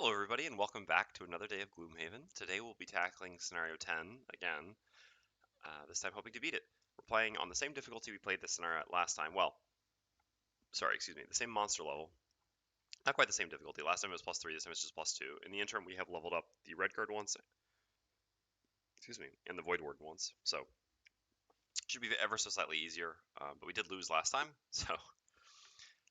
Hello everybody and welcome back to another day of Gloomhaven. Today we'll be tackling Scenario 10 again, this time hoping to beat it. We're playing on the same difficulty we played this scenario at last time. Well, sorry, excuse me, the same monster level. Not quite the same difficulty. Last time it was +3, this time it's just +2. In the interim we have leveled up the Red Guard once, excuse me, and the Voidwarden once. So, it should be ever so slightly easier, but we did lose last time, so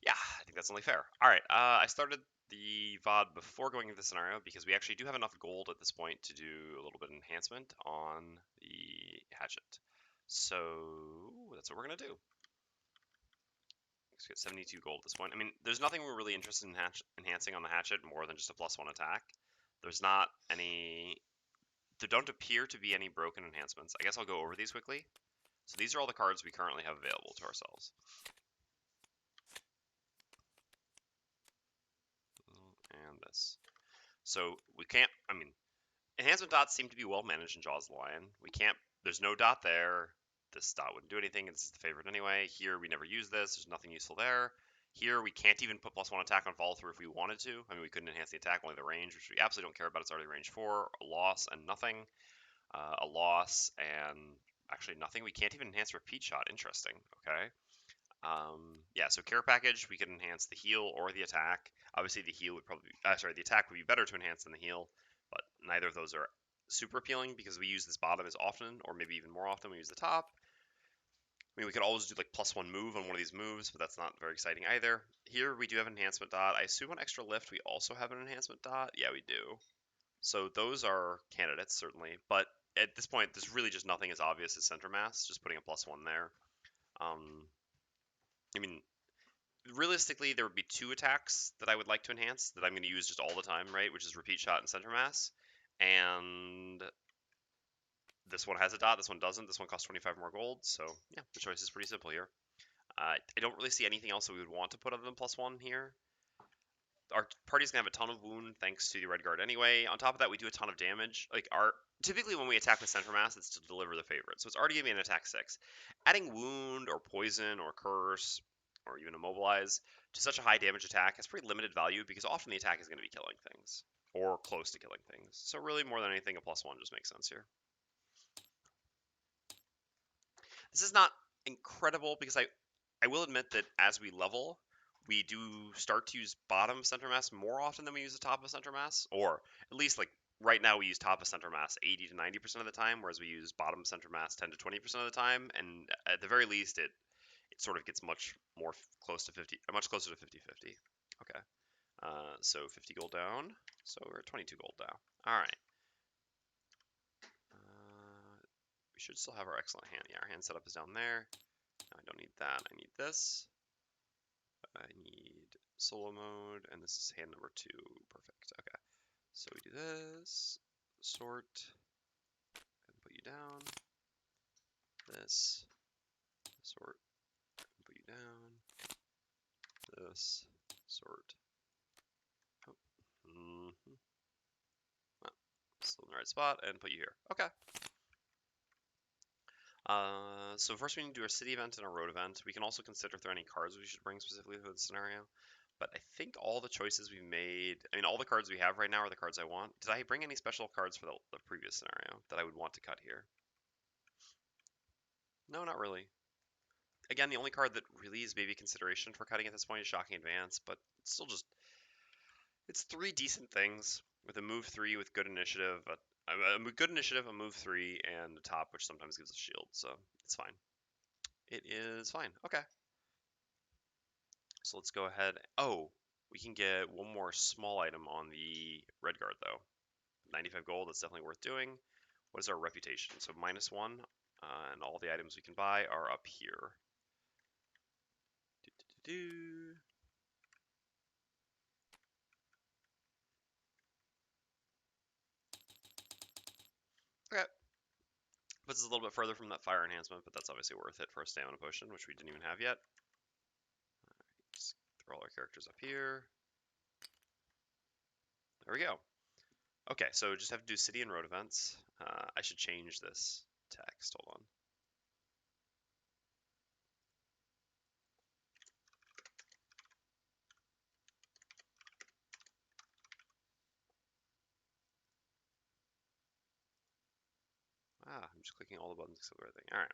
yeah, I think that's only fair. Alright, I started the VOD before going into the scenario because we actually do have enough gold at this point to do a little bit of enhancement on the Hatchet. So that's what we're going to do. Let's get 72 gold at this point. I mean, there's nothing we're really interested in enhancing on the Hatchet more than just a +1 attack. There's not any... There don't appear to be any broken enhancements. I guess I'll go over these quickly. So these are all the cards we currently have available to ourselves. And this. So we can't, I mean, enhancement dots seem to be well managed in Jaws of the Lion. We can't, there's no dot there. This dot wouldn't do anything. This is the favorite anyway. Here we never use this. There's nothing useful there. Here we can't even put +1 attack on follow through if we wanted to. I mean, we couldn't enhance the attack, only the range, which we absolutely don't care about. It's already range 4, a loss and nothing. A loss and actually nothing. We can't even enhance repeat shot. Interesting. Okay. Yeah, so care package, we can enhance the heal or the attack. Obviously, the heal would probably, the attack would be better to enhance than the heal, but neither of those are super appealing because we use this bottom as often, or maybe even more often we use the top. I mean, we could always do like +1 move on one of these moves, but that's not very exciting either. Here we do have an enhancement dot. I assume on extra lift we also have an enhancement dot. Yeah, we do. So those are candidates certainly, but at this point, there's really just nothing as obvious as center mass. Just putting a +1 there. I mean, realistically, there would be 2 attacks that I would like to enhance that I'm going to use just all the time, right? Which is repeat shot and center mass. And this one has a dot, this one doesn't. This one costs 25 more gold. So yeah, the choice is pretty simple here. I don't really see anything else that we would want to put other than +1 here. Our party's gonna have a ton of wound thanks to the Red Guard anyway. On top of that, we do a ton of damage. Typically when we attack with center mass, it's to deliver the favorite. So it's already gonna be an attack 6. Adding wound or poison or curse or even immobilize to such a high damage attack has pretty limited value because often the attack is going to be killing things or close to killing things. So really, more than anything, a +1 just makes sense here. This is not incredible because I will admit that as we level, we do start to use bottom center mass more often than we use the top of center mass, or at least like right now we use top of center mass 80 to 90% of the time, whereas we use bottom center mass 10 to 20% of the time, and at the very least it sort of gets much more close to 50, much closer to 50-50. Okay, so 50 gold down, so we're at 22 gold now. All right. We should still have our excellent hand. Yeah, our hand setup is down there. No, I don't need that. I need this. I need solo mode, and this is hand number 2. Perfect. Okay. So we do this, sort, and put you down. This, sort, and put you down. This, sort. Oh. Well, still in the right spot, and put you here. Okay. So first we need to do a city event and a road event. We can also consider if there are any cards we should bring specifically for the scenario. But I think all the choices we made, I mean, all the cards we have right now are the cards I want. Did I bring any special cards for the previous scenario that I would want to cut here? No, not really. Again, the only card that really is maybe consideration for cutting at this point is Shocking Advance, but it's still just, it's 3 decent things with a move 3 with good initiative, a good initiative, a move 3, and a top, which sometimes gives a shield, so it's fine. It is fine. Okay. So let's go ahead. Oh, we can get one more small item on the Red Guard, though. 95 gold, that's definitely worth doing. What is our reputation? So -1, and all the items we can buy are up here. Okay. Puts us a little bit further from that fire enhancement, but that's obviously worth it for a stamina potion, which we didn't even have yet. Alright, just throw all our characters up here. There we go. Okay, so just have to do city and road events. I should change this text. Hold on. I'm just clicking all the buttons except the right thing. All right.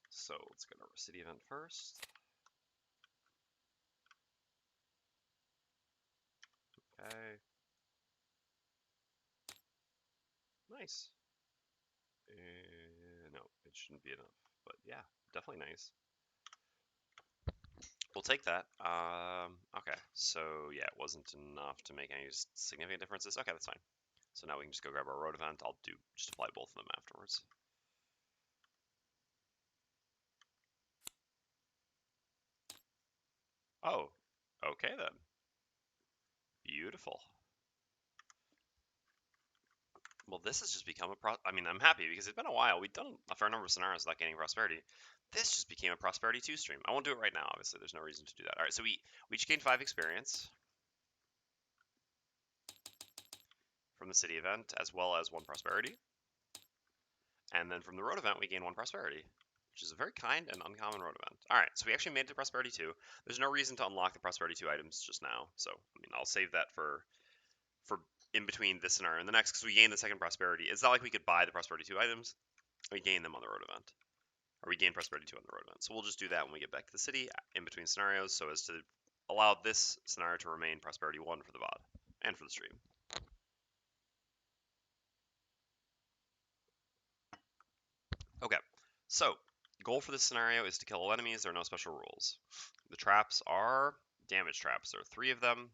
So let's go to our city event first. Okay. Nice. No, it shouldn't be enough, but yeah, definitely nice. We'll take that. Okay, so yeah, it wasn't enough to make any significant differences. Okay, that's fine. So now we can just go grab our road event. I'll just apply both of them afterwards. Oh, okay then. Beautiful. Well, this has just become I mean, I'm happy because it's been a while. We've done a fair number of scenarios without gaining prosperity. This just became a prosperity 2 stream. I won't do it right now, obviously. There's no reason to do that. All right, so we each gained 5 experience from the city event, as well as 1 prosperity. And then from the road event, we gain 1 prosperity, which is a very kind and uncommon road event. All right, so we actually made it to prosperity 2. There's no reason to unlock the prosperity 2 items just now. So, I mean, I'll save that for in between this scenario and the next, because we gain the 2nd prosperity. It's not like we could buy the prosperity 2 items. We gain them on the road event. Or we gain prosperity 2 on the road event. So we'll just do that when we get back to the city in between scenarios, so as to allow this scenario to remain prosperity 1 for the VOD and for the stream. Okay, so goal for this scenario is to kill all enemies. There are no special rules. The traps are damage traps. There are 3 of them.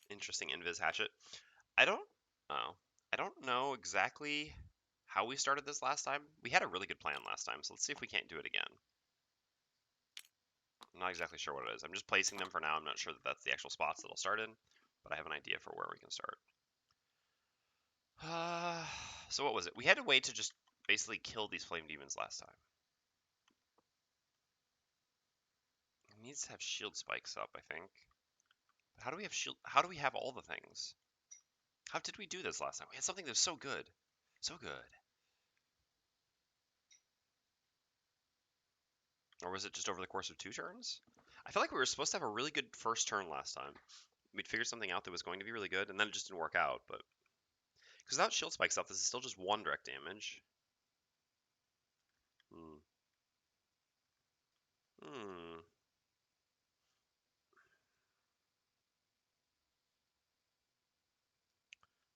Interesting invis hatchet. I don't know exactly how we started this last time. We had a really good plan last time, so let's see if we can't do it again. I'm not exactly sure what it is. I'm just placing them for now. I'm not sure that that's the actual spots that I'll start in, but I have an idea for where we can start. So what was it? We had a way to just basically kill these flame demons last time. It needs to have shield spikes up, I think. How do we have shield? How do we have all the things? How did we do this last time? We had something that was so good. So good. Or was it just over the course of 2 turns? I feel like we were supposed to have a really good first turn last time. We'd figured something out that was going to be really good, and then it just didn't work out, but... Because without shield spike stuff, this is still just 1 direct damage.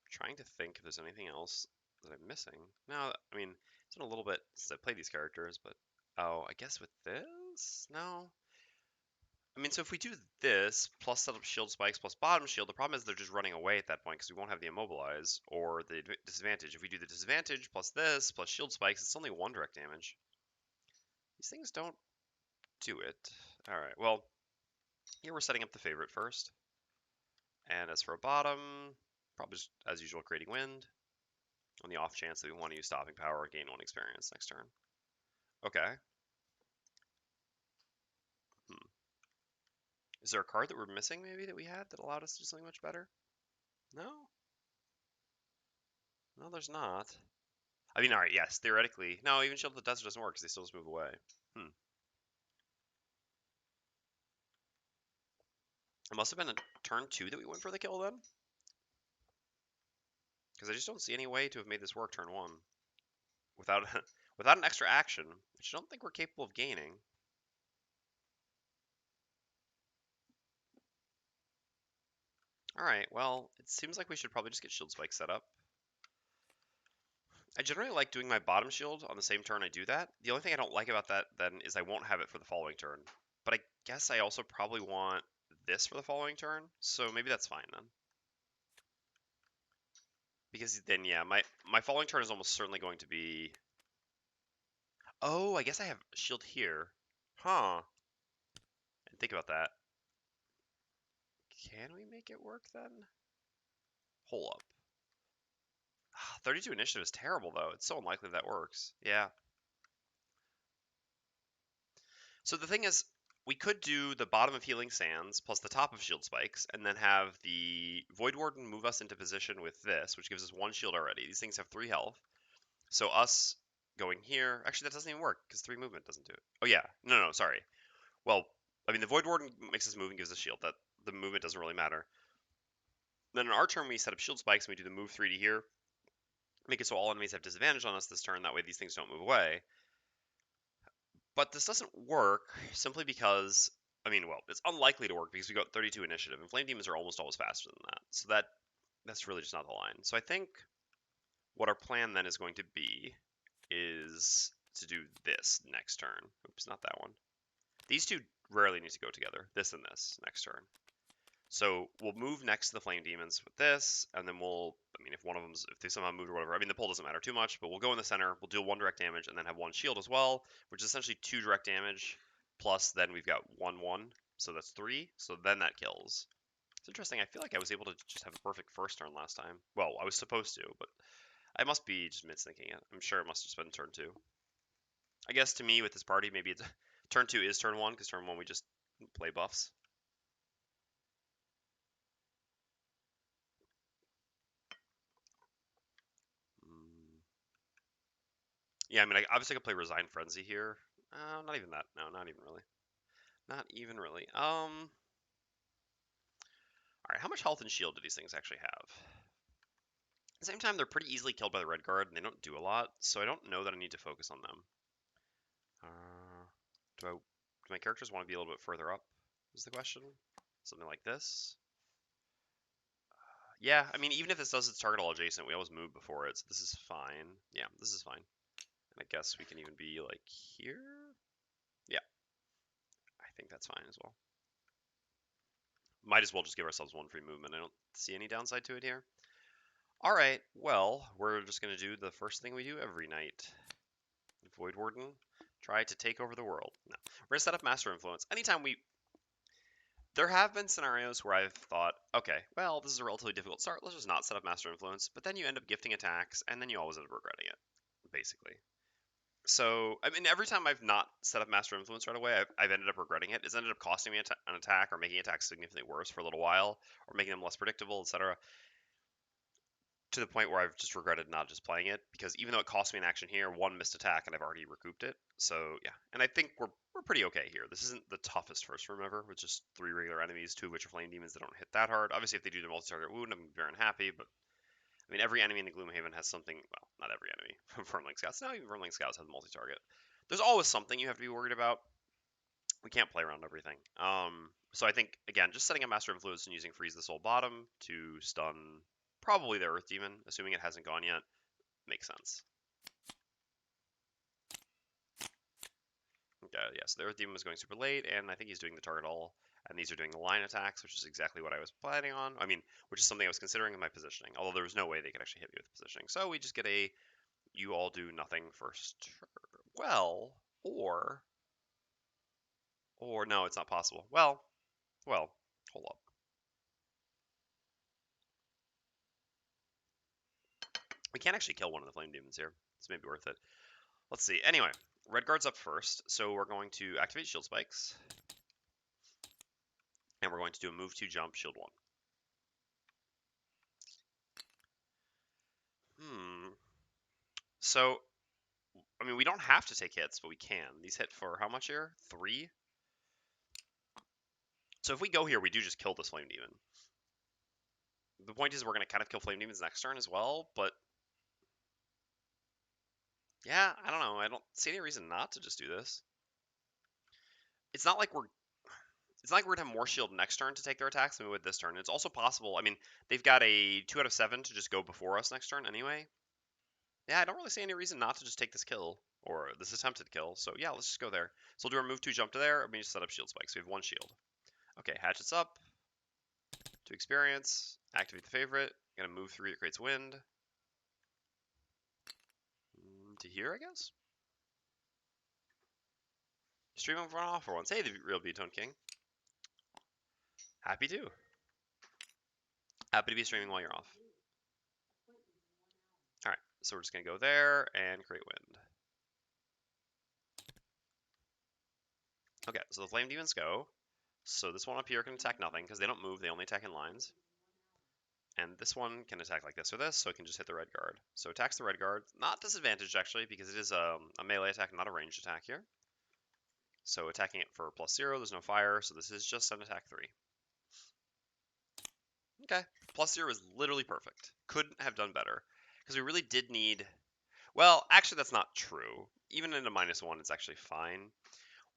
Trying to think if there's anything else that I'm missing. No, I mean, it's been a little bit since I played these characters, but... Oh, I guess with this? No. I mean, so if we do this, plus set up shield spikes, plus bottom shield, the problem is they're just running away at that point because we won't have the immobilize, or the disadvantage. If we do the disadvantage, plus this, plus shield spikes, it's only 1 direct damage. These things don't do it. Alright, well, here we're setting up the favorite first. And as for a bottom, probably just, as usual, creating wind. On the off chance that we want to use stopping power or gain 1 experience next turn. Okay. Is there a card that we're missing, maybe, that we had that allowed us to do something much better? No? No, there's not. I mean, alright, yes, theoretically. No, even Shield of the Desert doesn't work because they still just move away. It must have been a turn 2 that we went for the kill then? Because I just don't see any way to have made this work turn 1. Without, without an extra action, which I don't think we're capable of gaining. Alright, well, it seems like we should probably just get shield spike set up. I generally like doing my bottom shield on the same turn I do that. The only thing I don't like about that then is I won't have it for the following turn. But I guess I also probably want this for the following turn, so maybe that's fine then. Because then, yeah, my following turn is almost certainly going to be... Oh, I guess I have shield here. Huh. I didn't think about that. Can we make it work then? Hold up. 32 initiative is terrible, though. It's so unlikely that works. Yeah. So the thing is, we could do the bottom of Healing Sands plus the top of Shield Spikes, and then have the Voidwarden move us into position with this, which gives us 1 shield already. These things have 3 health. So us going here. Actually, that doesn't even work because 3 movement doesn't do it. Oh yeah, no, sorry. Well, I mean the Voidwarden makes us move and gives us shield. That the movement doesn't really matter. Then in our turn we set up shield spikes and we do the move 3 to here. Make it so all enemies have disadvantage on us this turn. That way these things don't move away. But this doesn't work simply because, I mean, well, it's unlikely to work because we got 32 initiative, and Flame Demons are almost always faster than that. So that's really just not the line. So I think what our plan then is going to be is to do this next turn. Oops, not that one. These two rarely need to go together, this and this, next turn. So we'll move next to the Flame Demons with this, and then I mean, if they somehow moved or whatever, I mean, the pull doesn't matter too much, but we'll go in the center, we'll deal 1 direct damage, and then have 1 shield as well, which is essentially 2 direct damage, plus then we've got 1/1, so that's 3, so then that kills. It's interesting, I feel like I was able to just have a perfect first turn last time. Well, I was supposed to, but I must be just misthinking it. I'm sure it must have just been turn 2. I guess to me, with this party, maybe it's turn 2 is turn 1, because turn 1 we just play buffs. Yeah, I mean, I obviously could play Resign Frenzy here. Not even that. No, not even really. Not even really. All right, how much health and shield do these things actually have? At the same time, they're pretty easily killed by the red guard, and they don't do a lot, so I don't know that I need to focus on them. Do my characters want to be a little bit further up, is the question? Something like this? Yeah, I mean, even if this does its target all adjacent, we always move before it, so this is fine. Yeah, this is fine. And I guess we can even be, like, here? Yeah, I think that's fine as well. Might as well just give ourselves 1 free movement. I don't see any downside to it here. All right, well, we're just going to do the first thing we do every night. Voidwarden, try to take over the world. No, we're going to set up Master Influence. Anytime there have been scenarios where I've thought, okay, well, this is a relatively difficult start. Let's just not set up Master Influence. But then you end up gifting attacks, and then you always end up regretting it, basically. So, I mean, every time I've not set up Master Influence right away, I've ended up regretting it. It's ended up costing me an attack or making attacks significantly worse for a little while, or making them less predictable, etc. To the point where I've just regretted not just playing it, because even though it cost me an action here, 1 missed attack, and I've already recouped it. So, yeah. And I think we're pretty okay here. This isn't the toughest first room ever, with just 3 regular enemies, 2 of which are Flame Demons that don't hit that hard. Obviously, if they do the multi-target wound, I'm very unhappy, but I mean, every enemy in the Gloomhaven has something. Well, not every enemy. Firmling Scouts. Now even Firmling Scouts have multi-target. There's always something you have to be worried about. We can't play around everything. So I think, again, just setting a Master Influence and using Freeze the Soul Bottom to stun probably the Earth Demon, assuming it hasn't gone yet, makes sense. Okay, yeah, so the Earth Demon was going super late, and I think he's doing the target all, and these are doing the line attacks, which is exactly what I was planning on. I mean, which is something I was considering in my positioning, although there was no way they could actually hit me with positioning. So we just get a you all do nothing first. Well, or no, it's not possible. Well, hold up. We can't actually kill one of the flame demons here. It's maybe worth it. Let's see. Anyway, red guard's up first, so we're going to activate shield spikes, and we're going to do a move 2 jump, shield 1. So, I mean, we don't have to take hits, but we can. These hit for how much here? 3? So if we go here, we do just kill this flame demon. The point is we're going to kind of kill flame demons next turn as well, but yeah, I don't know. I don't see any reason not to just do this. It's not like we're going to have more shield next turn to take their attacks than we would this turn. It's also possible. I mean, they've got a 2 out of 7 to just go before us next turn anyway. Yeah, I don't really see any reason not to just take this kill or this attempted kill. So yeah, let's just go there. So we'll do our move 2 jump to there, and we just set up shield spikes. We have 1 shield. Okay, Hatchet's up. To experience, activate the favorite. Gonna move 3. It creates wind. To here, I guess. Stream over on off for once. Hey, the real Beatone King. Happy to. Happy to be streaming while you're off. Alright, so we're just going to go there and create wind. Okay, so the flame demons go. So this one up here can attack nothing because they don't move, they only attack in lines. And this one can attack like this or this, so it can just hit the red guard. So attacks the red guard. Not disadvantaged, actually, because it is a melee attack, not a ranged attack here. So attacking it for +0, there's no fire, so this is just an attack 3. Okay, +0 is literally perfect. Couldn't have done better. Because we really did need... Well, actually, that's not true. Even in a -1, it's actually fine.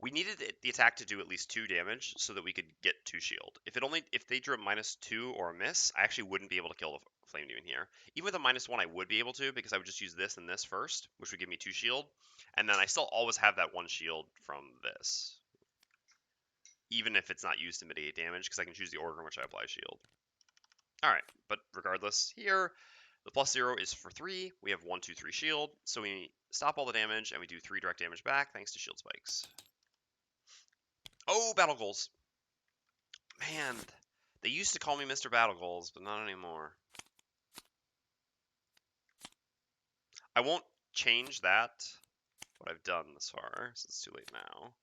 We needed the attack to do at least 2 damage so that we could get 2 shield. If they drew a -2 or a miss, I actually wouldn't be able to kill the Flame Demon here. Even with a -1, I would be able to because I would just use this and this first, which would give me 2 shield. And then I still always have that 1 shield from this. Even if it's not used to mitigate damage, because I can choose the order in which I apply shield. Alright, but regardless, here, the +0 is for 3. We have 1, 2, 3 shield, so we stop all the damage, and we do 3 direct damage back thanks to shield spikes. Oh, battle goals. Man, they used to call me Mr. Battle Goals, but not anymore. I won't change that, what I've done this far, since it's too late now.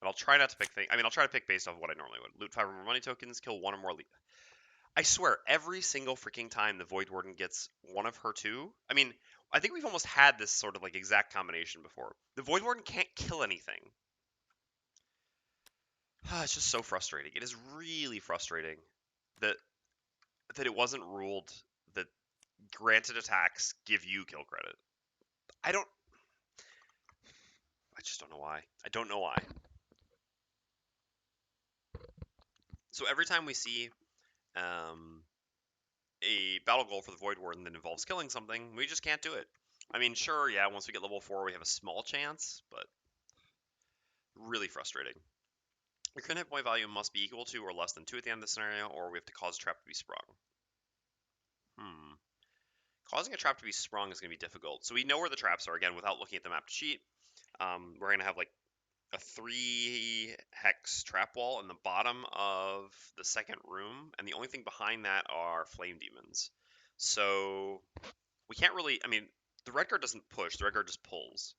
But I'll try not to pick things. I mean, I'll try to pick based off what I normally would. Loot 5 or more money tokens, kill 1 or more. I swear, every single freaking time the Voidwarden gets one of her 2. I mean, I think we've almost had this sort of like exact combination before. The Voidwarden can't kill anything. It's just so frustrating. It is really frustrating that it wasn't ruled that granted attacks give you kill credit. I just don't know why. I don't know why. So every time we see a battle goal for the Voidwarden that involves killing something, we just can't do it. I mean, sure, yeah, once we get level 4, we have a small chance, but really frustrating. Your current hit point value must be equal to or less than 2 at the end of the scenario, or we have to cause a trap to be sprung. Causing a trap to be sprung is going to be difficult. So we know where the traps are, again, without looking at the map sheet. We're going to have like a 3 hex trap wall in the bottom of the second room, and the only thing behind that are flame demons. So we can't really, I mean, the red guard doesn't push, the red guard just pulls.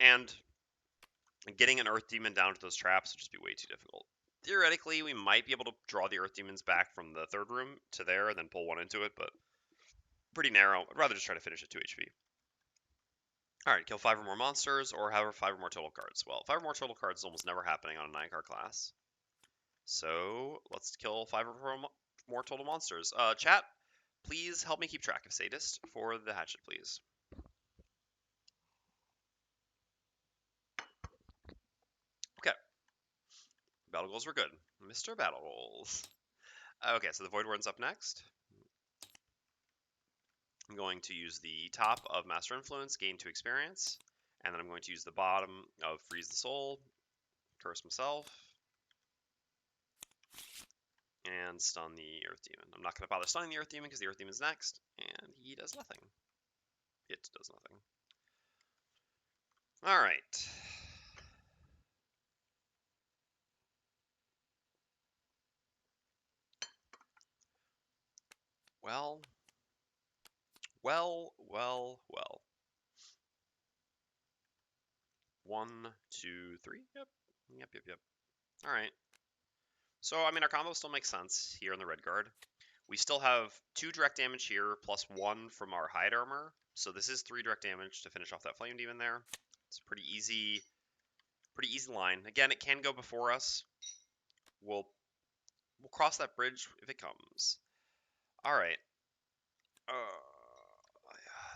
And getting an earth demon down to those traps would just be way too difficult. Theoretically, we might be able to draw the earth demons back from the third room to there and then pull one into it, but pretty narrow. I'd rather just try to finish at 2 HP. Alright, kill 5 or more monsters, or however 5 or more total cards. Well, 5 or more total cards is almost never happening on a 9-card class. So, let's kill 5 or more total monsters. Chat, please help me keep track of Sadist for the Hatchet, please. Okay. Battle goals were good. Mr. Battle Goals. Okay, so the Voidwarden's up next. I'm going to use the top of Master Influence, gain 2 experience, and then I'm going to use the bottom of Freeze the Soul, curse myself, and stun the Earth Demon. I'm not going to bother stunning the Earth Demon because the Earth Demon's next, and he does nothing. It does nothing. Alright. Well. 1, 2, 3. Yep. Alright. So, I mean, our combo still makes sense here in the red guard. We still have 2 direct damage here, plus 1 from our hide armor. So this is 3 direct damage to finish off that flame demon there. It's a pretty easy line. Again, it can go before us. We'll cross that bridge if it comes. Alright.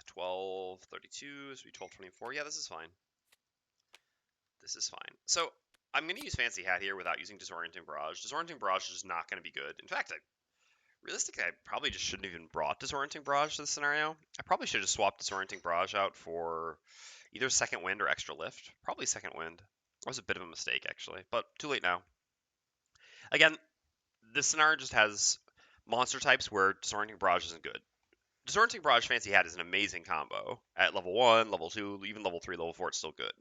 12, 32, so 12, 24. Yeah, this is fine. This is fine. So, I'm going to use Fancy Hat here without using Disorienting Barrage. Disorienting Barrage is just not going to be good. In fact, realistically, I probably just shouldn't have even brought Disorienting Barrage to this scenario. I probably should have swapped Disorienting Barrage out for either Second Wind or Extra Lift. Probably Second Wind. That was a bit of a mistake, actually, but too late now. Again, this scenario just has monster types where Disorienting Barrage isn't good. Disorienting Barrage Fancy Hat is an amazing combo. At level 1, level 2, even level 3, level 4, it's still good.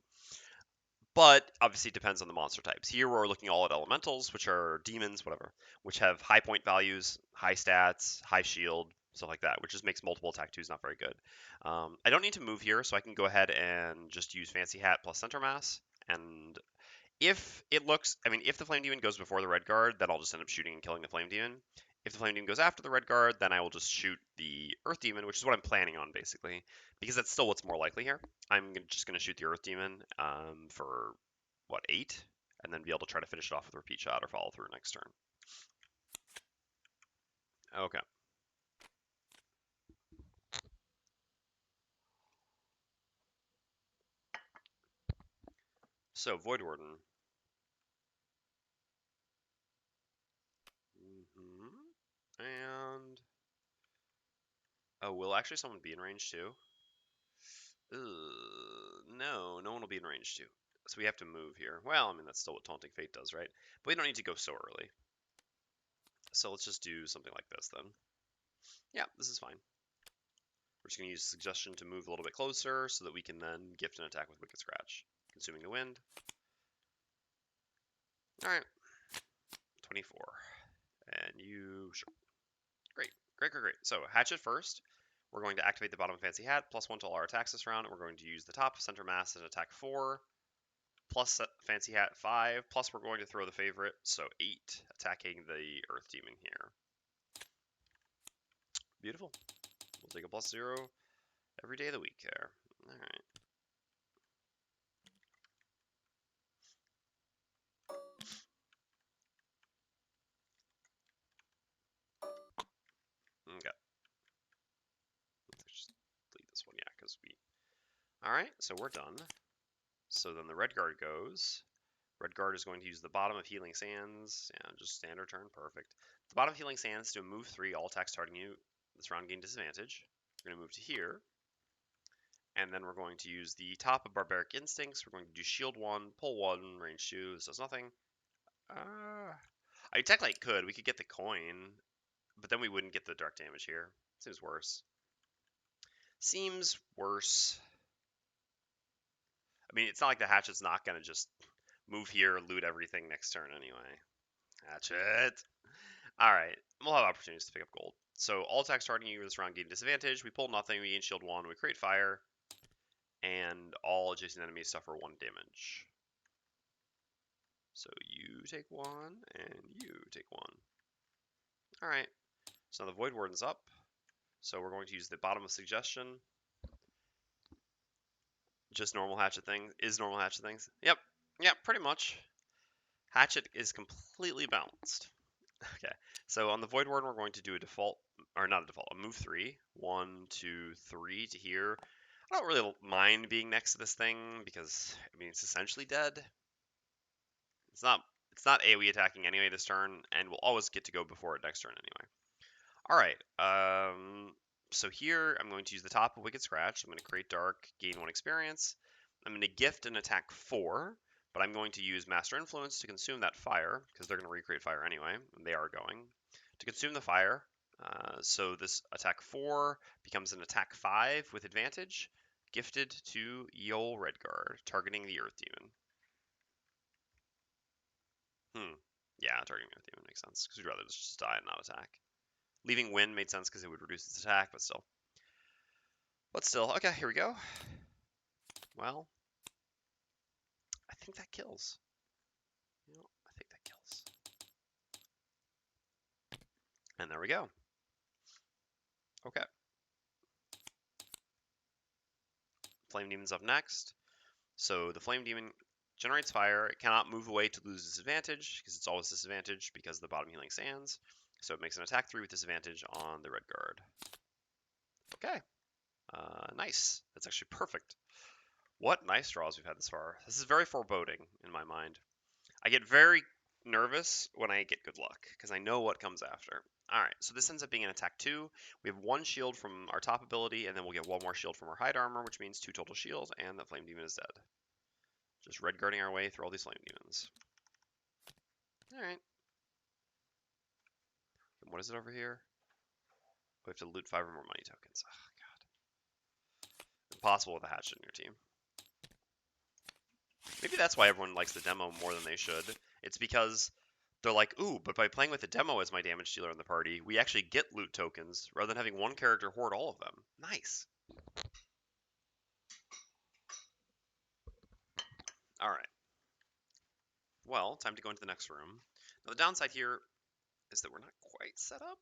But obviously it depends on the monster types. Here we're looking all at elementals, which are demons, whatever, which have high point values, high stats, high shield, stuff like that, which just makes multiple attack 2s not very good. I don't need to move here, so I can go ahead and just use Fancy Hat plus Center Mass. And If it looks, I mean, if the Flame Demon goes before the red guard, then I'll just end up shooting and killing the Flame Demon. If the Flame Demon goes after the red guard, then I will just shoot the Earth Demon, which is what I'm planning on, basically, because that's still what's more likely here. I'm just going to shoot the Earth Demon for, what, 8? And then be able to try to finish it off with a repeat shot or follow through next turn. Okay. So, Voidwarden. And... Oh, will actually someone be in range too? No, no one will be in range too. So we have to move here. Well, I mean, that's still what Taunting Fate does, right? But we don't need to go so early. So let's just do something like this then. Yeah, this is fine. We're just going to use Suggestion to move a little bit closer so that we can then gift an attack with Wicked Scratch. Consuming the Wind. Alright. 24. And you... Sure. Great. Great, great, great. So, Hatchet first. We're going to activate the bottom of Fancy Hat, +1 to all our attacks this round. And we're going to use the top center mass and attack 4. Plus Fancy Hat 5, plus we're going to throw the favorite, so 8, attacking the Earth Demon here. Beautiful. We'll take a +0 every day of the week there. Alright. Okay. Let's just delete this one, yeah, because we... Alright, so we're done. So then the Red Guard goes. Red Guard is going to use the bottom of Healing Sands. Yeah, just standard turn, perfect. The bottom of Healing Sands to move 3, all attacks targeting you this round gain disadvantage. We're going to move to here. And then we're going to use the top of Barbaric Instincts. We're going to do Shield 1, Pull 1, Range 2. This does nothing. I technically could. We could get the coin, but then we wouldn't get the direct damage here. Seems worse. Seems worse. I mean, it's not like the Hatchet's not going to just move here, loot everything next turn anyway. Hatchet! Alright, we'll have opportunities to pick up gold. So, all attacks targeting you this round gain disadvantage. We pull nothing, we gain Shield 1, we create fire. And all adjacent enemies suffer 1 damage. So you take 1, and you take 1. Alright, so now the Voidwarden's up. So we're going to use the bottom of Suggestion. Just normal Hatchet things. Is normal Hatchet things? Yep, pretty much. Hatchet is completely balanced. Okay, so on the Voidwarden we're going to do a default, or not a default, a move 3. 1, 2, 3 to here. I don't really mind being next to this thing because, I mean, it's essentially dead. It's not AoE attacking anyway this turn, and we'll always get to go before it next turn anyway. Alright, so here I'm going to use the top of Wicked Scratch. I'm going to create Dark, gain 1 experience. I'm going to gift an attack 4, but I'm going to use Master Influence to consume that fire, because they're going to recreate fire anyway, and they are going. To consume the fire, so this attack 4 becomes an attack 5 with advantage, gifted to Yol Redguard, targeting the Earth Demon. Yeah, targeting Earth Demon makes sense, because we'd rather just die and not attack. Leaving Wind made sense because it would reduce its attack, but still. Okay, here we go. Well, I think that kills. I think that kills. And there we go. Okay. Flame Demon's up next. So the Flame Demon generates fire. It cannot move away to lose disadvantage, because it's always disadvantage because of the bottom Healing Sands. So it makes an attack 3 with disadvantage on the Red Guard. Okay. Nice. That's actually perfect. What nice draws we've had this far. This is very foreboding in my mind. I get very nervous when I get good luck, because I know what comes after. Alright, so this ends up being an attack 2. We have 1 shield from our top ability, and then we'll get 1 more shield from our hide armor, which means 2 total shields, and the Flame Demon is dead. Just red guarding our way through all these Flame Demons. Alright. What is it over here? We have to loot 5 or more money tokens. Oh, God. Impossible with a Hatchet in your team. Maybe that's why everyone likes the demo more than they should. It's because they're like, ooh, but by playing with the demo as my damage dealer in the party, we actually get loot tokens rather than having one character hoard all of them. Nice. Alright. Well, time to go into the next room. Now the downside here is that we're not quite set up.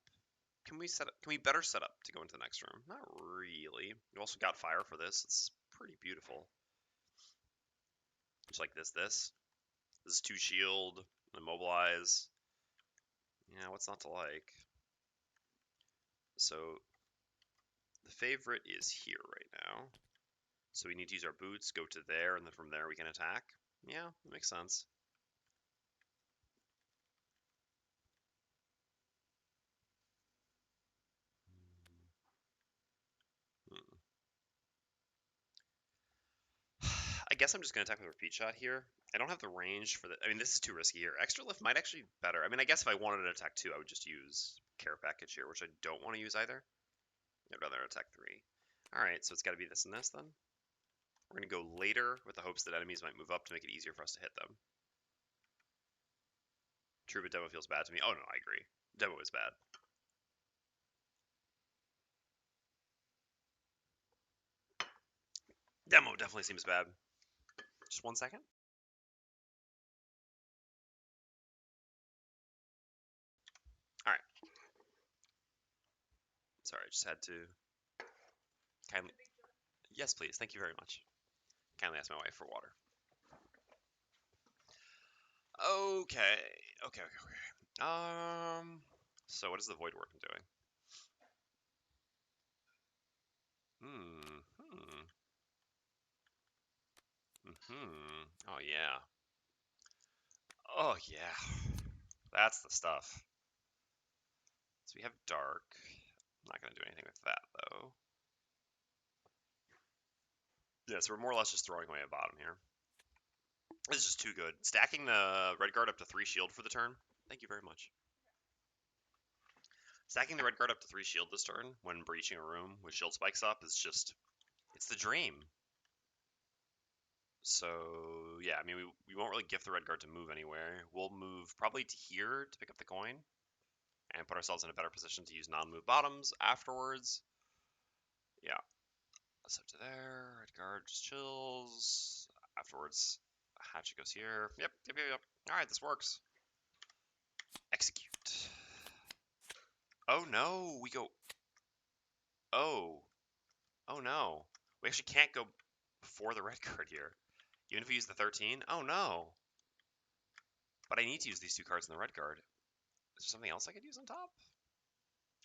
Can we better set up to go into the next room? Not really. We also got fire for this. It's pretty beautiful. Just like this. This is 2 shield, immobilize. Yeah, what's not to like? So the favorite is here right now. So we need to use our boots, go to there, and then from there we can attack. Yeah, that makes sense. I guess I'm just going to attack with a repeat shot here. I don't have the range for the... I mean, this is too risky here. Extra lift might actually be better. I mean, I guess if I wanted to attack 2, I would just use care package here, which I don't want to use either. I'd rather attack 3. Alright, so it's got to be this and this then. We're going to go later with the hopes that enemies might move up to make it easier for us to hit them. True, but demo feels bad to me. Oh no, I agree. Demo is bad. Demo definitely seems bad. Just 1 second. Alright. Sorry, I just had to kindly... Yes, please. Thank you very much. Kindly ask my wife for water. Okay. Okay. So what is the Voidwarden doing? Oh, yeah. Oh, yeah. That's the stuff. So we have dark. I'm not going to do anything with that, though. Yeah, so we're more or less just throwing away a bottom here. This is just too good. Stacking the red guard up to 3 shield for the turn. Thank you very much. Stacking the red guard up to 3 shield this turn when breaching a room with shield spikes up is just... It's the dream. So, yeah, I mean, we won't really gift the red guard to move anywhere. We'll move probably to here to pick up the coin and put ourselves in a better position to use non-move bottoms afterwards. Yeah. So to there, red guard just chills. Afterwards, Hatchet goes here. Yep. Alright, this works. Execute. Oh no, we go... Oh. Oh no. We actually can't go before the red card here. Even if we use the 13? Oh no. But I need to use these 2 cards in the red guard. Is there something else I could use on top?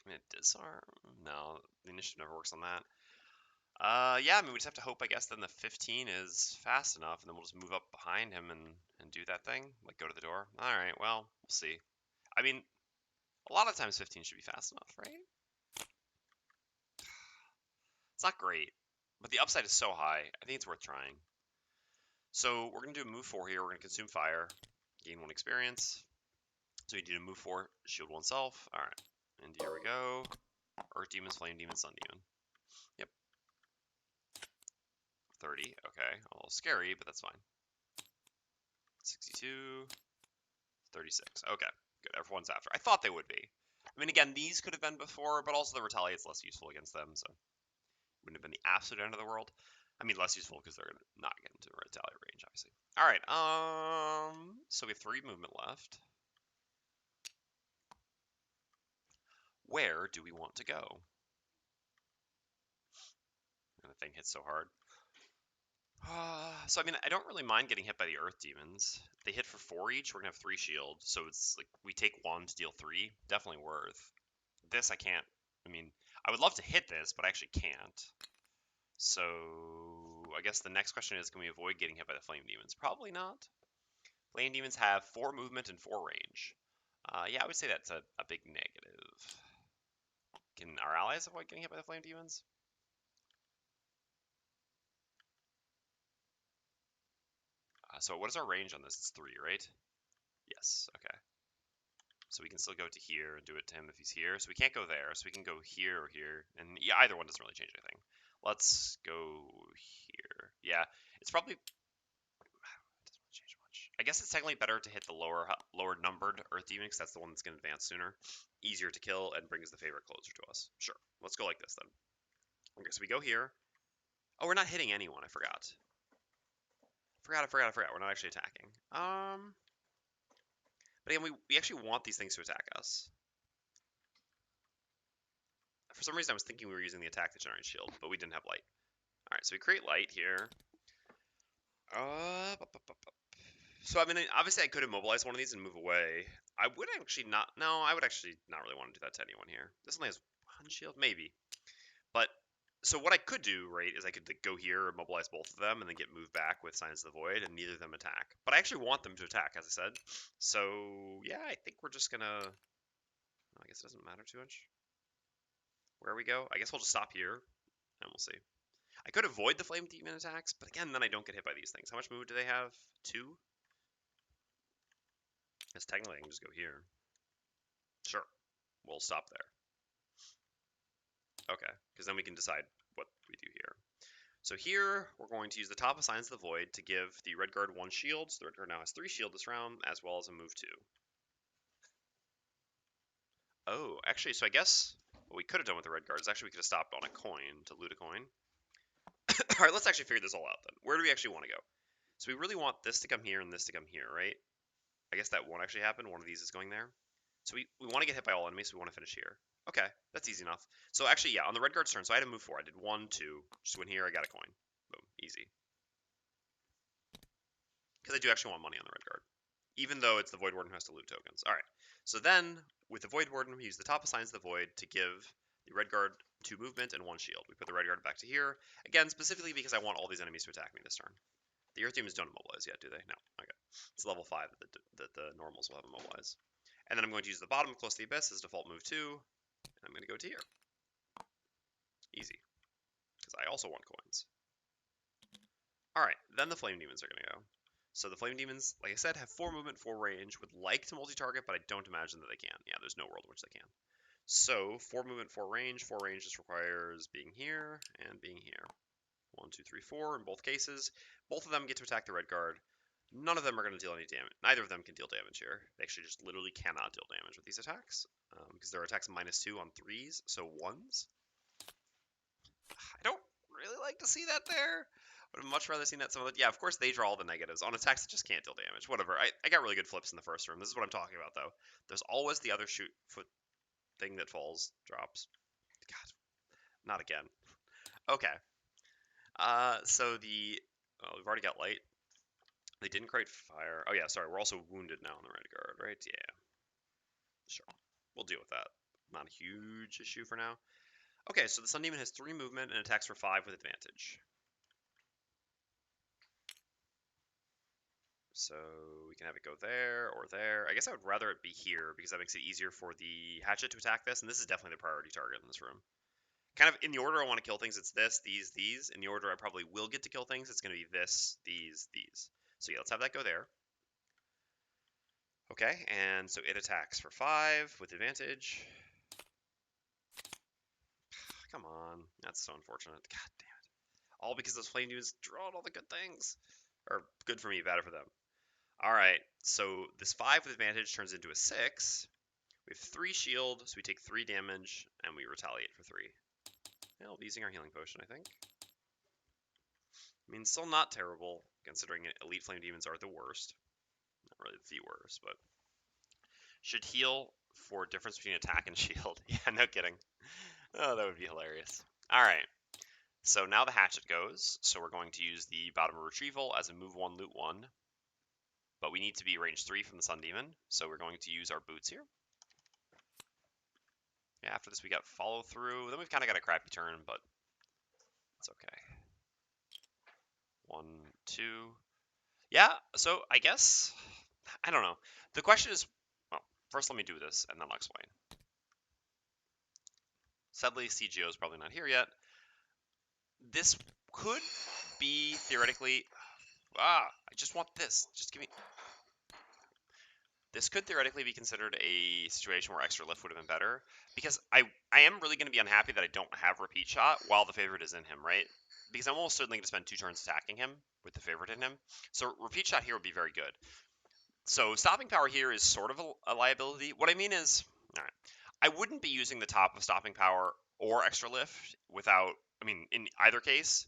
I mean, a disarm? No, the initiative never works on that. Yeah, I mean, we just have to hope, I guess, then the 15 is fast enough, and then we'll just move up behind him and do that thing. Like, go to the door. Alright, well, we'll see. I mean, a lot of times 15 should be fast enough, right? It's not great, but the upside is so high, I think it's worth trying. So, we're going to do a move 4 here. We're going to consume fire, gain 1 experience. So, we do a move 4, shield oneself. Alright, and here we go. Earth Demons, Flame Demon, Sun Demon. Yep. 30, okay. A little scary, but that's fine. 62, 36. Okay, good. Everyone's after. I thought they would be. I mean, again, these could have been before, but also the Retaliate's less useful against them, so wouldn't have been the absolute end of the world. I mean, less useful because they're going to not get into Retaliate range, obviously. All right, so we have 3 movement left. Where do we want to go? And the thing hits so hard. So, I mean, I don't really mind getting hit by the Earth Demons. They hit for 4 each. We're going to have 3 shield. So it's like we take 1 to deal 3. Definitely worth. This I can't. I mean, I would love to hit this, but I actually can't. So I guess the next question is, can we avoid getting hit by the Flame Demons? Probably not. Flame Demons have 4 movement and 4 range. Yeah, I would say that's a big negative. Can our allies avoid getting hit by the Flame Demons? So what is our range on this? It's 3, right? Yes, okay. So we can still go to here and do it to him if he's here. So we can't go there, so we can go here or here. And yeah, either one doesn't really change anything. Let's go here. Yeah, it's probably... It doesn't really change much. I guess it's technically better to hit the lower numbered Earth Demon, because that's the one that's going to advance sooner. Easier to kill and brings the favorite closer to us. Sure, let's go like this then. Okay, so we go here. Oh, we're not hitting anyone, I forgot. We're not actually attacking. But again, we actually want these things to attack us. For some reason, I was thinking we were using the attack to generate shield, but we didn't have light. All right, so we create light here. So I mean, obviously I could immobilize one of these and move away. I would actually not. No, I would actually not really want to do that to anyone here. This only has one shield, maybe. But so what I could do, right, is I could like, go here, immobilize both of them, and then get moved back with Signs of the Void, and neither of them attack. But I actually want them to attack, as I said. So yeah, I think we're just gonna. I guess it doesn't matter too much where we go. I guess we'll just stop here, and we'll see. I could avoid the Flame Demon attacks, but again, then I don't get hit by these things. How much movement do they have? 2? Because technically I can just go here. Sure, we'll stop there. Okay, because then we can decide what we do here. So here, we're going to use the top of Signs of the Void to give the Red Guard 1 shield. So the Red Guard now has 3 shield this round, as well as a move 2. Oh, actually, so I guess what we could have done with the Red Guard is actually we could have stopped on a coin to loot a coin. All right, let's actually figure this all out then. Where do we actually want to go? So we really want this to come here and this to come here, right? I guess that won't actually happen. One of these is going there. So we want to get hit by all enemies, so we want to finish here. Okay, that's easy enough. So actually, yeah, on the Red Guard's turn, so I had to move 4. I did 1, 2. Just went here, I got a coin. Boom, easy. Because I do actually want money on the Red Guard, even though it's the Voidwarden who has to loot tokens. All right, so then with the Voidwarden, we use the top of Signs of the Void to give the Red Guard 2 movement and 1 shield. We put the Red Guard back to here, again, specifically because I want all these enemies to attack me this turn. The Earth Demons don't immobilize yet, do they? No. Okay. It's level 5 that the normals will have immobilize. And then I'm going to use the bottom of Close to the Abyss as default move 2, and I'm going to go to here. Easy. Because I also want coins. Alright, then the Flame Demons are going to go. So the Flame Demons, like I said, have 4 movement, 4 range, would like to multi-target, but I don't imagine that they can. Yeah, there's no world in which they can. So 4 movement, 4 range. 4 range just requires being here and being here. 1, 2, 3, 4 in both cases. Both of them get to attack the Red Guard. None of them are going to deal any damage. Neither of them can deal damage here. They actually just literally cannot deal damage with these attacks. Because their attacks -2 on 3s, so 1s. I don't really like to see that there. Would have much rather seen that some of the... Yeah, of course they draw all the negatives on attacks that just can't deal damage. Whatever. I got really good flips in the first room. This is what I'm talking about, though. There's always the other shoot foot thing that falls, drops. God, not again. Okay. So the... Oh, we've already got light. They didn't create fire. Oh yeah, sorry. We're also wounded now on the Red Guard, right? Yeah. Sure. We'll deal with that. Not a huge issue for now. Okay, so the Sun Demon has 3 movement and attacks for 5 with advantage. So we can have it go there or there. I guess I would rather it be here because that makes it easier for the Hatchet to attack this, and this is definitely the priority target in this room. Kind of in the order I want to kill things, it's this, these. In the order I probably will get to kill things, it's going to be this, these. So yeah, let's have that go there. Okay, and so it attacks for 5 with advantage. Come on, that's so unfortunate. God damn it. All because those Flame Demons draw all the good things. Or good for me, bad for them. Alright, so this 5 with advantage turns into a 6. We have 3 shield, so we take 3 damage, and we retaliate for 3. Yeah, we'll be using our healing potion, I think. I mean, still not terrible, considering Elite Flame Demons are the worst. Not really the worst, but... Should heal for difference between attack and shield. Yeah, no kidding. Oh, that would be hilarious. Alright, so now the Hatchet goes, so we're going to use the Bottom of Retrieval as a move 1, loot 1. But we need to be range 3 from the Sun Demon, so we're going to use our boots here. Yeah, after this we got follow through. Then we've kind of got a crappy turn, but it's okay. 1, 2. Yeah, so I guess, I don't know. The question is, well, first let me do this, and then I'll explain. Sadly, CGO is probably not here yet. This could be, theoretically, I just want this. Just give me... This could theoretically be considered a situation where extra lift would have been better, because I am really going to be unhappy that I don't have repeat shot while the favorite is in him, right? Because I'm almost certainly going to spend 2 turns attacking him with the favorite in him. So repeat shot here would be very good. So stopping power here is sort of a liability. What I mean is, all right, I wouldn't be using the top of stopping power or extra lift without, I mean, in either case,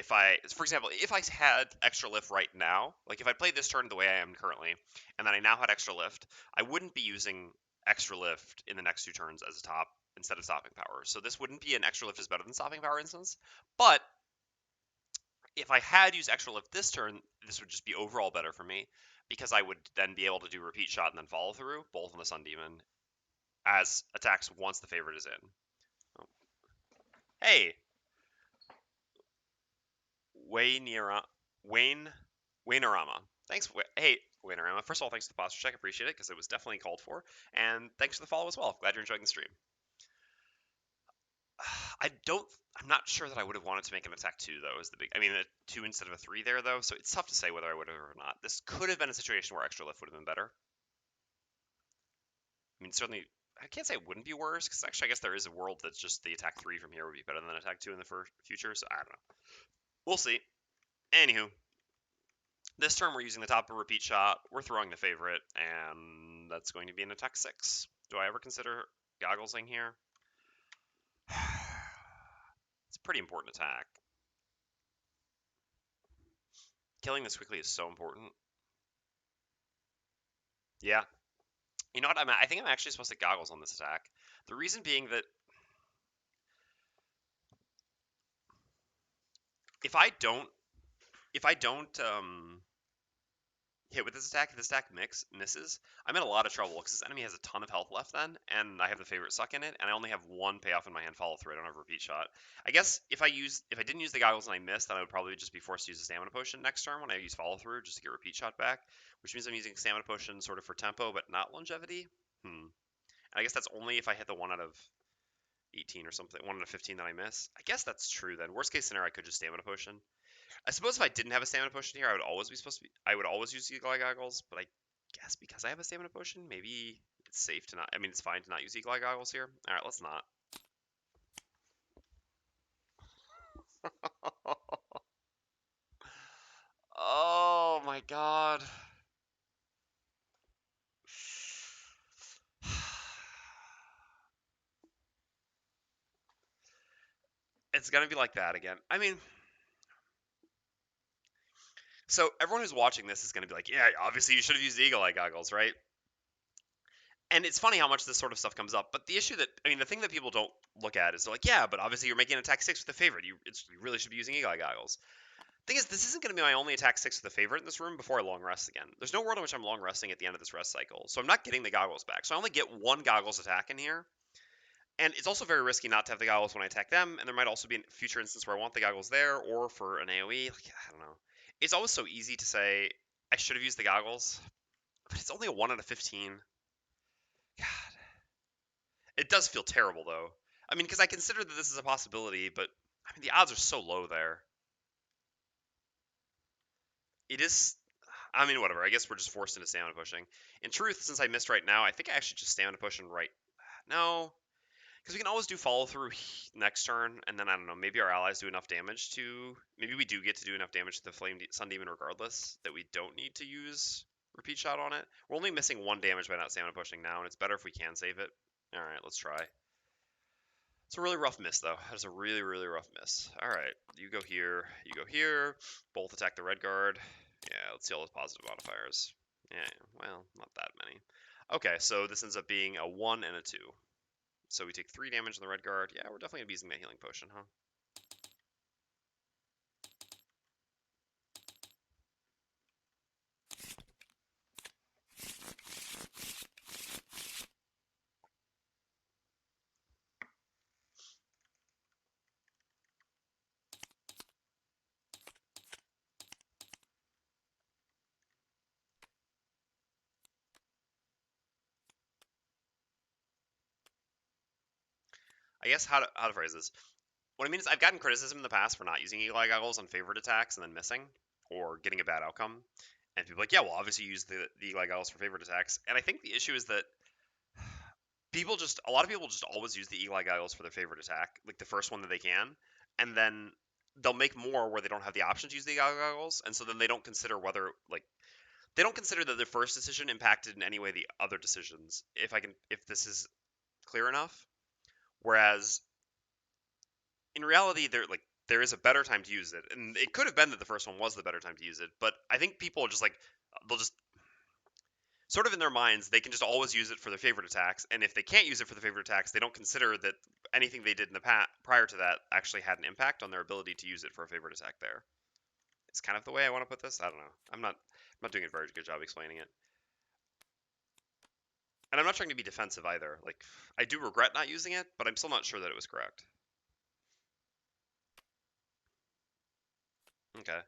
for example, if I had extra lift right now, like if I played this turn the way I am currently, and then I now had extra lift, I wouldn't be using extra lift in the next 2 turns as a top instead of stopping power. So this wouldn't be an extra lift is better than stopping power instance. But if I had used extra lift this turn, this would just be overall better for me because I would then be able to do repeat shot and then follow through both on the Sun Demon as attacks once the favorite is in. Oh. Hey, Wayne Waynerama. Thanks. Hey, Waynerama. First of all, thanks for the posture check. Appreciate it because it was definitely called for. And thanks for the follow as well. Glad you're enjoying the stream. I'm not sure that I would have wanted to make an attack 2 though. Is the big. I mean, a 2 instead of a 3 there though. So it's tough to say whether I would have or not. This could have been a situation where extra lift would have been better. I mean, certainly. I can't say it wouldn't be worse because actually, I guess there is a world that's just the attack 3 from here would be better than attack 2 in the future. So I don't know. We'll see. Anywho, this turn we're using the top of repeat shot, we're throwing the favorite, and that's going to be an attack 6. Do I ever consider gogglesing here? It's a pretty important attack. Killing this quickly is so important. Yeah. You know what? I think I'm actually supposed to goggles on this attack. The reason being that if I don't hit with this attack, if this attack misses, I'm in a lot of trouble because this enemy has a ton of health left then, and I have the favorite suck in it, and I only have one payoff in my hand follow through. I don't have a repeat shot. I guess if I didn't use the goggles and I missed, then I would probably just be forced to use a stamina potion next turn when I use follow through just to get repeat shot back, which means I'm using stamina potion sort of for tempo but not longevity. And I guess that's only if I hit the 1 out of 18 or something, 1 out of 15 that I miss. I guess that's true then. Worst case scenario, I could just stamina potion. I suppose if I didn't have a stamina potion here, I would always use Eagle Eye Goggles, but I guess because I have a stamina potion, maybe it's safe to not. I mean, it's fine to not use Eagle Eye Goggles here. All right, let's not. Oh my god. It's gonna be like that again. I mean, so everyone who's watching this is gonna be like, yeah, obviously you should have used the Eagle Eye Goggles, right? And it's funny how much this sort of stuff comes up. But the issue the thing that people don't look at is they're like, yeah, but obviously you're making an attack 6 with the favorite. You really should be using Eagle Eye Goggles. Thing is, this isn't going to be my only attack 6 with the favorite in this room before I long rest again. There's no world in which I'm long resting at the end of this rest cycle. So I'm not getting the goggles back. So I only get one goggles attack in here. And it's also very risky not to have the goggles when I attack them. And there might also be a future instance where I want the goggles there or for an AoE. Like, I don't know. It's always so easy to say, I should have used the goggles. But it's only a 1 out of 15. God. It does feel terrible, though. I mean, because I consider that this is a possibility, but I mean, the odds are so low there. It is. I mean, whatever. I guess we're just forced into stamina pushing. In truth, since I missed right now, I think I actually just stamina pushing right. No, because we can always do follow through next turn, and then I don't know. Maybe our allies do enough damage to. Maybe we do get to do enough damage to the Sun Demon regardless that we don't need to use repeat shot on it. We're only missing 1 damage by not stamina pushing now, and it's better if we can save it. All right, let's try. It's a really rough miss, though. It's a really, really rough miss. All right, you go here, you go here. Both attack the red guard. Yeah, let's see all those positive modifiers. Yeah, well, not that many. Okay, so this ends up being a 1 and a 2. So we take 3 damage on the red guard. Yeah, we're definitely going to be using that healing potion, huh? I guess how to phrase this. What I mean is I've gotten criticism in the past for not using Eagle Eye Goggles on favorite attacks and then missing or getting a bad outcome. And people are like, yeah, well, obviously use the Eagle Eye Goggles for favorite attacks. And I think the issue is that a lot of people just always use the Eagle Eye Goggles for their favorite attack, like the first one that they can, and then they'll make more where they don't have the option to use the Eagle Eye Goggles, and so then they don't consider they don't consider that their first decision impacted in any way the other decisions. If this is clear enough, whereas in reality, they're like there is a better time to use it. And it could have been that the first one was the better time to use it, but I think people are just like, they'll just, sort of in their minds, they can just always use it for their favorite attacks. And if they can't use it for their favorite attacks, they don't consider that anything they did in the past prior to that actually had an impact on their ability to use it for a favorite attack there. It's kind of the way I want to put this. I don't know. I'm not doing a very good job explaining it. And I'm not trying to be defensive either. Like, I do regret not using it, but I'm still not sure that it was correct. Okay.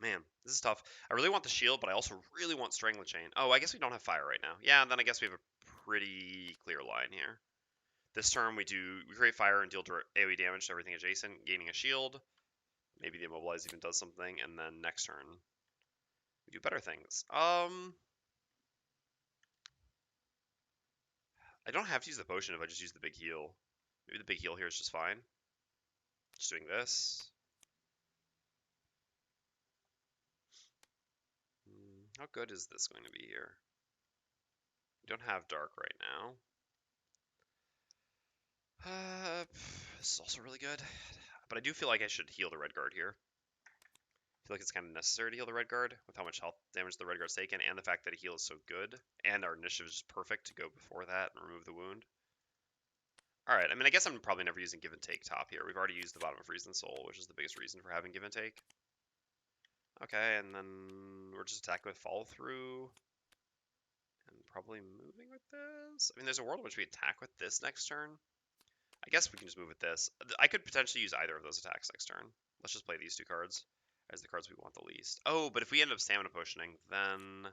Man, this is tough. I really want the shield, but I also really want Strangling Chain. Oh, I guess we don't have fire right now. Yeah, and then I guess we have a pretty clear line here. This turn we create fire and deal AoE damage to everything adjacent, gaining a shield. Maybe the immobilize even does something, and then next turn we do better things. I don't have to use the potion if I just use the big heal. Maybe the big heal here is just fine. Just doing this. How good is this going to be here? We don't have dark right now. This is also really good. But I do feel like I should heal the red guard here. I feel like it's kind of necessary to heal the red guard with how much health damage the red guard's taken, and the fact that a heal is so good, and our initiative is just perfect to go before that and remove the wound. Alright, I mean, I guess I'm probably never using give and take top here. We've already used the bottom of Reason Soul, which is the biggest reason for having give and take. Okay, and then we're just attacking with follow through. And probably moving with this. I mean, there's a world in which we attack with this next turn. I guess we can just move with this. I could potentially use either of those attacks next turn. Let's just play these two cards as the cards we want the least. Oh, but if we end up stamina potioning, then...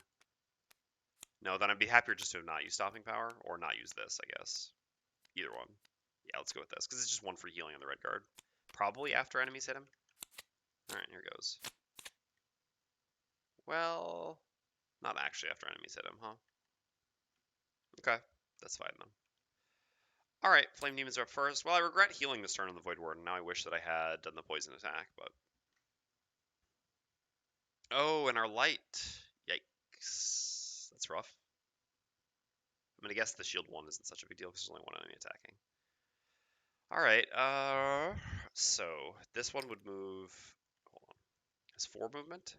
No, then I'd be happier just to have not used stopping power, or not use this, I guess. Either one. Yeah, let's go with this, because it's just one for healing on the red guard. Probably after enemies hit him. Alright, here goes. Well, not actually after enemies hit him, huh? Okay, that's fine then. Alright, Flame Demons are up first. Well, I regret healing this turn on the Voidwarden. Now I wish that I had done the poison attack, but... Oh, and our light. Yikes. That's rough. I mean, I guess the shield one isn't such a big deal because there's only one enemy attacking. Alright, so this one would move... Hold on. It's 4 movement?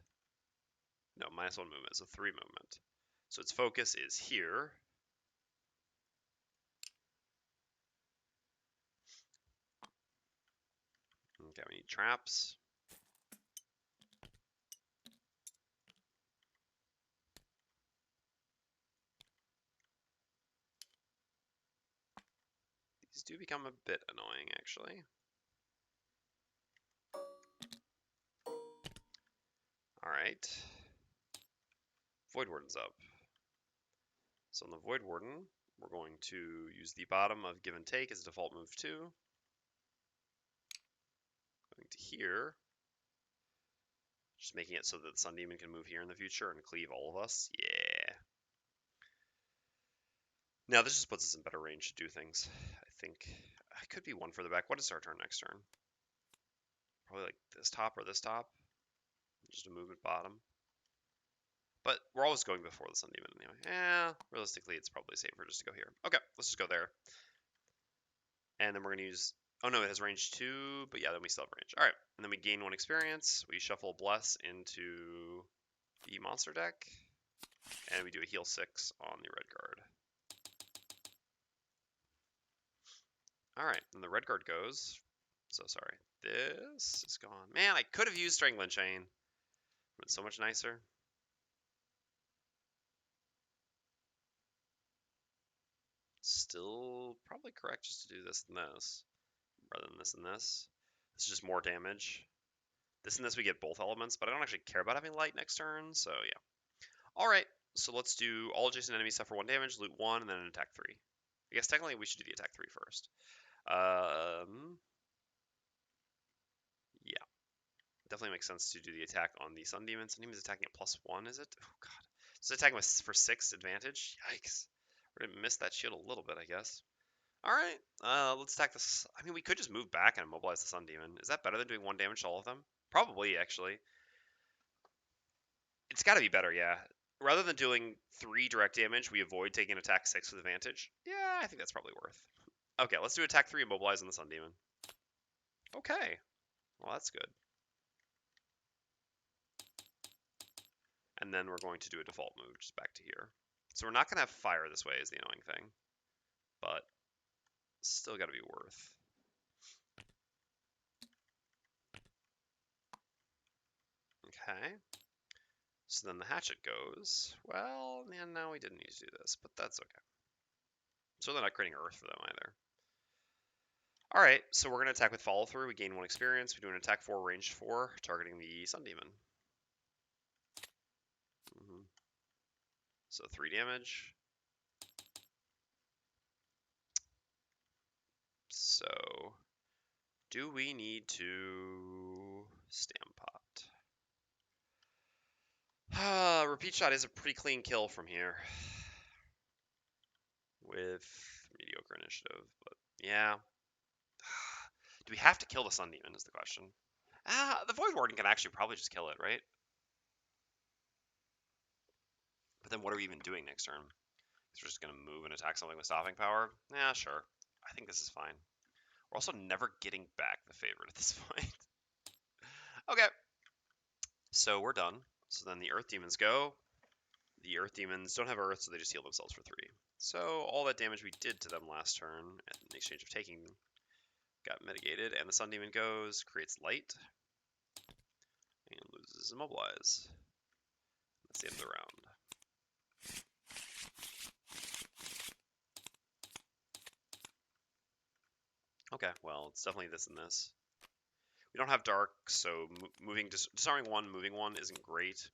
No, -1 movement, so 3 movement. So its focus is here. Okay, we need traps. These do become a bit annoying, actually. Alright. Voidwarden's up. So on the Voidwarden, we're going to use the bottom of Give and Take as a default move 2. Going to here. Just making it so that the Sun Demon can move here in the future and cleave all of us. Yeah. Now this just puts us in better range to do things. I think I could be one further back. What is our turn next turn? Probably like this top or this top. Just a movement bottom. But we're always going before the Sun Demon anyway. Yeah, realistically it's probably safer just to go here. Okay, let's just go there. And then we're going to use... Oh no, it has range 2, but yeah, then we still have range. Alright, and then we gain 1 experience. We shuffle Bless into the monster deck. And we do a heal 6 on the red guard. Alright, then the red guard goes. So sorry. This is gone. Man, I could have used Strangling Chain. But so much nicer. Still probably correct just to do this and this. Rather than this and this. This is just more damage. This and this we get both elements, but I don't actually care about having light next turn, so yeah. Alright, so let's do all adjacent enemies suffer 1 damage, loot 1, and then an attack 3. I guess technically we should do the attack 3 first. Yeah. Definitely makes sense to do the attack on the Sun Demon. Sun Demon's attacking at +1, is it? Oh god. So attacking for 6 advantage? Yikes. We're gonna miss that shield a little bit, I guess. Alright, let's attack this. I mean, we could just move back and immobilize the Sun Demon. Is that better than doing 1 damage to all of them? Probably, actually. It's gotta be better, yeah. Rather than doing 3 direct damage, we avoid taking attack 6 with advantage. Yeah, I think that's probably worth. Okay, let's do attack 3, immobilize on the Sun Demon. Okay, well that's good. And then we're going to do a default move just back to here. So we're not going to have fire this way is the annoying thing, but still got to be worth. Okay. So then the hatchet goes. Well, man, no, we didn't need to do this, but that's okay. So they're not creating earth for them either. Alright, so we're going to attack with follow through. We gain 1 experience. We do an attack 4, range 4, targeting the Sun Demon. So 3 damage. So, do we need to Stampot? Repeat shot is a pretty clean kill from here. With mediocre initiative, but yeah. Do we have to kill the Sun Demon is the question. The Voidwarden can actually probably just kill it, right? But then what are we even doing next turn? We're just going to move and attack something with stopping power? Yeah, sure. I think this is fine. We're also never getting back the favorite at this point. Okay. So we're done. So then the Earth Demons go. The Earth Demons don't have Earth, so they just heal themselves for 3. So all that damage we did to them last turn, in exchange of taking them, got mitigated. And the Sun Demon goes, creates light, and loses Immobilize. That's the end of the round. Okay, well, it's definitely this and this. We don't have dark, so disarming 1, moving 1 isn't great.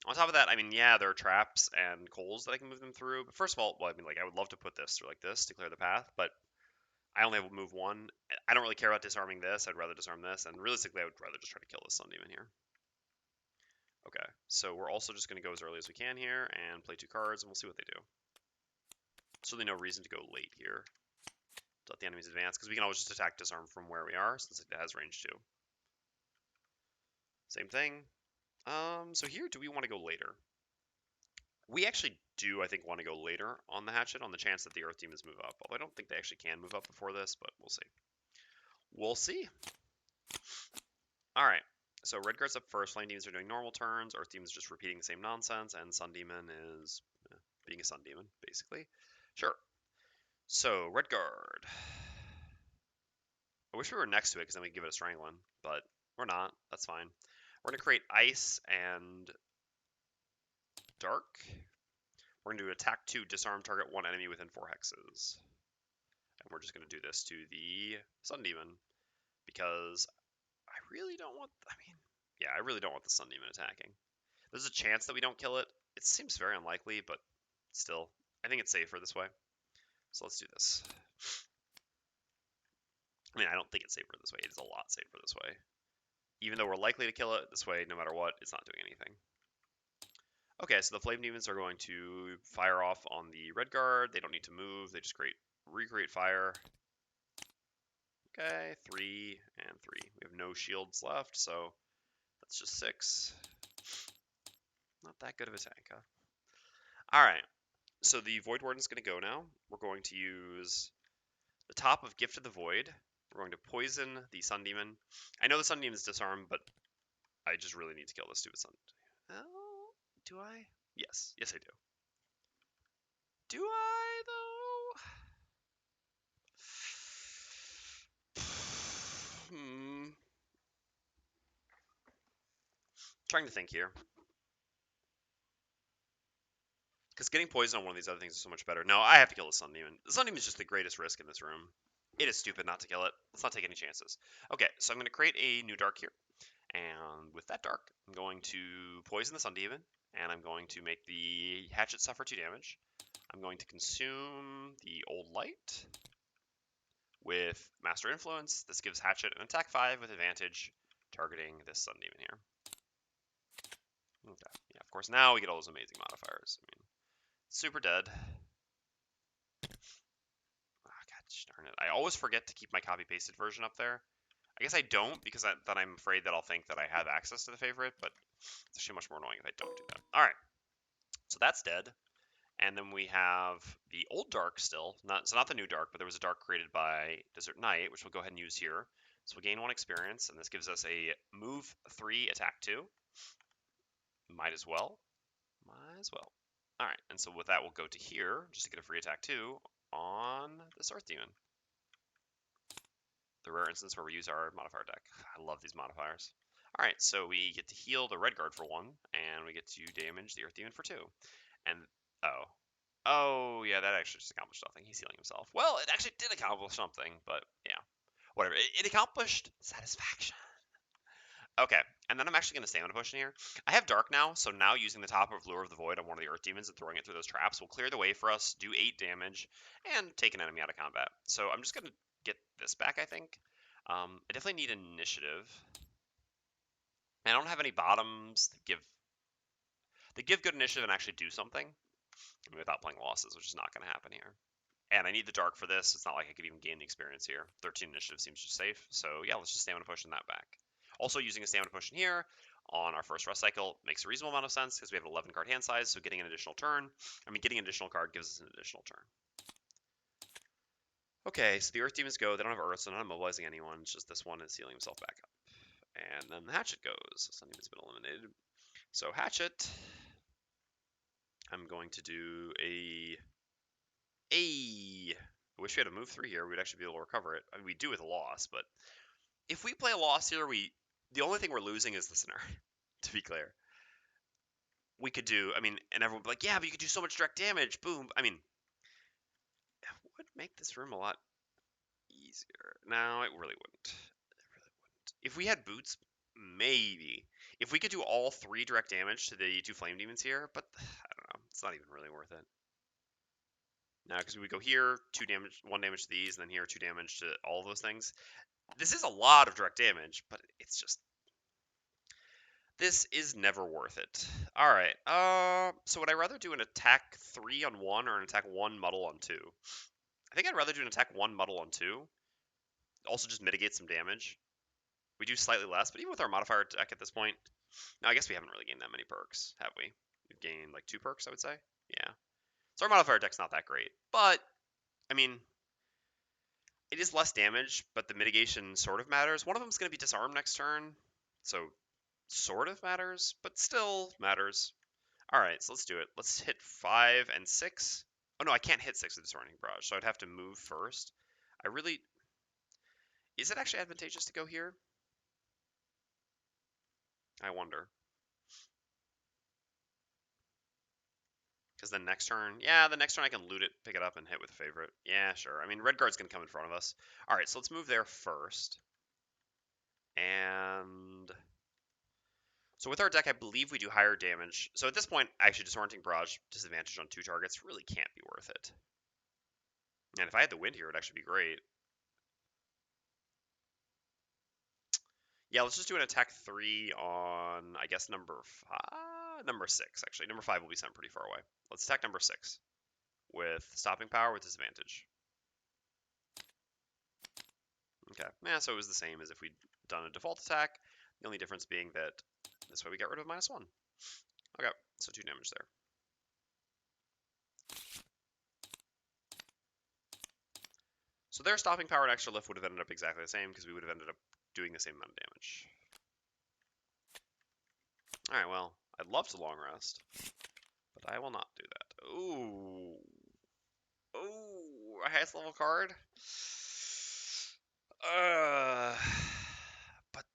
On top of that, I mean, yeah, there are traps and coals that I can move them through. But first of all, well, I mean, like, I would love to put this through like this to clear the path, but I only have move 1. I don't really care about disarming this. I'd rather disarm this, and realistically, I would rather just try to kill this Sun Demon here. Okay, so we're also just going to go as early as we can here and play 2 cards, and we'll see what they do. There's really no reason to go late here to let the enemies advance, because we can always just attack disarm from where we are, since it has range 2. Same thing. So here, do we want to go later? We actually do, I think, want to go later on the Hatchet on the chance that the Earth Demons move up. Although I don't think they actually can move up before this, but we'll see. We'll see. All right. So Red Guard's up first. Flame Demons are doing normal turns. Earth Demons just repeating the same nonsense. And Sun Demon is being a Sun Demon, basically. Sure. So Red Guard. I wish we were next to it because then we could give it a Strangling. But we're not. That's fine. We're going to create Ice and Dark. We're going to do attack 2, disarm target 1 enemy within 4 hexes. And we're just going to do this to the Sun Demon because I really don't want, I really don't want the Sun Demon attacking. There's a chance that we don't kill it. It seems very unlikely, but still, I think it's safer this way. So let's do this. I mean, I don't think it's safer this way. It is a lot safer this way. Even though we're likely to kill it this way, no matter what, it's not doing anything. Okay, so the Flame Demons are going to fire off on the Red Guard. They don't need to move. They just recreate fire. Okay, 3 and 3. We have no shields left, so that's just 6. Not that good of a tank, huh? Alright, so the Voidwarden's going to go now. We're going to use the top of Gift of the Void. We're going to poison the Sun Demon. I know the Sun Demon's disarmed, but I just really need to kill this stupid Sun. Oh, do I? Yes. Yes, I do. Do I, though? Trying to think here. Because getting poison on one of these other things is so much better. No, I have to kill the Sun Demon. The Sun Demon is just the greatest risk in this room. It is stupid not to kill it. Let's not take any chances. Okay, so I'm going to create a new dark here. And with that dark, I'm going to poison the Sun Demon. And I'm going to make the Hatchet suffer 2 damage. I'm going to consume the Old Light with Master Influence. This gives Hatchet an attack 5 with advantage, targeting this Sun Demon here. Okay, yeah, of course, now we get all those amazing modifiers. I mean, super dead. Oh, gosh darn it. I always forget to keep my copy-pasted version up there. I guess I don't, because then I'm afraid that I'll think that I have access to the favorite, but it's actually much more annoying if I don't do that. Alright, so that's dead. And then we have the old dark still, not the new dark, but there was a dark created by Desert Knight, which we'll go ahead and use here. So we'll gain 1 experience, and this gives us a move 3, attack 2. Might as well. Might as well. All right, and so with that, we'll go to here just to get a free attack 2 on this Earth Demon. The rare instance where we use our modifier deck. I love these modifiers. All right, so we get to heal the red guard for 1, and we get to damage the Earth Demon for 2. And, oh, yeah, that actually just accomplished nothing. He's healing himself. Well, it actually did accomplish something, but yeah, whatever. It accomplished satisfaction. Okay, and then I'm actually going to stamina push in here. I have Dark now, so now using the top of Lure of the Void on one of the Earth Demons and throwing it through those traps will clear the way for us, do 8 damage, and take an enemy out of combat. So I'm just going to get this back, I think. I definitely need initiative. And I don't have any bottoms that give good initiative and actually do something without playing losses, which is not going to happen here. And I need the Dark for this. It's not like I could even gain the experience here. 13 initiative seems just safe. So yeah, let's just stamina push in that back. Also, using a stamina push in here on our first rest cycle makes a reasonable amount of sense because we have an 11 card hand size, so getting an additional getting an additional card gives us an additional turn. Okay, so the Earth Demons go. They don't have Earth, so they're not mobilizing anyone. It's just this one is healing himself back up. And then the Hatchet goes. Sun Demon's been eliminated. So Hatchet, I'm going to do I wish we had a move 3 here. We'd actually be able to recover it. I mean, we do with a loss, but if we play a loss here, the only thing we're losing is the scenario, to be clear. We could do, and everyone would be like, yeah, but you could do so much direct damage. Boom. I mean, it would make this room a lot easier. No, it really wouldn't. It really wouldn't. If we had boots, maybe. If we could do all 3 direct damage to the 2 flame demons here, but I don't know. It's not even really worth it. Now, because we go here, 1 damage to these, and then here, 2 damage to all of those things. This is a lot of direct damage, but it's just... This is never worth it. All right. So would I rather do an attack 3 on 1 or an attack 1 muddle on 2? I think I'd rather do an attack 1 muddle on 2. Also just mitigate some damage. We do slightly less, but even with our modifier deck at this point... No, I guess we haven't really gained that many perks, have we? We've gained like 2 perks, I would say. Yeah. So our modifier deck's not that great. But, I mean... It is less damage, but the mitigation sort of matters. One of them is going to be disarmed next turn. So... sort of matters, but still matters. All right, so let's do it. Let's hit 5 and 6. Oh, no, I can't hit 6 with Disorienting Barrage, so I'd have to move first. Is it actually advantageous to go here? I wonder. Because the next turn, the next turn I can loot it, pick it up, and hit with a favorite. Yeah, sure. I mean, Red Guard's going to come in front of us. All right, so let's move there first. And... So with our deck, I believe we do higher damage. So at this point, actually, Disorienting Barrage, disadvantage on 2 targets, really can't be worth it. And if I had the wind here, it would actually be great. Yeah, let's just do an attack 3 on, I guess, number 6, actually. Number 5 will be sent pretty far away. Let's attack number 6 with stopping power with disadvantage. Okay, yeah, so it was the same as if we'd done a default attack. The only difference being that this way we get rid of -1. Okay, so 2 damage there. So their stopping power and extra lift would have ended up exactly the same because we would have ended up doing the same amount of damage. Alright, well, I'd love to long rest, but I will not do that. Ooh. Ooh, a highest level card? But...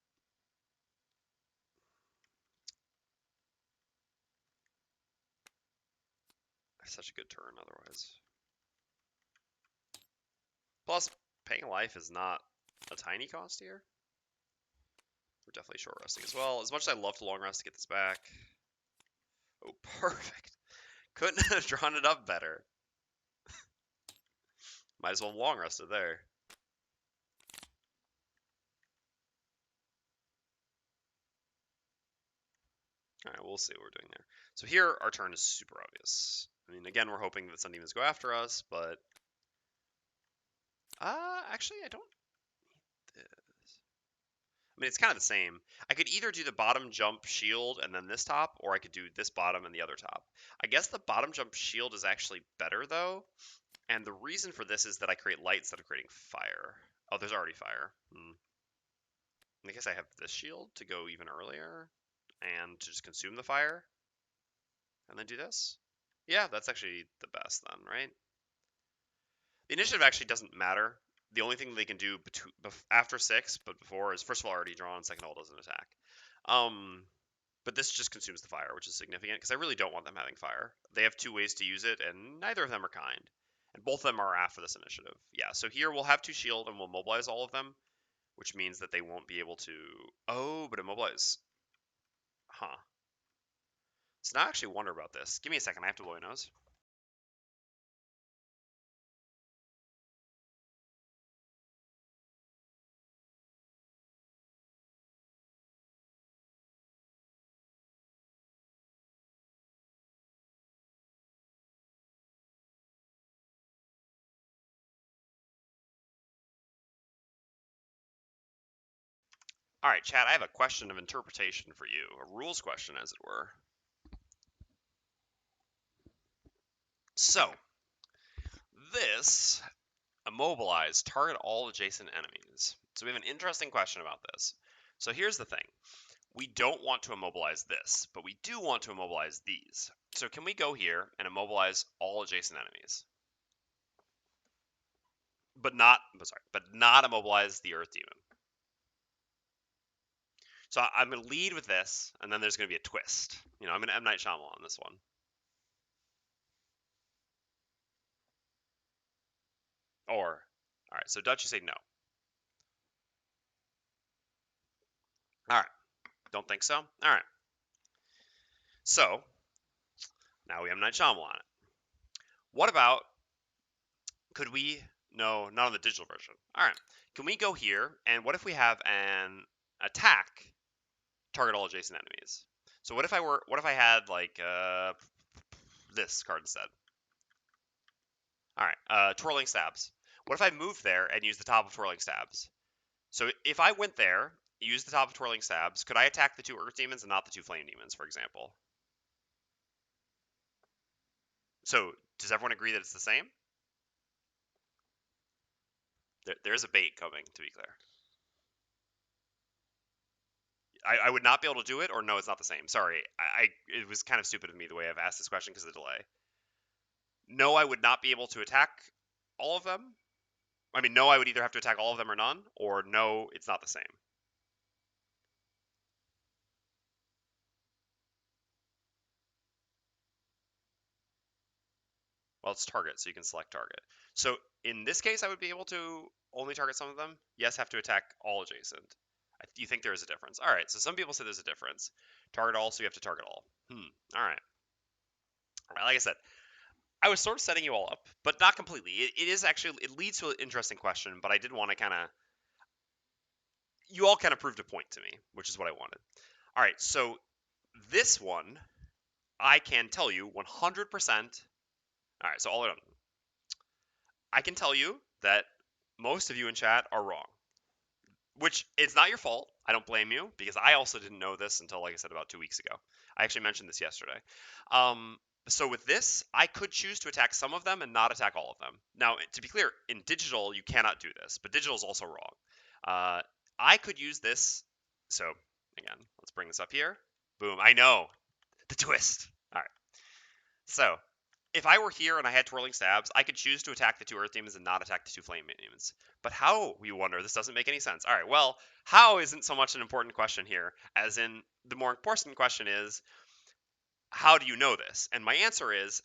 Such a good turn otherwise. Plus, paying life is not a tiny cost here. We're definitely short resting as well. As much as I love to long rest to get this back. Oh, perfect. Couldn't have drawn it up better. Might as well have long rested there. Alright, we'll see what we're doing there. So here, our turn is super obvious. I mean, again, we're hoping that Sun Demons go after us, but... actually, I don't need this. I mean, it's kind of the same. I could either do the bottom jump shield and then this top, or I could do this bottom and the other top. I guess the bottom jump shield is actually better, though. And the reason for this is that I create light instead of creating fire. Oh, there's already fire. I guess I have this shield to go even earlier and to just consume the fire. And then do this. Yeah, that's actually the best then, right? The initiative actually doesn't matter. The only thing they can do after 6, but before, is first of all already drawn, second of all doesn't attack. But this just consumes the fire, which is significant because I really don't want them having fire. They have 2 ways to use it, and neither of them are kind. And both of them are after this initiative. Yeah, so here we'll have 2 shield and we'll mobilize all of them, which means that they won't be able to... Oh, but immobilize. Huh. So now I actually wonder about this. Give me a second, I have to blow my nose. All right, chat, I have a question of interpretation for you. A rules question, as it were. So, this immobilize target all adjacent enemies. So we have an interesting question about this. So here's the thing. We don't want to immobilize this, but we do want to immobilize these. So can we go here and immobilize all adjacent enemies? But not immobilize the Earth Demon. So I'm going to lead with this, and then there's going to be a twist. You know, I'm going to M. Night Shyamalan on this one. Or, all right, so Dutch, you say no. All right, don't think so? All right. So, now we have Night Shyamalan on it. What about, could we, no, not on the digital version. All right, can we go here, and what if we have an attack target all adjacent enemies? So what if I had like this card instead? All right, Twirling Stabs. What if I moved there and used the top of Twirling Stabs? So if I went there, used the top of Twirling Stabs, could I attack the 2 Earth Demons and not the 2 Flame Demons, for example? So does everyone agree that it's the same? There is a bait coming, to be clear. I would not be able to do it, or no, it's not the same. Sorry, it was kind of stupid of me the way I've asked this question because of the delay. No, I would not be able to attack all of them. I mean, no, I would either have to attack all of them or none, or no, it's not the same. Well, it's target, so you can select target. So in this case, I would be able to only target some of them. Yes, have to attack all adjacent. Do you think there is a difference? All right, so some people say there's a difference. Target all, so you have to target all. All right. Like I said, I was sort of setting you all up, but not completely. It is actually, it leads to an interesting question, but I did want to kind of, you all kind of proved a point to me, which is what I wanted. All right, so this one, I can tell you 100%. All right, so all around, I can tell you that most of you in chat are wrong, which it's not your fault. I don't blame you because I also didn't know this until, like I said, about 2 weeks ago. I actually mentioned this yesterday. So with this, I could choose to attack some of them and not attack all of them. Now, to be clear, in digital, you cannot do this, but digital is also wrong. I could use this. So again, let's bring this up here. Boom. I know. The twist. All right. So if I were here and I had Twirling Stabs, I could choose to attack the 2 Earth Demons and not attack the 2 Flame Demons. But how, we wonder? This doesn't make any sense. All right, well, how isn't so much an important question here, as in the more important question is, how do you know this? And my answer is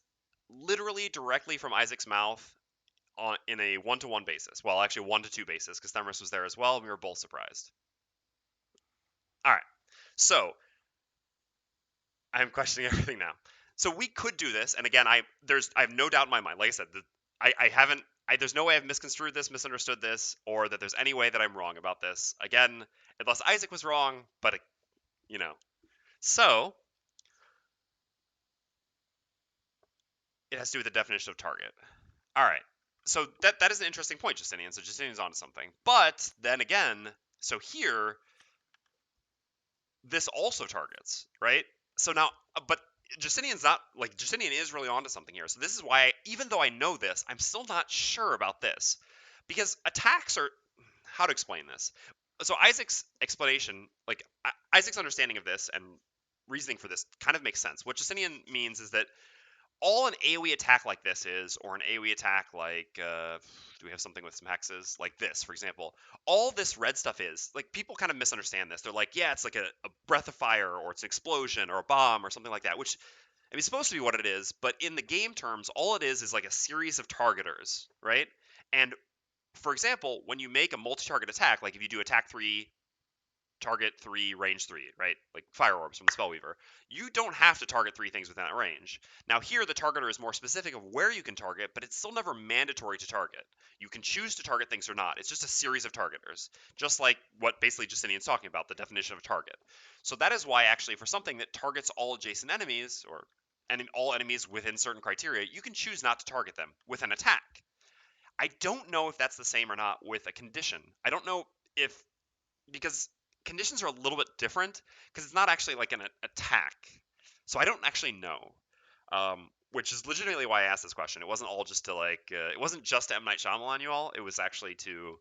literally directly from Isaac's mouth in a 1-to-1 basis. Well, actually 1-to-2 basis, because Themris was there as well, and we were both surprised. All right, so I'm questioning everything now. So we could do this, and again, I have no doubt in my mind. Like I said, there's no way I've misconstrued this, misunderstood this, or that there's any way that I'm wrong about this. Again, unless Isaac was wrong, but So it has to do with the definition of target. All right. So that is an interesting point, Justinian. So Justinian's onto something. But then again, so here this also targets, right? So now, but Justinian's not like Justinian is really onto something here. So this is why, even though I know this, I'm still not sure about this because attacks are how to explain this. So Isaac's explanation, like Isaac's understanding of this and reasoning for this, kind of makes sense. What Justinian means is that all an AoE attack like this is, or an AoE attack like, do we have something with some hexes? Like this, for example. All this red stuff is, like, people kind of misunderstand this. They're like, yeah, it's like a breath of fire, or it's an explosion, or a bomb, or something like that, which, I mean, it's supposed to be what it is, but in the game terms, all it is like a series of targeters, right? And, for example, when you make a multi-target attack, like if you do attack 3, target 3, range 3, right? Like fire orbs from the Spellweaver. You don't have to target 3 things within that range. Now here the targeter is more specific of where you can target, but it's still never mandatory to target. You can choose to target things or not. It's just a series of targeters, just like what basically Justinian's talking about, the definition of a target. So that is why actually for something that targets all adjacent enemies, or and all enemies within certain criteria, you can choose not to target them with an attack. I don't know if that's the same or not with a condition. I don't know if, because conditions are a little bit different because it's not actually like an attack. So I don't actually know, which is legitimately why I asked this question. It wasn't all just to like, it wasn't just to M. Night Shyamalan you all. It was actually to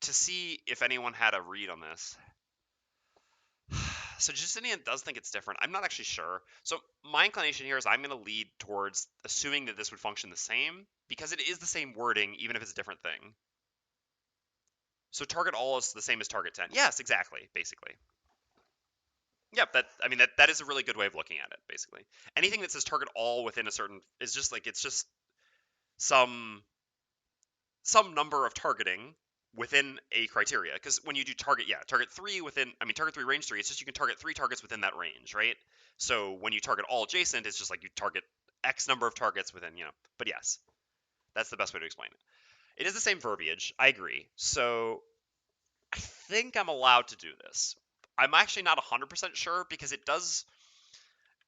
see if anyone had a read on this. So Justinian does think it's different. I'm not actually sure. So my inclination here is I'm going to lead towards assuming that this would function the same because it is the same wording, even if it's a different thing. So target all is the same as target 10. Yes, exactly, basically. Yep, that is a really good way of looking at it, basically. Anything that says target all within a certain is just like it's just some some number of targeting within a criteria. Because when you do target, yeah, target 3 within, I mean target 3 range 3, it's just you can target 3 targets within that range, right? So when you target all adjacent, it's just like you target X number of targets within, But yes, that's the best way to explain it. It is the same verbiage, I agree. So I think I'm allowed to do this. I'm actually not 100% sure because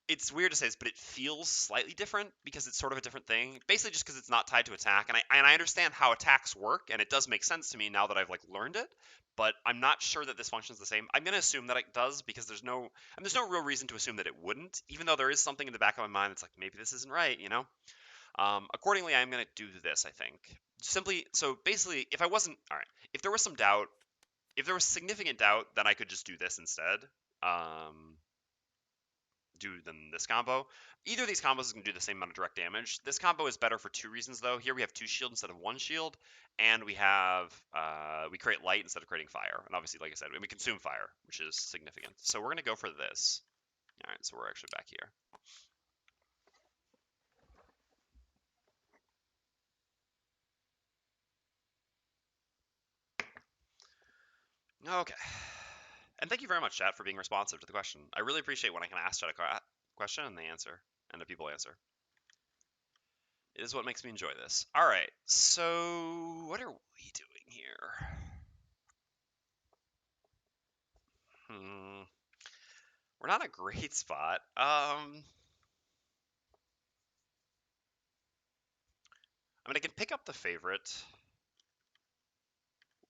it's weird to say this, but it feels slightly different because it's sort of a different thing. Basically, just because it's not tied to attack, and I understand how attacks work, and it does make sense to me now that I've like learned it. But I'm not sure that this functions the same. I'm gonna assume that it does because there's no real reason to assume that it wouldn't, even though there is something in the back of my mind that's like maybe this isn't right. Accordingly, I'm gonna do this. I think simply so basically, if I wasn't all right, if there was some doubt, if there was significant doubt, then I could just do this instead. Um, than this combo. Either of these combos is going to do the same amount of direct damage. This combo is better for 2 reasons, though. Here we have 2 shield instead of 1 shield, and we create light instead of creating fire. And obviously, like I said, we consume fire, which is significant. So we're going to go for this. All right, so we're actually back here. Okay. And thank you very much, chat, for being responsive to the question. I really appreciate when I can ask chat a question and they answer, and the people answer. It is what makes me enjoy this. All right, so what are we doing here? We're not in a great spot. I can pick up the favorite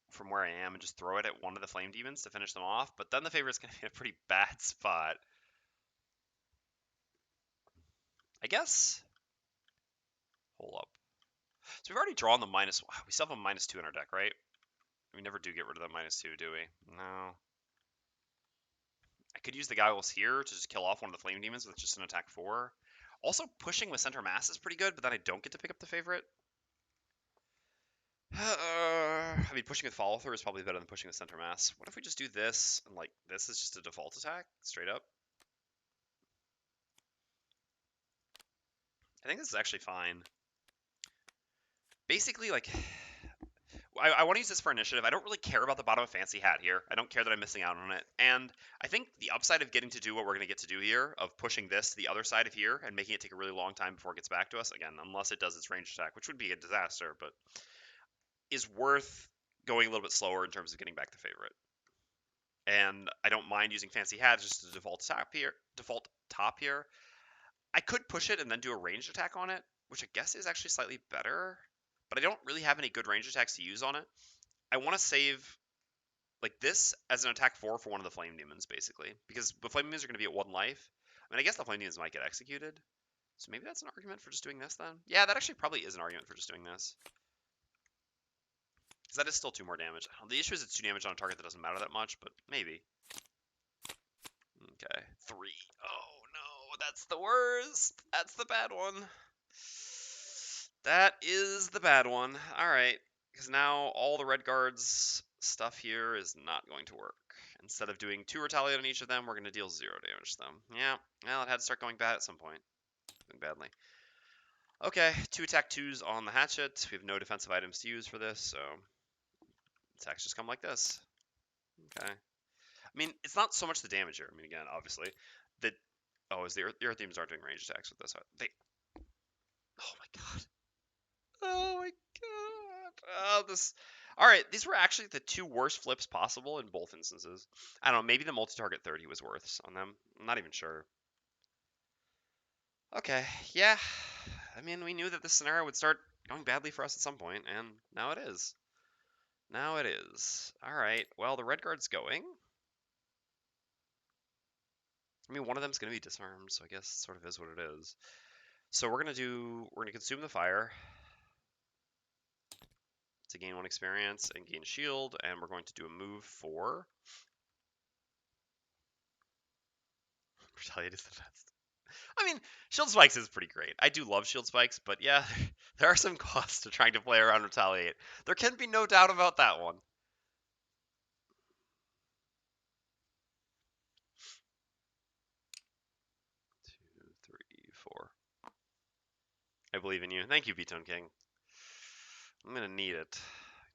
from where I am and just throw it at one of the flame demons to finish them off, but then the favorite's going to be in a pretty bad spot. I guess. Hold up. So we've already drawn the minus. We still have a -2 in our deck, right? We never do get rid of that -2, do we? No. I could use the goggles here to just kill off one of the flame demons with just an attack 4. Also, pushing with center mass is pretty good, but then I don't get to pick up the favorite. Pushing with follow through is probably better than pushing with center mass. What if we just do this and like this is just a default attack straight up? I think this is actually fine. Basically, like, I want to use this for initiative. I don't really care about the bottom of Fancy Hat here. I don't care that I'm missing out on it. And I think the upside of getting to do what we're going to get to do here, of pushing this to the other side of here and making it take a really long time before it gets back to us, again, unless it does its ranged attack, which would be a disaster, but is worth going a little bit slower in terms of getting back the favorite. And I don't mind using Fancy Hat as just a default top here. I could push it and then do a ranged attack on it, which I guess is actually slightly better, but I don't really have any good range attacks to use on it. I want to save like this as an attack 4 for one of the flame demons, basically, because the flame demons are going to be at 1 life. I mean, I guess the flame demons might get executed, so maybe that's an argument for just doing this then. Yeah, that actually probably is an argument for just doing this, because that is still 2 more damage. The issue is it's 2 damage on a target that doesn't matter that much, but maybe. Okay, 3. Oh no, that's the worst. That's the bad one. That is the bad one. All right, because now all the red guards stuff here is not going to work. Instead of doing 2 retaliate on each of them, we're going to deal 0 damage to them. Yeah, well, it had to start going bad at some point. Going badly. Okay, 2 attack 2s on the Hatchet. We have no defensive items to use for this, so attacks just come like this. Okay. I mean, it's not so much the damage here. I mean, again, obviously, the is the Earth Demons aren't doing ranged attacks with this. They. Oh my god. Oh my god. Oh, this. All right, these were actually the 2 worst flips possible in both instances. I don't know. Maybe the multi-target 30 was worse on them. I'm not even sure. Okay, yeah. I mean, we knew that this scenario would start going badly for us at some point, and now it is. Now it is. All right. Well, the red guard's going. I mean, one of them's going to be disarmed, so I guess it sort of is what it is. So we're going to consume the fire to gain 1 experience and gain shield, and we're going to do a move for Retaliate is the best. I mean, shield spikes is pretty great. I do love shield spikes, but yeah, there are some costs to trying to play around Retaliate. There can be no doubt about that one. Two, three, four. I believe in you. Thank you, B-Tone King. I'm going to need it.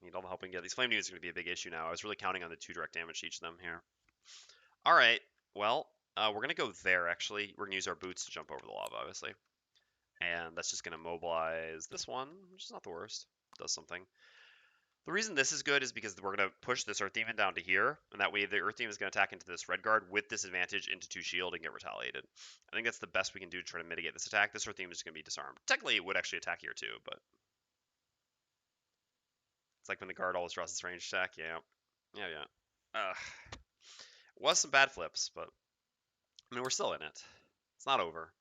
I need all the help we can get. These flame demons are going to be a big issue now. I was really counting on the 2 direct damage to each of them here. All right. Well, we're going to go there, actually. We're going to use our boots to jump over the lava, obviously. And that's just going to mobilize this one, which is not the worst. It does something. The reason this is good is because we're going to push this Earth Demon down to here, and that way the Earth Demon is going to attack into this red guard with disadvantage into 2 shield and get retaliated. I think that's the best we can do to try to mitigate this attack. This Earth Demon is going to be disarmed. Technically, it would actually attack here too, but it's like when the guard always draws its ranged attack. Yeah. Was some bad flips, but I mean, we're still in it. It's not over.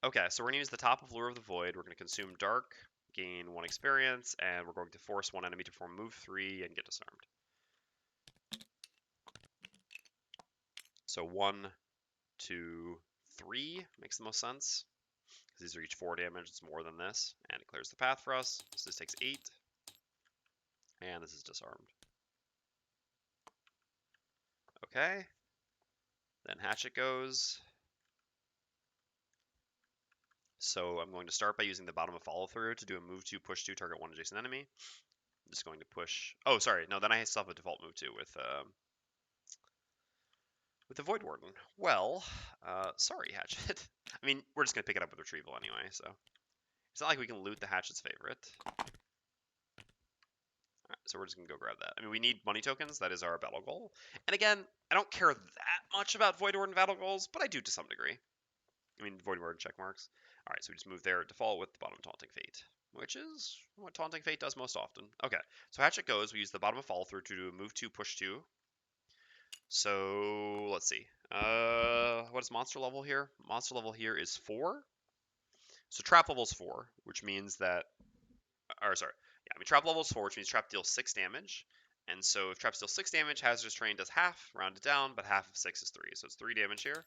Okay, so we're going to use the top of Lure of the Void. We're going to consume Dark, gain 1 experience, and we're going to force 1 enemy to perform move 3 and get disarmed. So 1, 2, 3 makes the most sense. Because these are each 4 damage, it's more than this. And it clears the path for us. So this takes 8. And this is disarmed. Okay. Then Hatchet goes. So I'm going to start by using the bottom of follow through to do a move 2, push 2, target 1 adjacent enemy. I'm just going to push. Oh, sorry. No, then I still have a default move 2 with the Voidwarden. Well, sorry, Hatchet. I mean, we're just going to pick it up with retrieval anyway, so it's not like we can loot the Hatchet's favorite. Alright, so we're just going to go grab that. I mean, we need money tokens. That is our battle goal. And again, I don't care that much about Voidwarden battle goals, but I do to some degree. I mean, Voidwarden check marks. Alright, so we just move there, default with the bottom Taunting Fate, which is what Taunting Fate does most often. Okay, so Hatchet goes. We use the bottom of follow through to do a move 2, push 2. So let's see. What is monster level here? Monster level here is 4. So trap level is 4, which means that, trap level is 4, which means trap deals 6 damage. And so if traps deal 6 damage, Hazardous Terrain does half, rounded down, but half of 6 is 3. So it's 3 damage here.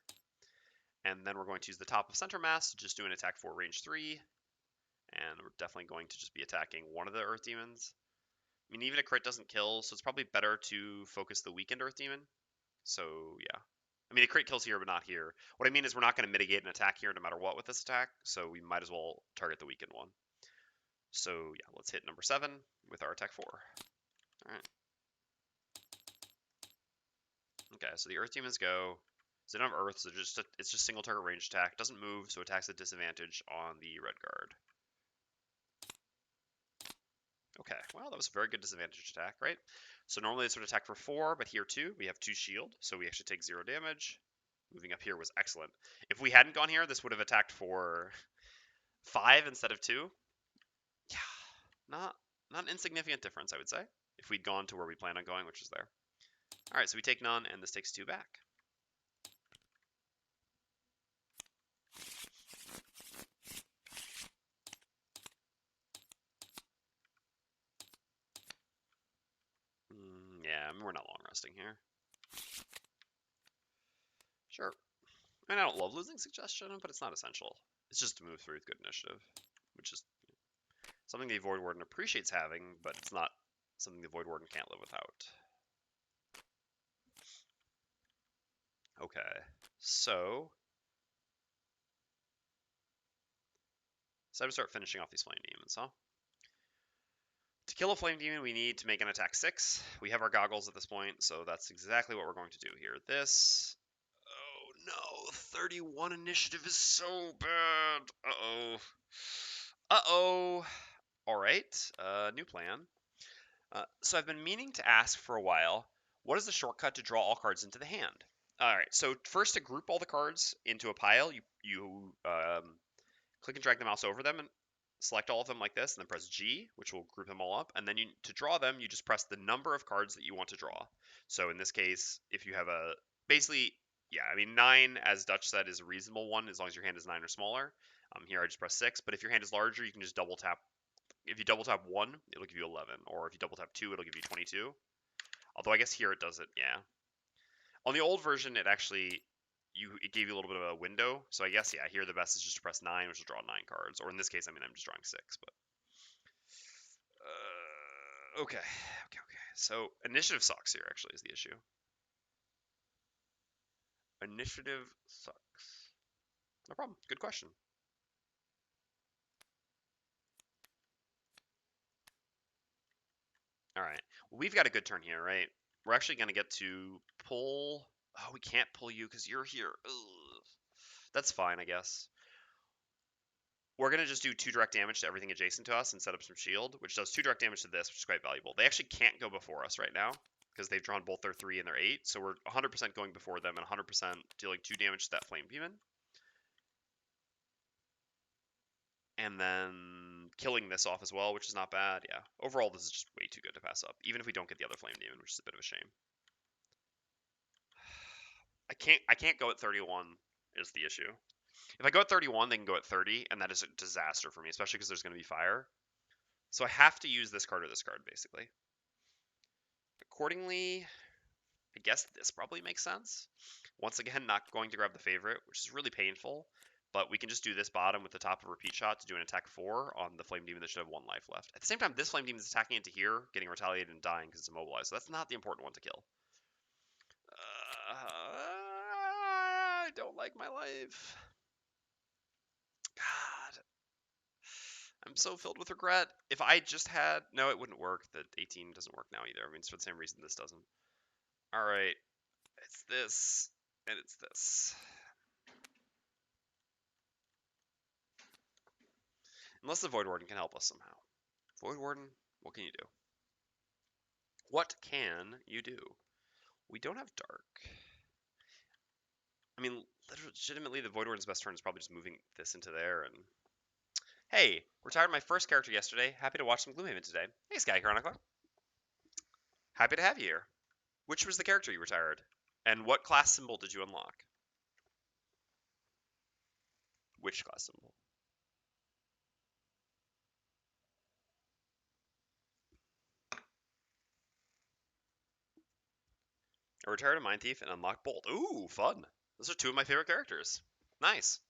And then we're going to use the top of Center Mass to just do an attack for range 3. And we're definitely going to just be attacking one of the Earth Demons. I mean, even a crit doesn't kill, so it's probably better to focus the weakened Earth Demon. So, yeah. I mean, a crit kills here, but not here. What I mean is we're not going to mitigate an attack here no matter what with this attack, so we might as well target the weakened one. So, yeah, let's hit number 7 with our attack 4. Alright. Okay, so the Earth Demons go. So they don't have Earth, so it's just single target range attack. Doesn't move, so attacks at disadvantage on the red guard. Okay, well, that was a very good disadvantage attack, right? So normally this would attack for 4, but here too, we have 2 shield, so we actually take 0 damage. Moving up here was excellent. If we hadn't gone here, this would have attacked for 5 instead of 2. Yeah, not an insignificant difference, I would say, if we'd gone to where we plan on going, which is there. Alright, so we take none, and this takes 2 back. Yeah, I mean, we're not long resting here. Sure. I mean, I don't love losing suggestion, but it's not essential. It's just to move through with good initiative, which is something the Voidwarden appreciates having, but it's not something the Voidwarden can't live without. Okay, so it's time to start finishing off these flame demons, huh? To kill a flame demon, we need to make an attack 6. We have our goggles at this point, so that's exactly what we're going to do here. This. Oh no, 31 initiative is so bad. Uh-oh. Uh-oh. Alright, new plan. So I've been meaning to ask for a while, what is the shortcut to draw all cards into the hand? Alright, so first to group all the cards into a pile, you click and drag the mouse over them and select all of them like this, and then press G, which will group them all up. And then to draw them, you just press the number of cards that you want to draw. So in this case, if you have basically, yeah, I mean, 9, as Dutch said, is a reasonable one as long as your hand is 9 or smaller. Here I just press 6, but if your hand is larger, you can just double tap. If you double tap 1, it'll give you 11, or if you double tap 2, it'll give you 22. Although I guess here it does it, yeah. On the old version, it actually it gave you a little bit of a window. So I guess, yeah, here the best is just to press 9, which will draw 9 cards. Or in this case, I mean, I'm just drawing 6, but okay. So initiative sucks here, actually, is the issue. Initiative sucks. No problem. Good question. All right. Well, we've got a good turn here, right? We're actually going to get to pull. Oh, we can't pull you because you're here. Ugh. That's fine, I guess. We're going to just do 2 direct damage to everything adjacent to us and set up some shield, which does 2 direct damage to this, which is quite valuable. They actually can't go before us right now because they've drawn both their 3 and their 8, so we're 100% going before them and 100% dealing 2 damage to that flame demon. And then killing this off as well, which is not bad. Yeah, overall this is just way too good to pass up, even if we don't get the other flame demon, which is a bit of a shame. I can't go at 31 is the issue. If I go at 31, they can go at 30, and that is a disaster for me, especially because there's going to be fire. So I have to use this card or this card, basically. Accordingly, I guess this probably makes sense. Once again, not going to grab the favorite, which is really painful, but we can just do this bottom with the top of repeat shot to do an attack 4 on the flame demon that should have 1 life left. At the same time, this flame demon is attacking into here, getting retaliated and dying because it's immobilized, so that's not the important one to kill. I don't like my life. God. I'm so filled with regret. If I just had... No, it wouldn't work. The 18 doesn't work now either. I mean, it's for the same reason this doesn't. Alright. It's this. And it's this. Unless the Voidwarden can help us somehow. Voidwarden, what can you do? What can you do? We don't have Dark. I mean, legitimately, the Voidwarden's best turn is probably just moving this into there and... Hey, retired my first character yesterday. Happy to watch some Gloomhaven today. Hey, Sky Chronicler. Happy to have you here. Which was the character you retired? And what class symbol did you unlock? Which class symbol? I retired a Mind Thief and unlocked Bolt. Ooh, fun. Those are 2 of my favorite characters. Nice.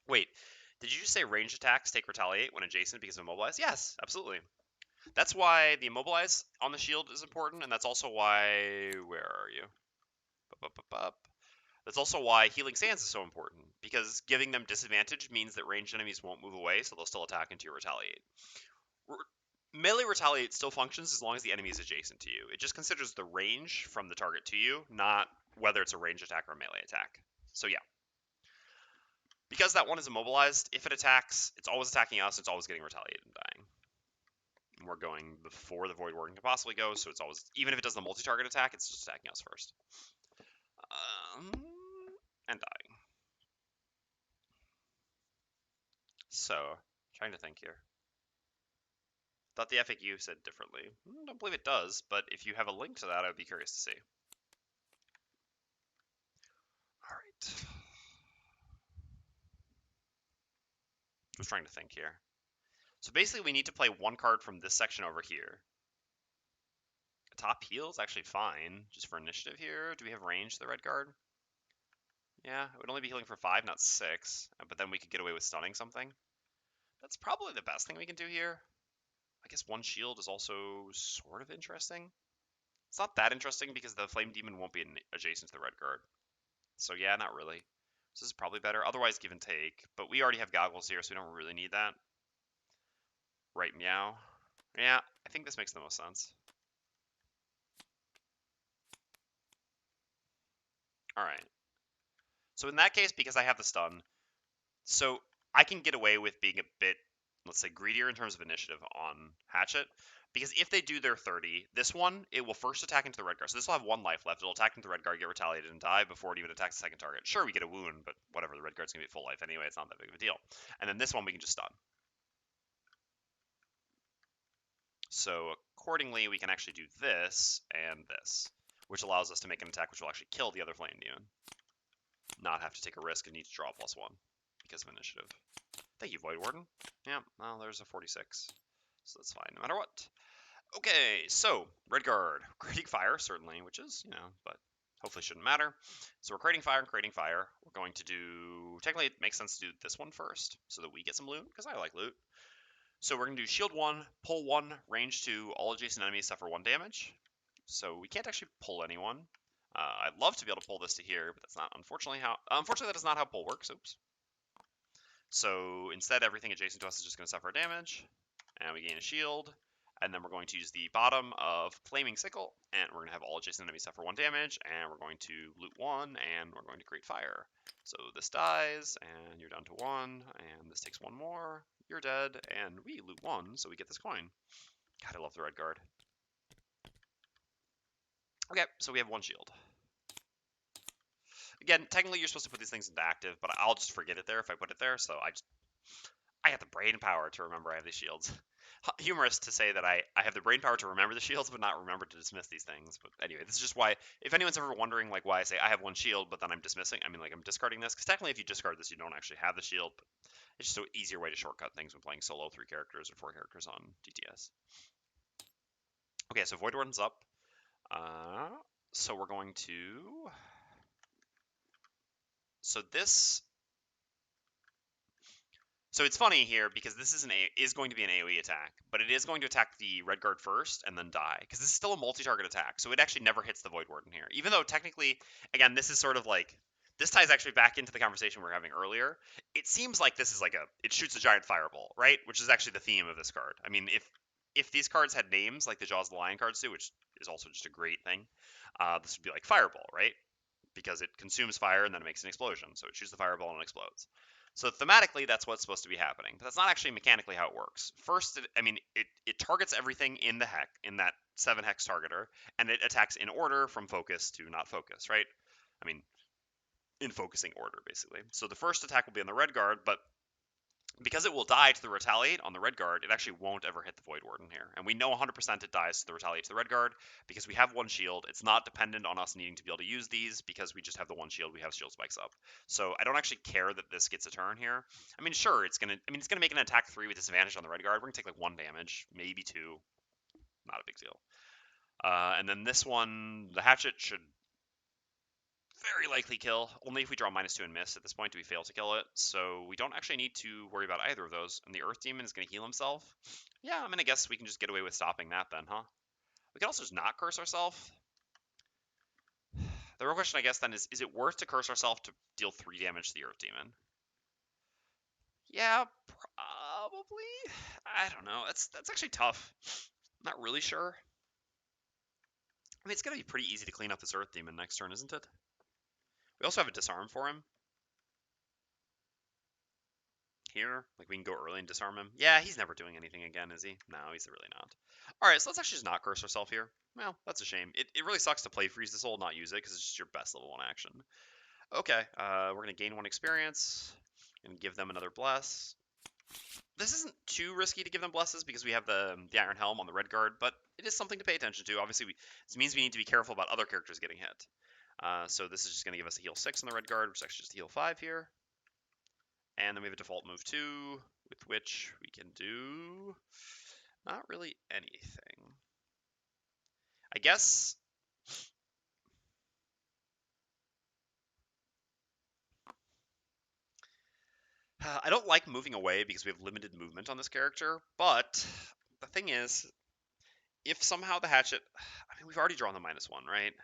Wait, did you just say ranged attacks take retaliate when adjacent because of immobilize? Yes, absolutely. That's why the immobilize on the shield is important, and that's also why... Where are you? That's also why Healing Sands is so important, because giving them disadvantage means that ranged enemies won't move away, so they'll still attack into your retaliate. Melee retaliate still functions as long as the enemy is adjacent to you. It just considers the range from the target to you, not whether it's a ranged attack or a melee attack. So yeah. Because that one is immobilized, if it attacks, it's always attacking us, it's always getting retaliated and dying. And we're going before the Voidwarden can possibly go, so it's always, even if it does the multi-target attack, it's just attacking us first. And dying. So, trying to think here. Thought the FAQ said differently. Don't believe it does, but if you have a link to that, I would be curious to see. All right. Just trying to think here. So basically, we need to play one card from this section over here. Top heal is actually fine, just for initiative here. Do we have range to the red guard? Yeah, it would only be healing for 5, not 6. But then we could get away with stunning something. That's probably the best thing we can do here. I guess one shield is also sort of interesting. It's not that interesting because the Flame Demon won't be adjacent to the red guard. So yeah, not really. This is probably better. Otherwise, give and take. But we already have goggles here, so we don't really need that. Right, meow. Yeah, I think this makes the most sense. Alright. So in that case, because I have the stun, so I can get away with being a bit, let's say, greedier in terms of initiative on Hatchet. Because if they do their 30, this one, it will first attack into the red guard. So this will have 1 life left. It'll attack into the red guard, get retaliated, and die before it even attacks the second target. Sure, we get a wound, but whatever, the red guard's going to be full life anyway. It's not that big of a deal. And then this one we can just stun. So accordingly, we can actually do this and this, which allows us to make an attack which will actually kill the other Flame Demon. Not have to take a risk and need to draw +1 because of initiative. Thank you, Voidwarden. Yeah, well, there's a 46. So that's fine no matter what. Okay, so, red guard. Creating fire, certainly, which is, but hopefully shouldn't matter. So we're creating fire and creating fire. We're going to do, technically it makes sense to do this one first, so that we get some loot, because I like loot. So we're going to do shield 1, pull 1, range 2, all adjacent enemies suffer 1 damage. So we can't actually pull anyone. I'd love to be able to pull this to here, but that's not, unfortunately, that is not how pull works. Oops. So instead, everything adjacent to us is just going to suffer damage, and we gain a shield, and then we're going to use the bottom of Flaming Sickle, and we're going to have all adjacent enemies suffer 1 damage, and we're going to loot 1, and we're going to create fire. So this dies, and you're down to 1, and this takes 1 more, you're dead, and we loot 1, so we get this coin. God, I love the red guard. Okay, so we have 1 shield. Again, technically you're supposed to put these things into active, but I'll just forget it there if I put it there, so I have the brain power to remember I have these shields. Humorous to say that I have the brain power to remember the shields, but not remember to dismiss these things. But anyway, this is just why, if anyone's ever wondering like why I say I have 1 shield, but then I'm dismissing, I mean like I'm discarding this, because technically if you discard this, you don't actually have the shield, but it's just an easier way to shortcut things when playing solo 3 characters or 4 characters on DTS. Okay, so Voidwarden's up. So we're going to... So this... So it's funny here because this is going to be an AoE attack, but it is going to attack the red guard first and then die because this is still a multi-target attack. So it actually never hits the Voidwarden here, even though technically, again, this is sort of like this ties actually back into the conversation we were having earlier. It seems like this is like it shoots a giant fireball, right? Which is actually the theme of this card. I mean, if these cards had names like the Jaws of the Lion cards do, which is also just a great thing, this would be like Fireball, right? Because it consumes fire and then it makes an explosion. So it shoots the fireball and it explodes. So thematically, that's what's supposed to be happening, but that's not actually mechanically how it works. First, it targets everything in that 7 hex targeter, and it attacks in order from focus to not focus, right? I mean, in focusing order, basically. So the first attack will be on the red guard, but because it will die to the retaliate on the red guard, it actually won't ever hit the Voidwarden here. And we know 100% it dies to the retaliate to the red guard because we have 1 shield. It's not dependent on us needing to be able to use these because we just have the 1 shield. We have shield spikes up. So I don't actually care that this gets a turn here. I mean, sure, it's gonna make an attack 3 with disadvantage on the red guard. We're gonna take like 1 damage, maybe 2. Not a big deal. And then this one, the Hatchet should very likely kill. Only if we draw -2 and miss at this point do we fail to kill it. So we don't actually need to worry about either of those. And the Earth Demon is going to heal himself. Yeah, I'm going to guess we can just get away with stopping that then, huh? We can also just not curse ourselves. The real question, I guess, then is it worth to curse ourselves to deal 3 damage to the Earth Demon? Yeah, probably. I don't know. That's actually tough. I'm not really sure. I mean, it's going to be pretty easy to clean up this Earth Demon next turn, isn't it? We also have a disarm for him. Here, like we can go early and disarm him. Yeah, he's never doing anything again, is he? No, he's really not. All right, so let's actually just not curse ourselves here. Well, that's a shame. It really sucks to play freeze this hole, not use it, because it's just your best level 1 action. Okay, we're going to gain 1 experience and give them another bless. This isn't too risky to give them blesses because we have the Iron Helm on the red guard, but it is something to pay attention to. Obviously, this means we need to be careful about other characters getting hit. So this is just going to give us a heal 6 on the red guard, which is actually just a heal 5 here. And then we have a default move 2, with which we can do not really anything. I guess... I don't like moving away because we have limited movement on this character, but the thing is, if somehow the Hatchet... I mean, we've already drawn the -1, right?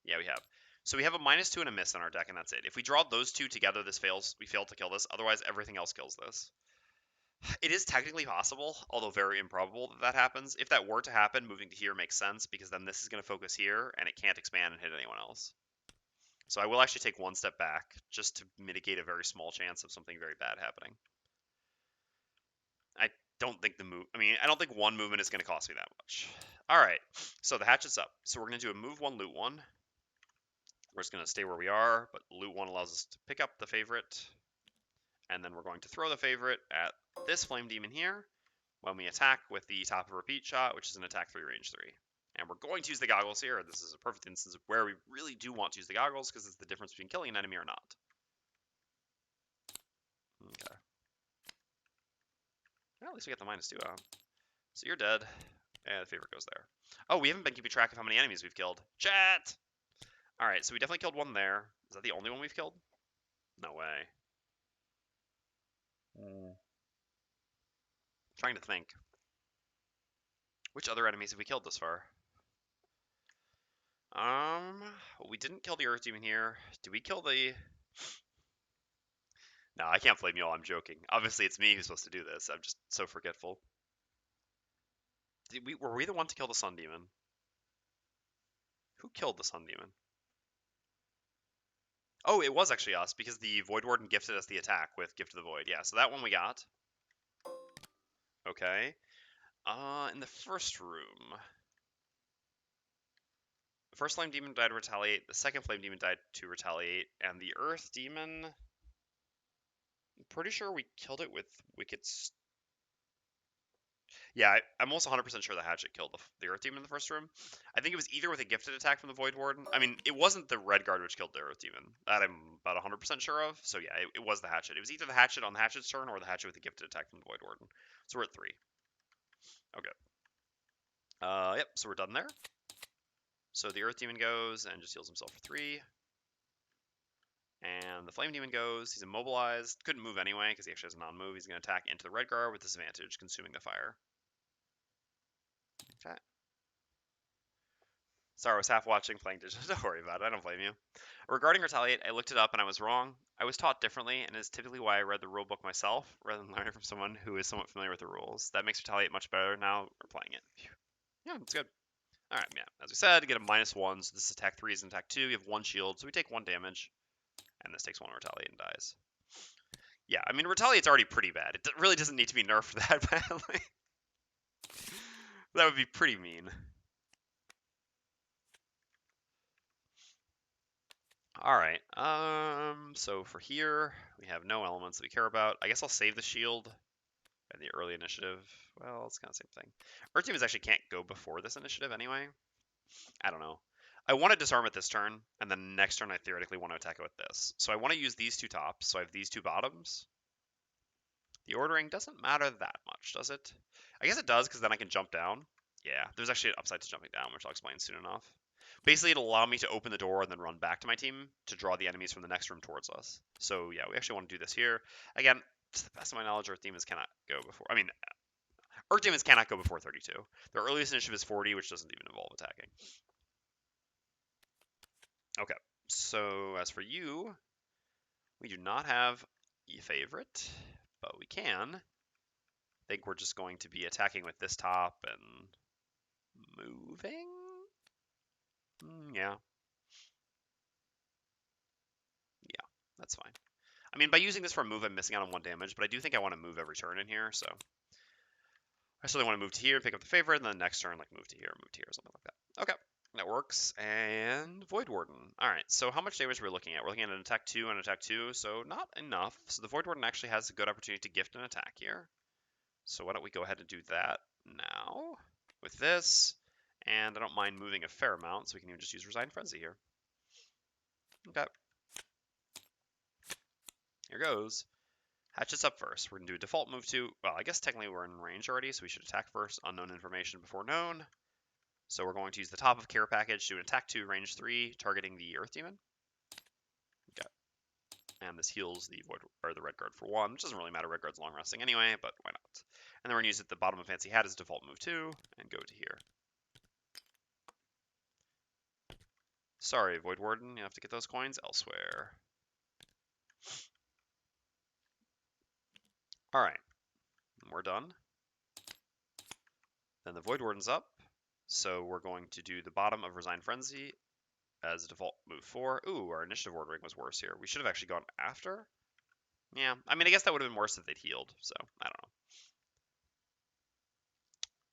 Yeah, we have. So we have a -2 and a miss in our deck, and that's it. If we draw those two together, this fails. We fail to kill this. Otherwise, everything else kills this. It is technically possible, although very improbable that that happens. If that were to happen, moving to here makes sense, because then this is going to focus here, and it can't expand and hit anyone else. So I will actually take one step back, just to mitigate a very small chance of something very bad happening. I don't think I don't think one movement is going to cost me that much. All right, so the Hatchet's up. So we're going to do a move 1, loot 1. We're just going to stay where we are, but loot 1 allows us to pick up the favorite. And then we're going to throw the favorite at this Flame Demon here when we attack with the top of repeat shot, which is an attack 3, range 3. And we're going to use the goggles here. This is a perfect instance of where we really do want to use the goggles, because it's the difference between killing an enemy or not. Okay. Well, at least we got the -2 out. So you're dead. And the favorite goes there. Oh, we haven't been keeping track of how many enemies we've killed. Chat! Alright, so we definitely killed one there. Is that the only one we've killed? No way. Trying to think. Which other enemies have we killed this far? We didn't kill the Earth Demon here. Did we kill the... No, I can't blame you all, I'm joking. Obviously, it's me who's supposed to do this. I'm just so forgetful. Were we the one to kill the Sun Demon? Who killed the Sun Demon? Oh, it was actually us, because the Voidwarden gifted us the attack with Gift of the Void. Yeah, so that one we got. Okay. In the first room... The first Flame Demon died to retaliate, the second Flame Demon died to retaliate, and the Earth Demon... I'm pretty sure we killed it with Wicked... Yeah, I'm almost 100% sure the Hatchet killed the Earth Demon in the first room. I think it was either with a gifted attack from the Voidwarden. I mean, it wasn't the Red Guard which killed the Earth Demon. That I'm about 100% sure of. So yeah, it was the Hatchet. It was either the Hatchet on the Hatchet's turn or the Hatchet with a gifted attack from the Voidwarden. So we're at 3. Okay. Yep, so we're done there. So the Earth Demon goes and just heals himself for 3. And the Flame Demon goes. He's immobilized. Couldn't move anyway because he actually has a non-move. He's going to attack into the Red Guard with disadvantage, consuming the fire. Okay. Sorry, I was half watching, playing digital. Don't worry about it. I don't blame you. Regarding Retaliate, I looked it up and I was wrong. I was taught differently, and is typically why I read the rulebook myself rather than learning from someone who is somewhat familiar with the rules. That makes Retaliate much better now we're playing it. Phew. Yeah, it's good. All right, yeah. As we said, get a -1, so this is attack 3 is attack 2. We have 1 shield, so we take 1 damage, and this takes 1 Retaliate and dies. Yeah, I mean, Retaliate's already pretty bad. It really doesn't need to be nerfed that badly. That would be pretty mean. Alright, so for here, we have no elements that we care about. I guess I'll save the shield and the early initiative. Well, it's kind of the same thing. Earth Demons actually can't go before this initiative anyway. I don't know. I want to disarm it this turn, and then next turn I theoretically want to attack it with this. So I want to use these 2 tops, so I have these 2 bottoms. The ordering doesn't matter that much, does it? I guess it does, because then I can jump down. Yeah, there's actually an upside to jumping down, which I'll explain soon enough. Basically, it'll allow me to open the door and then run back to my team to draw the enemies from the next room towards us. So yeah, we actually want to do this here. Again, to the best of my knowledge, Earth Demons cannot go before... I mean, Earth Demons cannot go before 32. Their earliest initiative is 40, which doesn't even involve attacking. Okay, so as for you, we do not have a favorite, but we can. I think we're just going to be attacking with this top and moving? Yeah. Yeah, that's fine. I mean, by using this for a move, I'm missing out on 1 damage, but I do think I want to move every turn in here, so... I certainly want to move to here, pick up the favorite, and then next turn, like, move to here, or something like that. Okay. That works. And Voidwarden. Alright, so how much damage are we looking at? We're looking at an attack 2 and attack 2, so not enough. So the Voidwarden actually has a good opportunity to gift an attack here. So why don't we go ahead and do that now with this. And I don't mind moving a fair amount, so we can even just use Resign Frenzy here. Okay. Here goes. Hatchet's up first. We're going to do a default move to, well, I guess technically we're in range already, so we should attack first. Unknown information before known. So we're going to use the top of care package to do an attack 2, range 3, targeting the Earth Demon. Okay. And this heals the Void or the Red Guard for 1, which doesn't really matter. Red Guard's long resting anyway, but why not? And then we're going to use it at the bottom of Fancy Hat as default move 2, and go to here. Sorry, Voidwarden, you have to get those coins elsewhere. Alright. We're done. Then the Voidwarden's up. So we're going to do the bottom of Resign Frenzy as default move 4. Ooh, our initiative ordering was worse here. We should have actually gone after. Yeah, I mean, I guess that would have been worse if they'd healed, so I don't know.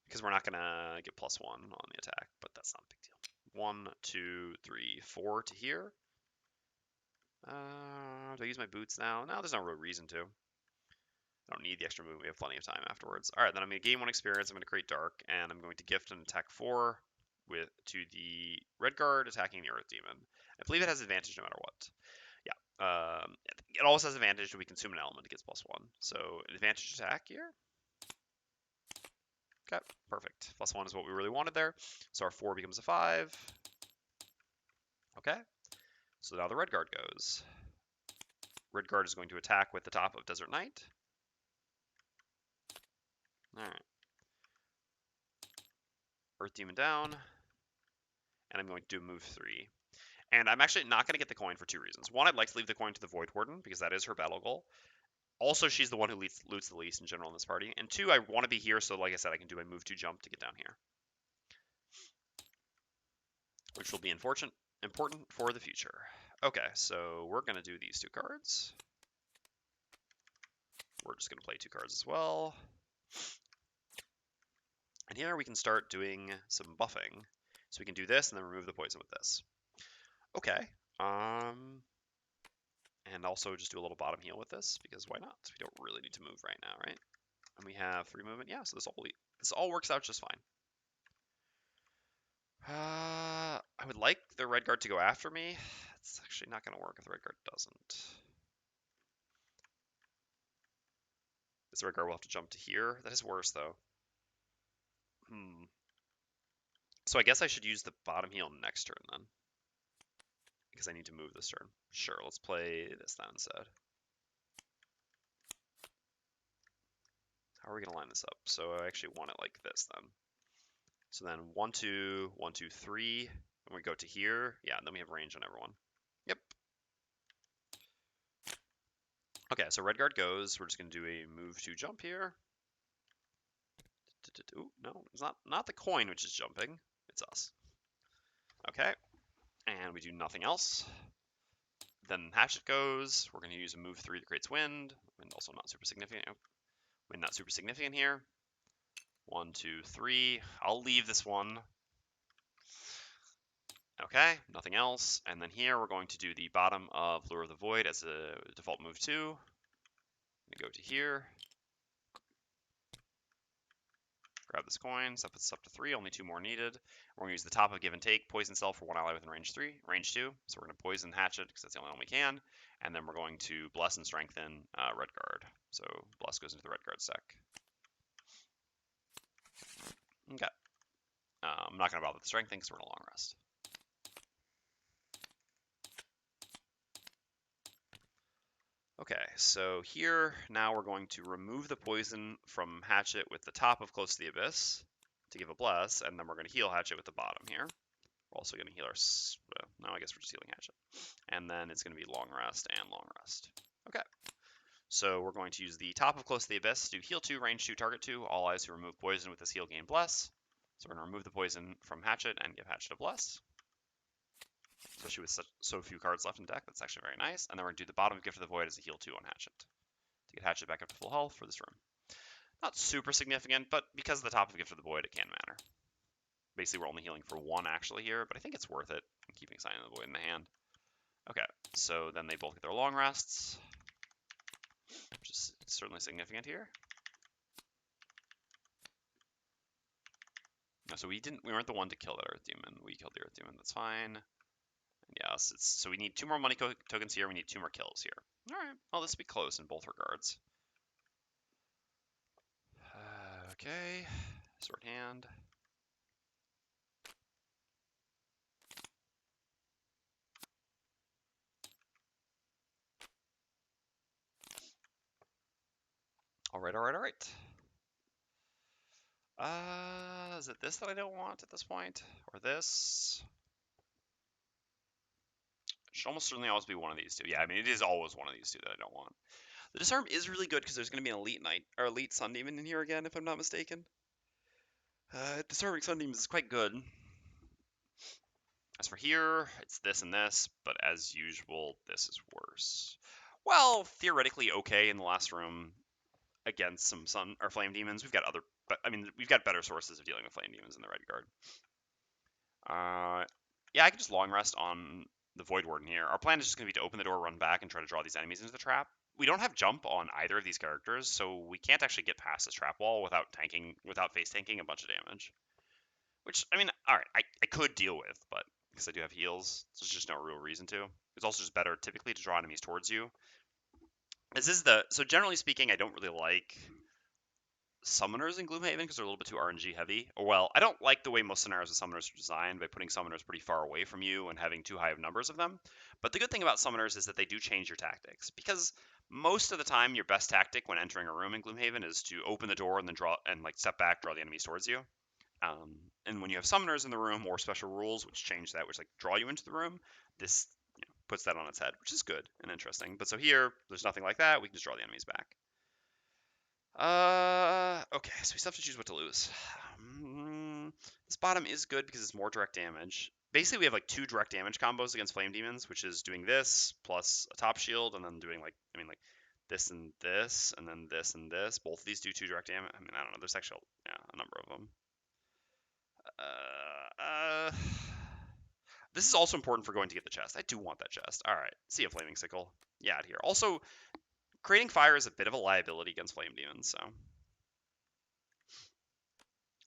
Because we're not going to get +1 on the attack, but that's not a big deal. 1, 2, 3, 4 to here. Do I use my boots now? No, there's no real reason to. I don't need the extra move. We have plenty of time afterwards. All right, then I'm going to gain 1 experience. I'm going to create Dark, and I'm going to gift an attack 4 to the Red Guard attacking the Earth Demon. I believe it has advantage no matter what. Yeah, it also has advantage if we consume an element. It gets +1. So an advantage attack here. Okay, perfect. +1 is what we really wanted there. So our 4 becomes a 5. Okay, so now the Red Guard goes. Red Guard is going to attack with the top of Desert Knight. Alright. Earth Demon down. And I'm going to do move 3. And I'm actually not going to get the coin for 2 reasons. One, I'd like to leave the coin to the Voidwarden, because that is her battle goal. Also, she's the one who loots the least in general in this party. And 2, I want to be here, so like I said, I can do my move 2 jump to get down here. Which will be important for the future. Okay, so we're going to do these 2 cards. We're just going to play 2 cards as well. And here we can start doing some buffing. So we can do this and then remove the poison with this. Okay. And also just do a little bottom heal with this, because why not? We don't really need to move right now, right? And we have 3 movement. Yeah, so this all works out just fine. I would like the Red Guard to go after me. It's actually not going to work if the Red Guard doesn't. This Red Guard will have to jump to here. That is worse, though. So I guess I should use the bottom heal next turn, then. Because I need to move this turn. Sure, let's play this then instead. How are we going to line this up? So I actually want it like this, then. So then 1, 2, 1, 2, 3. And we go to here. Yeah, and then we have range on everyone. Yep. Okay, so Red Guard goes. We're just going to do a move to jump here. Ooh, no, it's not the coin which is jumping. It's us. Okay. And we do nothing else. Then Hatchet goes. We're going to use a move 3 that creates wind. Wind also not super significant. Wind not super significant here. 1, 2, 3. I'll leave this one. Okay, nothing else. And then here we're going to do the bottom of Lure of the Void as a default move 2. I'm going to go to here. Grab this coin, so that puts us up to 3, only 2 more needed. We're going to use the top of Give and Take, Poison Cell for 1 ally within range 2. So we're going to Poison Hatchet, because that's the only one we can. And then we're going to Bless and Strengthen Red Guard. So Bless goes into the Red Guard stack. Okay. I'm not going to bother with the Strengthening, because we're in a long rest. Okay, so here, now we're going to remove the poison from Hatchet with the top of Close to the Abyss to give a Bless, and then we're going to heal Hatchet with the bottom here. We're also going to heal our... no, I guess we're just healing Hatchet. And then it's going to be Long Rest and Long Rest. Okay, so we're going to use the top of Close to the Abyss to heal 2, range 2, target 2. All allies who remove poison with this heal gain Bless. So we're going to remove the poison from Hatchet and give Hatchet a Bless. Especially with so few cards left in deck, that's actually very nice. And then we're going to do the bottom of Gift of the Void as a heal 2 on Hatchet. To get Hatchet back up to full health for this room. Not super significant, but because of the top of Gift of the Void, it can matter. basically we're only healing for 1 actually here, but I think it's worth it keeping Sign of the Void in the hand. Okay, so then they both get their long rests, which is certainly significant here. So we weren't the one to kill that Earth Demon. We killed the Earth Demon. That's fine. And yes, so we need 2 more money tokens here. We need 2 more kills here. All right. Well, this will be close in both regards. Okay. Sword hand. All right. All right. All right. Is it this that I don't want at this point, or this? It should almost certainly always be one of these 2. Yeah, I mean it is always one of these 2 that I don't want. The disarm is really good because there's going to be an elite knight or elite sun demon in here again, if I'm not mistaken. Disarming sun demons is quite good. As for here, it's this and this, but as usual, this is worse. Well, theoretically okay in the last room against some sun or flame demons. We've got other, but I mean we've got better sources of dealing with flame demons in the red guard. Yeah, I can just long rest on the Voidwarden here. Our plan is just going to be to open the door, run back, and try to draw these enemies into the trap. We don't have jump on either of these characters, so we can't actually get past this trap wall without face tanking a bunch of damage. Which, I mean, alright, I could deal with, but because I do have heals, there's just no real reason to. It's also just better typically to draw enemies towards you. So generally speaking, I don't really like summoners in Gloomhaven because they're a little bit too RNG heavy. Or, well, I don't like the way most scenarios with summoners are designed by putting summoners pretty far away from you and having too high of numbers of them. But the good thing about summoners is that they do change your tactics, because most of the time your best tactic when entering a room in Gloomhaven is to open the door and then step back, draw the enemies towards you. And when you have summoners in the room or special rules which change that, which like draw you into the room, this puts that on its head, which is good and interesting. But so here, there's nothing like that. We can just draw the enemies back. Okay, so we still have to choose what to lose. This bottom is good because it's more direct damage. Basically, we have like 2 direct damage combos against flame demons, which is doing this plus a top shield, and then doing like this and this, and then this and this. Both of these do 2 direct damage. I mean, I don't know. There's actually a number of them. This is also important for going to get the chest. I do want that chest. All right, see a flaming sickle. Yeah, out here. Also, creating fire is a bit of a liability against flame demons, so.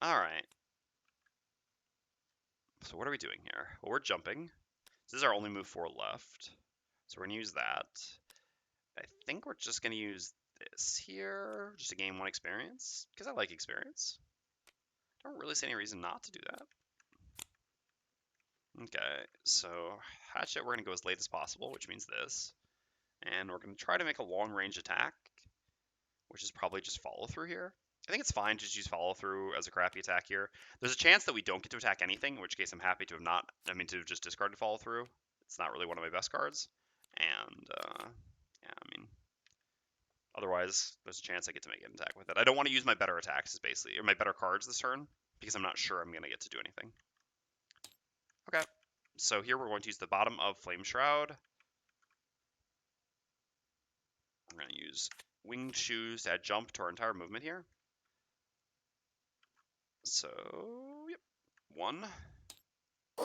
All right. So what are we doing here? Well, we're jumping. This is our only move 4 left. So we're going to use that. I think we're just going to use this here, just to gain 1 experience, because I like experience. I don't really see any reason not to do that. Okay, so Hatchet, we're going to go as late as possible, which means this. And we're going to try to make a long-range attack, which is probably just follow-through here. I think it's fine to just use follow-through as a crappy attack here. There's a chance that we don't get to attack anything, in which case I'm happy to have just discarded follow-through. It's not really one of my best cards. And, yeah, I mean, otherwise, there's a chance I get to make an attack with it. I don't want to use my better attacks, basically, or my better cards this turn, because I'm not sure I'm going to get to do anything. Okay, so here we're going to use the bottom of Flame Shroud. I'm going to use Winged Shoes to add jump to our entire movement here. So, yep, 1. I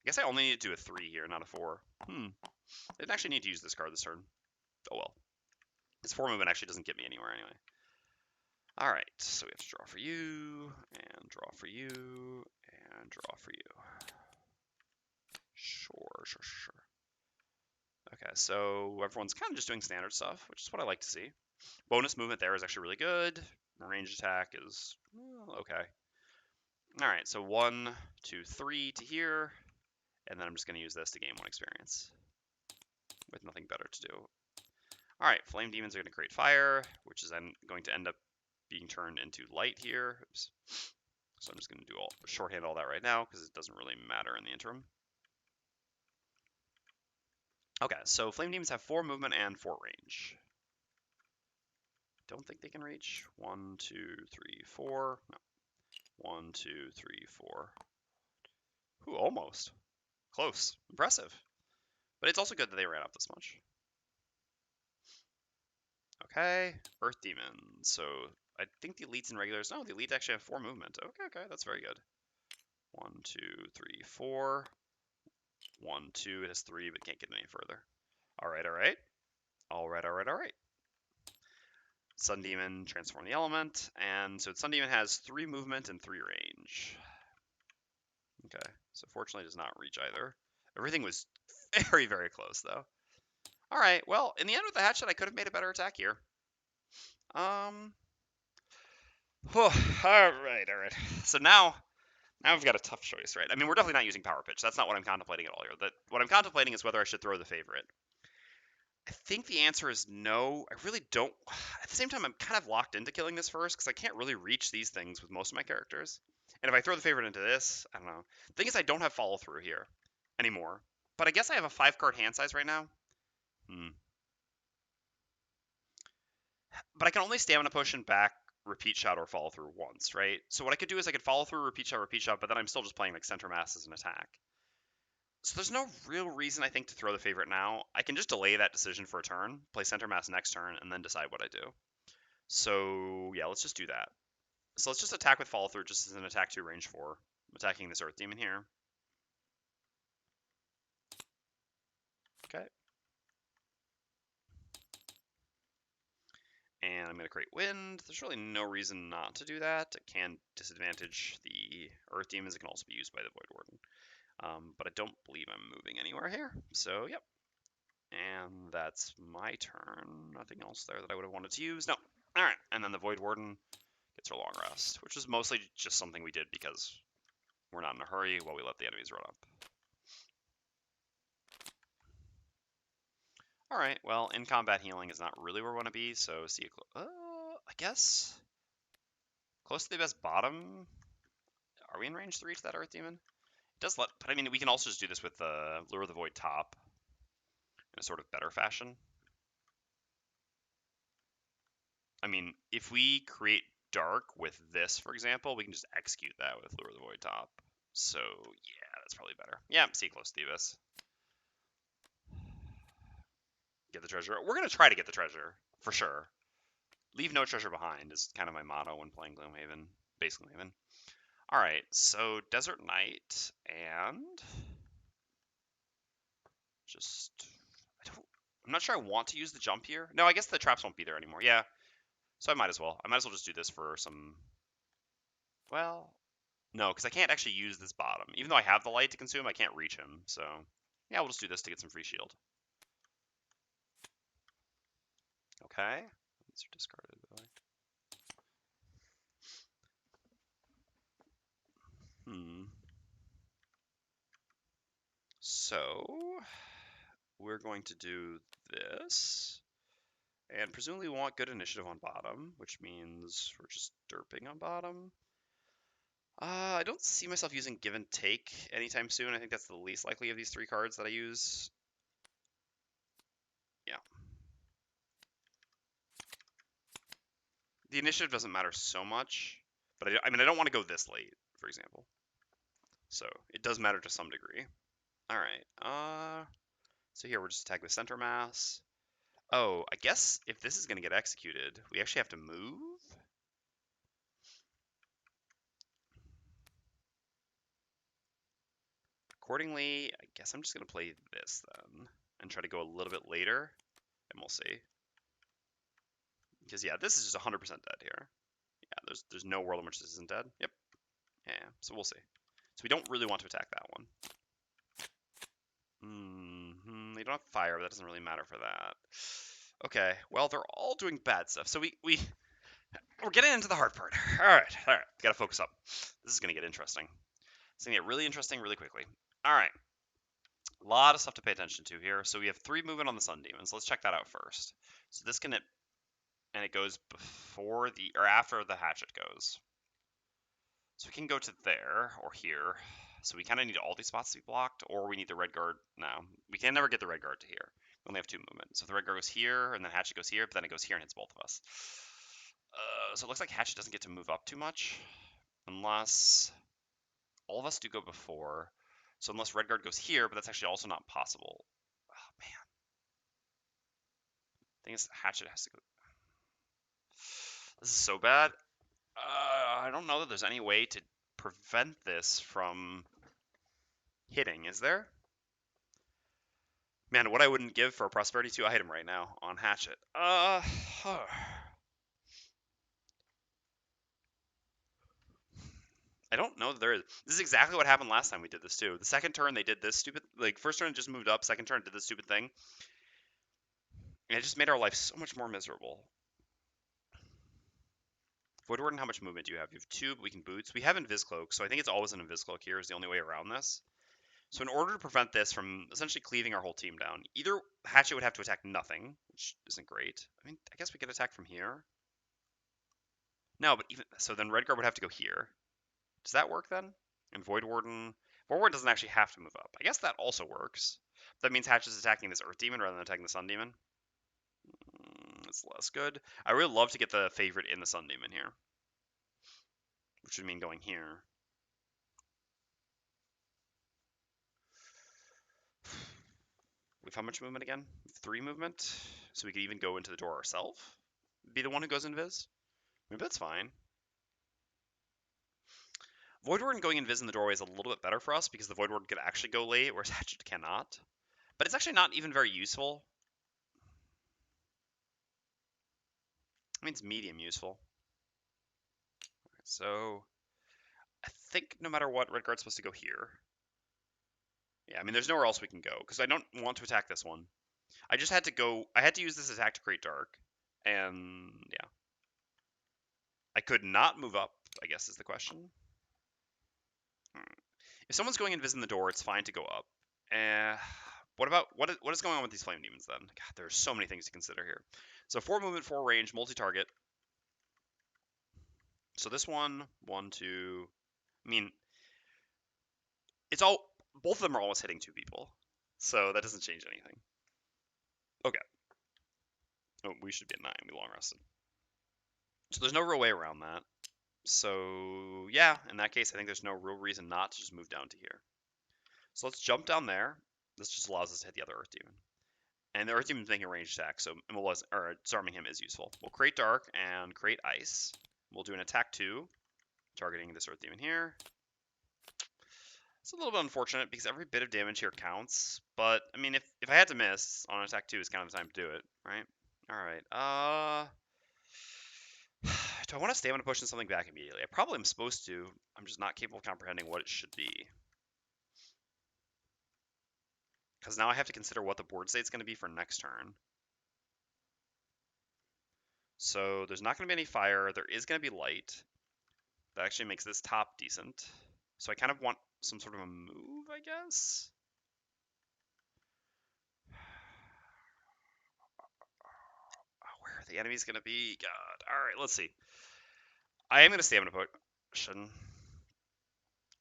guess I only need to do a 3 here, not a 4. I didn't actually need to use this card this turn. Oh well. This 4 movement actually doesn't get me anywhere anyway. Alright, so we have to draw for you, and draw for you, and draw for you. Sure. Okay, so everyone's kind of just doing standard stuff, which is what I like to see. Bonus movement there is actually really good. Ranged attack is okay. Alright, so 1, 2, 3 to here, and then I'm just going to use this to gain 1 experience, with nothing better to do. Alright, flame demons are going to create fire, which is then going to end up being turned into light here. Oops. So I'm just going to do shorthand all that right now, because it doesn't really matter in the interim. Okay, so flame demons have 4 movement and 4 range. Don't think they can reach. 1, 2, 3, 4. No. 1, 2, 3, 4. Ooh, almost. Close. Impressive. But it's also good that they ran up this much. Okay, Earth Demon. So I think the elites and regulars. No, the elite actually have 4 movement. Okay, that's very good. 1, 2, 3, 4. 1, 2. It has 3, but can't get any further. All right. Sun Demon, transform the element, and so Sun Demon has 3 movement and 3 range. Okay, so fortunately it does not reach either. Everything was very, very close though. All right, well, in the end with the Hatchet, I could have made a better attack here. All right. So now I've got a tough choice, right? I mean, we're definitely not using Power Pitch. That's not what I'm contemplating at all here. What I'm contemplating is whether I should throw the favorite. I think the answer is no. I really don't. At the same time, I'm kind of locked into killing this first because I can't really reach these things with most of my characters. And if I throw the favorite into this, I don't know. The thing is, I don't have follow through here anymore. But I guess I have a 5-card hand size right now. But I can only stamina push and back, repeat shot, or follow through once, right? So what I could do is I could follow through, repeat shot, but then I'm still just playing like center mass as an attack. So there's no real reason I think to throw the favorite now. I can just delay that decision for a turn, play center mass next turn, and then decide what I do. So yeah, let's just do that. So let's just attack with follow through just as an attack 2 range 4. I'm attacking this Earth Demon here. Okay. And I'm going to create wind. There's really no reason not to do that. It can disadvantage the Earth Demons. It can also be used by the Voidwarden. But I don't believe I'm moving anywhere here. So, yep. And that's my turn. Nothing else there that I would have wanted to use. No. All right. And then the Voidwarden gets her long rest, which is mostly just something we did because we're not in a hurry while we let the enemies run up. All right. Well, in combat healing is not really where we want to be. So, see, I guess close to the best bottom. Are we in range 3 to that Earth Demon? It does let, but I mean, we can also just do this with the Lure of the Void top in a sort of better fashion. I mean, if we create dark with this, for example, we can just execute that with Lure of the Void top. So, yeah, that's probably better. Yeah, see close to the abyss. Get the treasure. We're going to try to get the treasure, for sure. Leave no treasure behind is kind of my motto when playing Gloomhaven, base Gloomhaven. All right, so Desert Knight and just I'm not sure I want to use the jump here. No, I guess the traps won't be there anymore. Yeah, so I might as well. I might as well just do this for some. Well, no, because I can't actually use this bottom. Even though I have the light to consume, I can't reach him. So yeah, we'll just do this to get some free shield. Okay, these are discarded. So we're going to do this. And presumably we want good initiative on bottom, which means we're just derping on bottom. I don't see myself using Give and Take anytime soon. I think that's the least likely of these 3 cards that I use. Yeah. The initiative doesn't matter so much, but I mean, I don't want to go this late, for example. So it does matter to some degree. All right. So here we're just attacking with center mass. Oh, I guess if this is going to get executed, we actually have to move. Accordingly, I guess I'm just going to play this then and try to go a little bit later, and we'll see. Because yeah, this is just 100% dead here. Yeah, there's no world in which this isn't dead. Yep. Yeah, so we'll see. So we don't really want to attack that one. They don't have fire, but that doesn't really matter for that. Okay, well, they're all doing bad stuff. So we're getting into the hard part. All right. Gotta focus up. This is gonna get interesting. It's gonna get really interesting really quickly. All right. A lot of stuff to pay attention to here. So we have 3 movement on the Sun Demons. Let's check that out first. So this can, and it goes before the, or after the Hatchet goes. So we can go to there or here. So we kind of need all these spots to be blocked, or we need the red guard. No, we can never get the red guard to here. We only have 2 movement. So the red guard goes here, and then Hatchet goes here, but then it goes here and hits both of us. So it looks like Hatchet doesn't get to move up too much, unless all of us do go before. So unless red guard goes here, but that's actually also not possible. Oh man. Thing is, Hatchet has to go. This is so bad. I don't know that there's any way to prevent this from hitting, is there? Man, what I wouldn't give for a Prosperity 2 item right now on Hatchet. I don't know that there is. This is exactly what happened last time we did this too. The second turn they did this stupid, like first turn it just moved up, second turn it did this stupid thing, and it just made our life so much more miserable. Voidwarden, how much movement do you have? You have 2, but we can boots. We have Invis Cloak, so I think it's always an Invis Cloak here is the only way around this. So in order to prevent this from essentially cleaving our whole team down, either Hatchet would have to attack nothing, which isn't great. I mean, I guess we could attack from here. No, but even so, then Redguard would have to go here. Does that work then? And Voidwarden doesn't actually have to move up. I guess that also works. That means Hatch is attacking this Earth Demon rather than attacking the Sun Demon. It's less good. I really love to get the favorite in the Sun Demon here, which would mean going here. We've how much movement again? 3 movement. So we could even go into the door ourselves. Be the one who goes invis. Maybe that's fine. Voidwarden going invis in the doorway is a little bit better for us because the Voidwarden could actually go late, whereas Hatchet cannot. But it's actually not even very useful. I mean, it's medium useful. So I think no matter what, Redguard's supposed to go here. Yeah, I mean, there's nowhere else we can go because I don't want to attack this one. I just had to go. I had to use this attack to create dark, and yeah, I could not move up. I guess is the question. If someone's going invis in the door, it's fine to go up. What about what is going on with these flame demons then? God, there's so many things to consider here. So 4 movement, 4 range, multi-target. So this one, 1, 2. I mean, it's all. Both of them are almost hitting 2 people, so that doesn't change anything. Okay. Oh, we should be at 9. We long rested. So there's no real way around that. So yeah, in that case, I think there's no real reason not to just move down to here. So let's jump down there. This just allows us to hit the other Earth Demon. And the Earth Demon's making a ranged attack, so disarming him is useful. We'll create Dark and create Ice. We'll do an attack 2, targeting this Earth Demon here. It's a little bit unfortunate because every bit of damage here counts. But, I mean, if I had to miss on attack 2, it's kind of the time to do it, right? Alright, do I want to stamina push and something back immediately? I probably am supposed to. I'm just not capable of comprehending what it should be. Because now I have to consider what the board state is going to be for next turn. So there's not going to be any fire. There is going to be light. That actually makes this top decent. So I kind of want some sort of a move, I guess. Where are the enemies going to be? God. All right, let's see. I am going to stamina potion.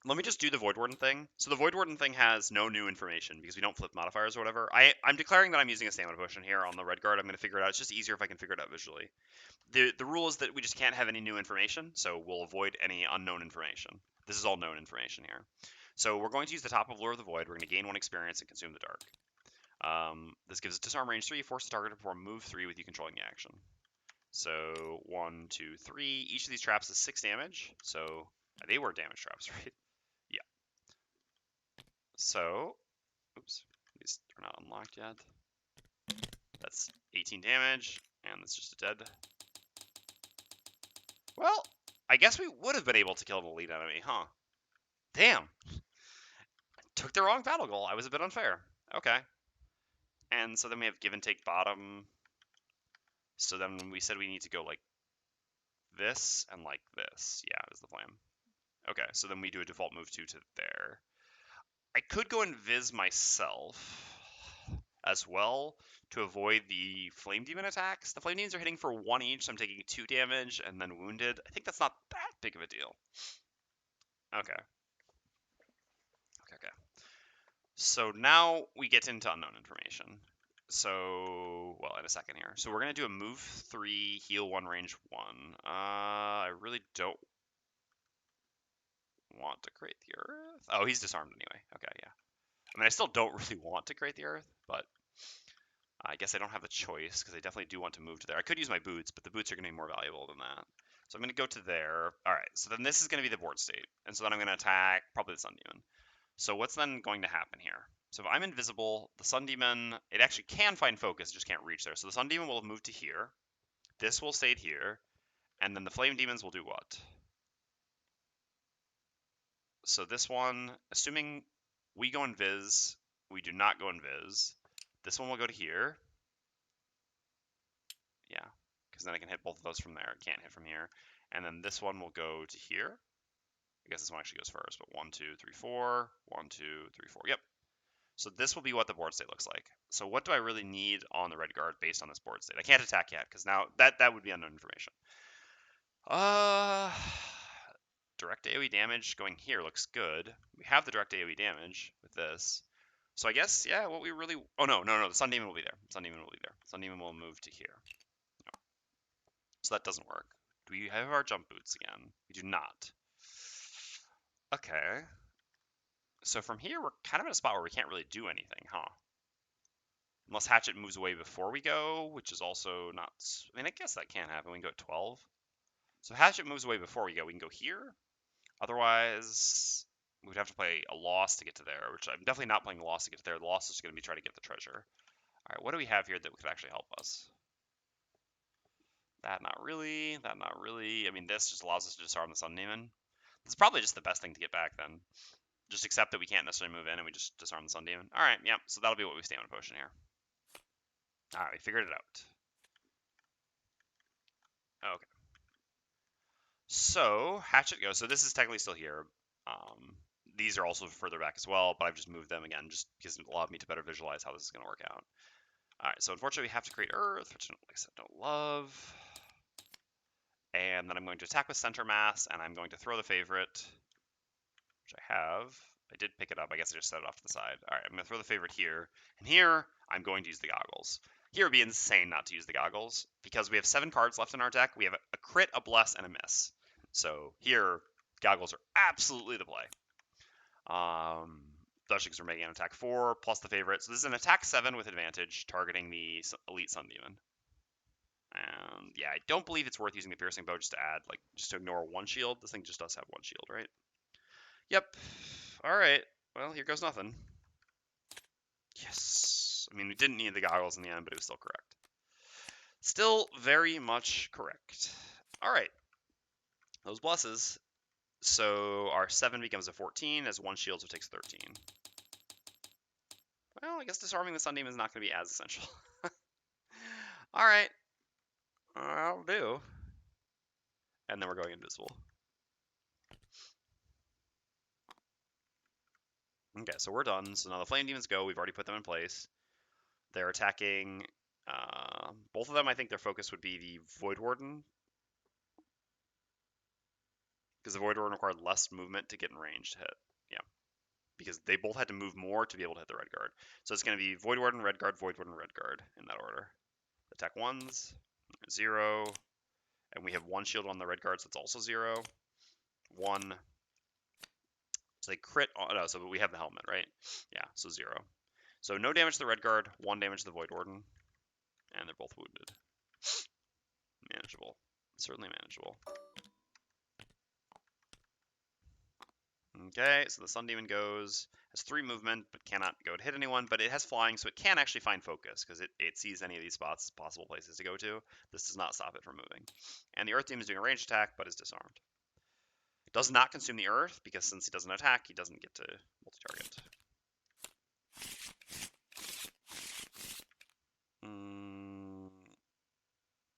Let me just do the Voidwarden thing. So the Voidwarden thing has no new information because we don't flip modifiers or whatever. I'm declaring that I'm using a stamina potion here on the Redguard. I'm going to figure it out. It's just easier if I can figure it out visually. The rule is that we just can't have any new information, so we'll avoid any unknown information. This is all known information here. So we're going to use the top of Lure of the Void. We're going to gain 1 experience and consume the dark. This gives us disarm range 3, force the target to perform move 3 with you controlling the action. So 1, 2, 3. Each of these traps is 6 damage. So they were damage traps, right? Yeah. So, oops, these are not unlocked yet. That's 18 damage, and that's just a dead. Well, I guess we would have been able to kill an elite enemy, huh? Damn. Took the wrong battle goal. I was a bit unfair. Okay. And so then we have give and take bottom. So then we said we need to go like this and like this. Yeah, is the plan. Okay, so then we do a default move 2 to there. I could go and viz myself as well to avoid the Flame Demon attacks. The Flame Demons are hitting for 1 each, so I'm taking 2 damage and then wounded. I think that's not that big of a deal. Okay. Okay. So now we get into unknown information. So, well, in a second here. So we're going to do a move 3, heal 1, range 1. I really don't want to create the Earth. Oh, he's disarmed anyway. Okay, yeah. I mean, I still don't really want to create the Earth, but I guess I don't have the choice because I definitely do want to move to there. I could use my boots, but the boots are going to be more valuable than that. So I'm going to go to there. All right, so then this is going to be the board state. And so then I'm going to attack probably the Sun Demon. So what's then going to happen here? So if I'm invisible, the Sun Demon, it actually can find focus, it just can't reach there. So the Sun Demon will have moved to here. This will stay here. And then the Flame Demons will do what? So this one, assuming we go invis, we do not go invis. This one will go to here. Yeah, because then I can hit both of those from there. It can't hit from here. And then this one will go to here. I guess this one actually goes first, but 1, 2, 3, 4. 1, 2, 3, 4. Yep. So this will be what the board state looks like. So what do I really need on the red guard based on this board state? I can't attack yet because now that would be unknown information. Direct AoE damage going here looks good. We have the direct AoE damage with this. So I guess, yeah, what we really... Oh, no, the Sun Demon will be there. Sun Demon will be there. Sun Demon will move to here. No. So that doesn't work. Do we have our jump boots again? We do not. Okay. So from here, we're kind of in a spot where we can't really do anything, huh? Unless Hatchet moves away before we go, which is also not... I mean, I guess that can happen. We can go at 12. So Hatchet moves away before we go. We can go here. Otherwise, we'd have to play a loss to get to there, which I'm definitely not playing a loss to get to there. The loss is going to be trying to get the treasure. All right, what do we have here that could actually help us? That not really. That not really. I mean, this just allows us to disarm the Sun Demon. This is probably just the best thing to get back then. Just accept that we can't necessarily move in and we just disarm the Sun Demon. All right, yeah, so that'll be what we Stamina Potion here. All right, we figured it out. Okay. So, Hatchet goes. So this is technically still here. These are also further back as well, but I've just moved them again just because it allowed me to better visualize how this is going to work out. All right, so unfortunately we have to create Earth, which like I said, don't love. And then I'm going to attack with Center Mass, and I'm going to throw the favorite, which I have. I did pick it up. I guess I just set it off to the side. All right, I'm going to throw the favorite here. And here, I'm going to use the goggles. Here it would be insane not to use the goggles, because we have 7 cards left in our deck. We have a crit, a bless, and a miss. So here, goggles are absolutely the play. Especially because we're making an attack 4 plus the favorite. So this is an attack 7 with advantage, targeting the Elite Sun Demon. And yeah, I don't believe it's worth using the Piercing Bow just to add, like, just to ignore 1 shield. This thing just does have 1 shield, right? Yep. Alright. Well, here goes nothing. Yes. I mean, we didn't need the goggles in the end, but it was still correct. Still very much correct. Alright. Those blesses. So our 7 becomes a 14, as 1 shield, so it takes 13. Well, I guess disarming the Sun Demon is not going to be as essential. Alright. I'll do. And then we're going invisible. Okay, so we're done. So now the Flame Demons go. We've already put them in place. They're attacking... both of them, I think their focus would be the Voidwarden. Because the Voidwarden required less movement to get in range to hit. Yeah. Because they both had to move more to be able to hit the Red Guard. So it's going to be Voidwarden, Red Guard, Voidwarden, Red Guard in that order. Attack 1s, 0. And we have 1 shield on the Red Guard, so it's also 0. 1. So they crit on... No, so we have the helmet, right? Yeah, so 0. So no damage to the Red Guard, 1 damage to the Voidwarden. And they're both wounded. Manageable. Certainly manageable. Okay, so the Sun Demon goes, has 3 movement, but cannot go to hit anyone, but it has flying, so it can actually find focus, because it sees any of these spots as possible places to go to. This does not stop it from moving. And the Earth Demon is doing a ranged attack, but is disarmed. It does not consume the Earth, because since he doesn't attack, he doesn't get to multi-target.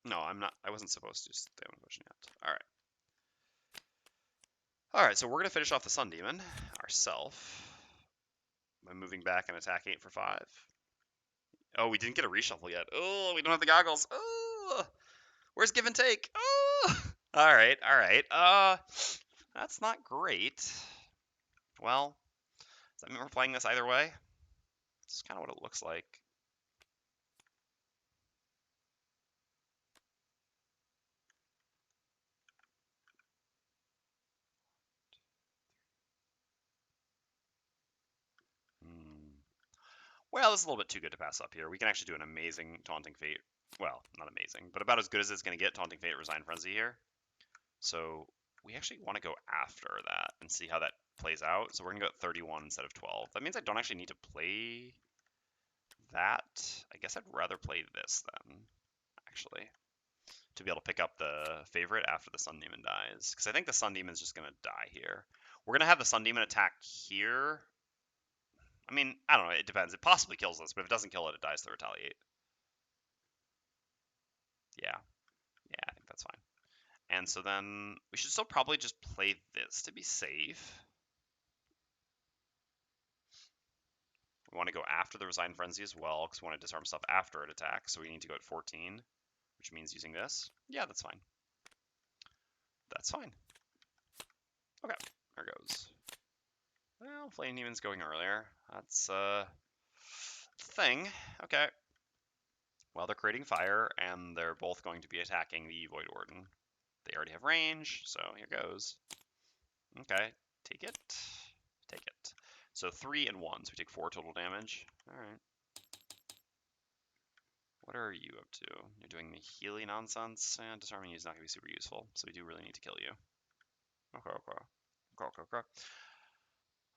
No, I wasn't supposed to use Stamina Potion yet. Alright. Alright, so we're going to finish off the Sun Demon ourselves by moving back and attack 8 for 5. Oh, we didn't get a reshuffle yet. Oh, we don't have the goggles. Oh, where's give and take? Oh, alright. That's not great. Well, does that mean we're playing this either way? It's kind of what it looks like. Well, this is a little bit too good to pass up here. We can actually do an amazing Taunting Fate. Well, not amazing, but about as good as it's going to get, Taunting Fate, Resign Frenzy here. So we actually want to go after that and see how that plays out. So we're going to go at 31 instead of 12. That means I don't actually need to play that. I guess I'd rather play this then, actually, to be able to pick up the favorite after the Sun Demon dies. Because I think the Sun Demon's just going to die here. We're going to have the Sun Demon attack here. I mean, I don't know. It depends. It possibly kills us, but if it doesn't kill it, it dies to retaliate. Yeah. Yeah, I think that's fine. And so then we should still probably just play this to be safe. We want to go after the Resign Frenzy as well, because we want to disarm stuff after it attacks, so we need to go at 14, which means using this. Yeah, that's fine. That's fine. Okay, there goes. Well, Flame Demon's going earlier. That's a thing. Okay. Well, they're creating fire, and they're both going to be attacking the Voidwarden. They already have range, so here goes. Okay, take it. Take it. So 3 and 1, so we take 4 total damage. Alright. What are you up to? You're doing the Healy nonsense, and disarming you is not going to be super useful, so we do really need to kill you. Okay, okay. Okay, okay, okay.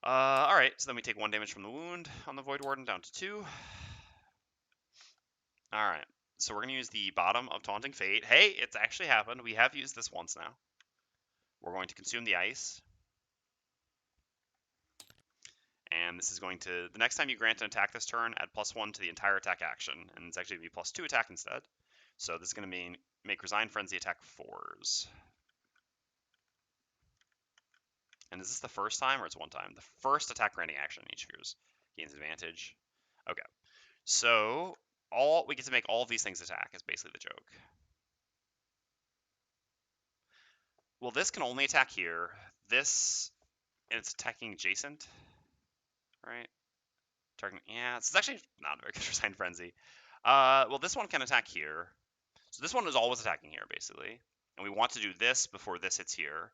Alright, so then we take 1 damage from the wound on the Voidwarden down to 2. Alright, so we're going to use the bottom of Taunting Fate. Hey, it's actually happened. We have used this once now. We're going to consume the ice. And this is going to, the next time you grant an attack this turn, add +1 to the entire attack action. And it's actually going to be +2 attack instead. So this is going to mean make Resign Frenzy attack 4s. And is this the first time or it's one time? The first attack granting action in each of yours gains advantage. Okay. So we get to make all of these things attack is basically the joke. Well, this can only attack here. This, and it's attacking adjacent, right? Yeah, it's actually not a very good Resign Frenzy. Well, this one can attack here. So this one is always attacking here, basically. And we want to do this before this hits here.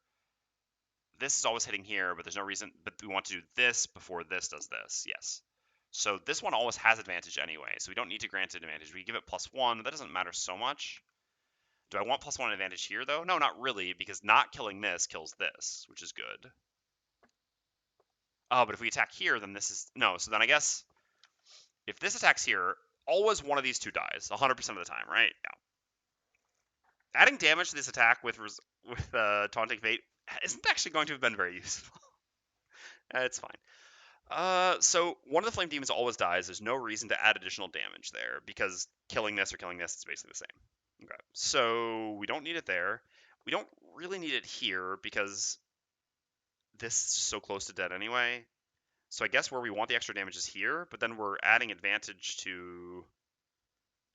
This is always hitting here, but there's no reason, but we want to do this before this does this, yes. So this one always has advantage anyway, so we don't need to grant it advantage. We give it +1, that doesn't matter so much. Do I want +1 advantage here, though? No, not really, because not killing this kills this, which is good. Oh, but if we attack here, then this is... No, so then I guess if this attacks here, always one of these two dies, 100% of the time, right? Yeah. Adding damage to this attack with Taunting Fate isn't actually going to have been very useful. It's fine. So one of the Flame Demons always dies. There's no reason to add additional damage there, because killing this or killing this is basically the same. Okay, so we don't need it there. We don't really need it here, because this is so close to dead anyway. So I guess where we want the extra damage is here, but then we're adding advantage to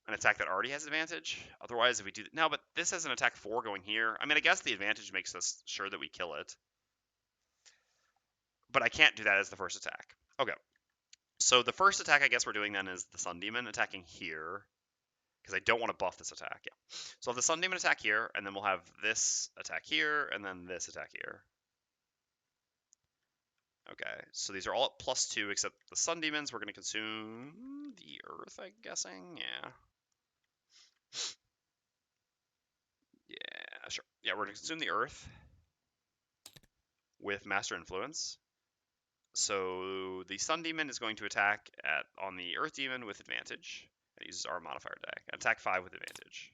an attack that already has advantage. Otherwise, if we do... No, but this has an attack 4 going here. I mean, I guess the advantage makes us sure that we kill it. But I can't do that as the first attack. Okay. So the first attack I guess we're doing then is the Sun Demon attacking here. Because I don't want to buff this attack. Yeah. So I'll have the Sun Demon attack here, and then we'll have this attack here, and then this attack here. Okay, so these are all at +2, except the Sun Demons, we're going to consume the Earth, I'm guessing. Yeah. Yeah, sure. Yeah, we're going to consume the Earth with Master Influence. So the Sun Demon is going to attack on the Earth Demon with advantage. It uses our modifier deck. Attack 5 with advantage.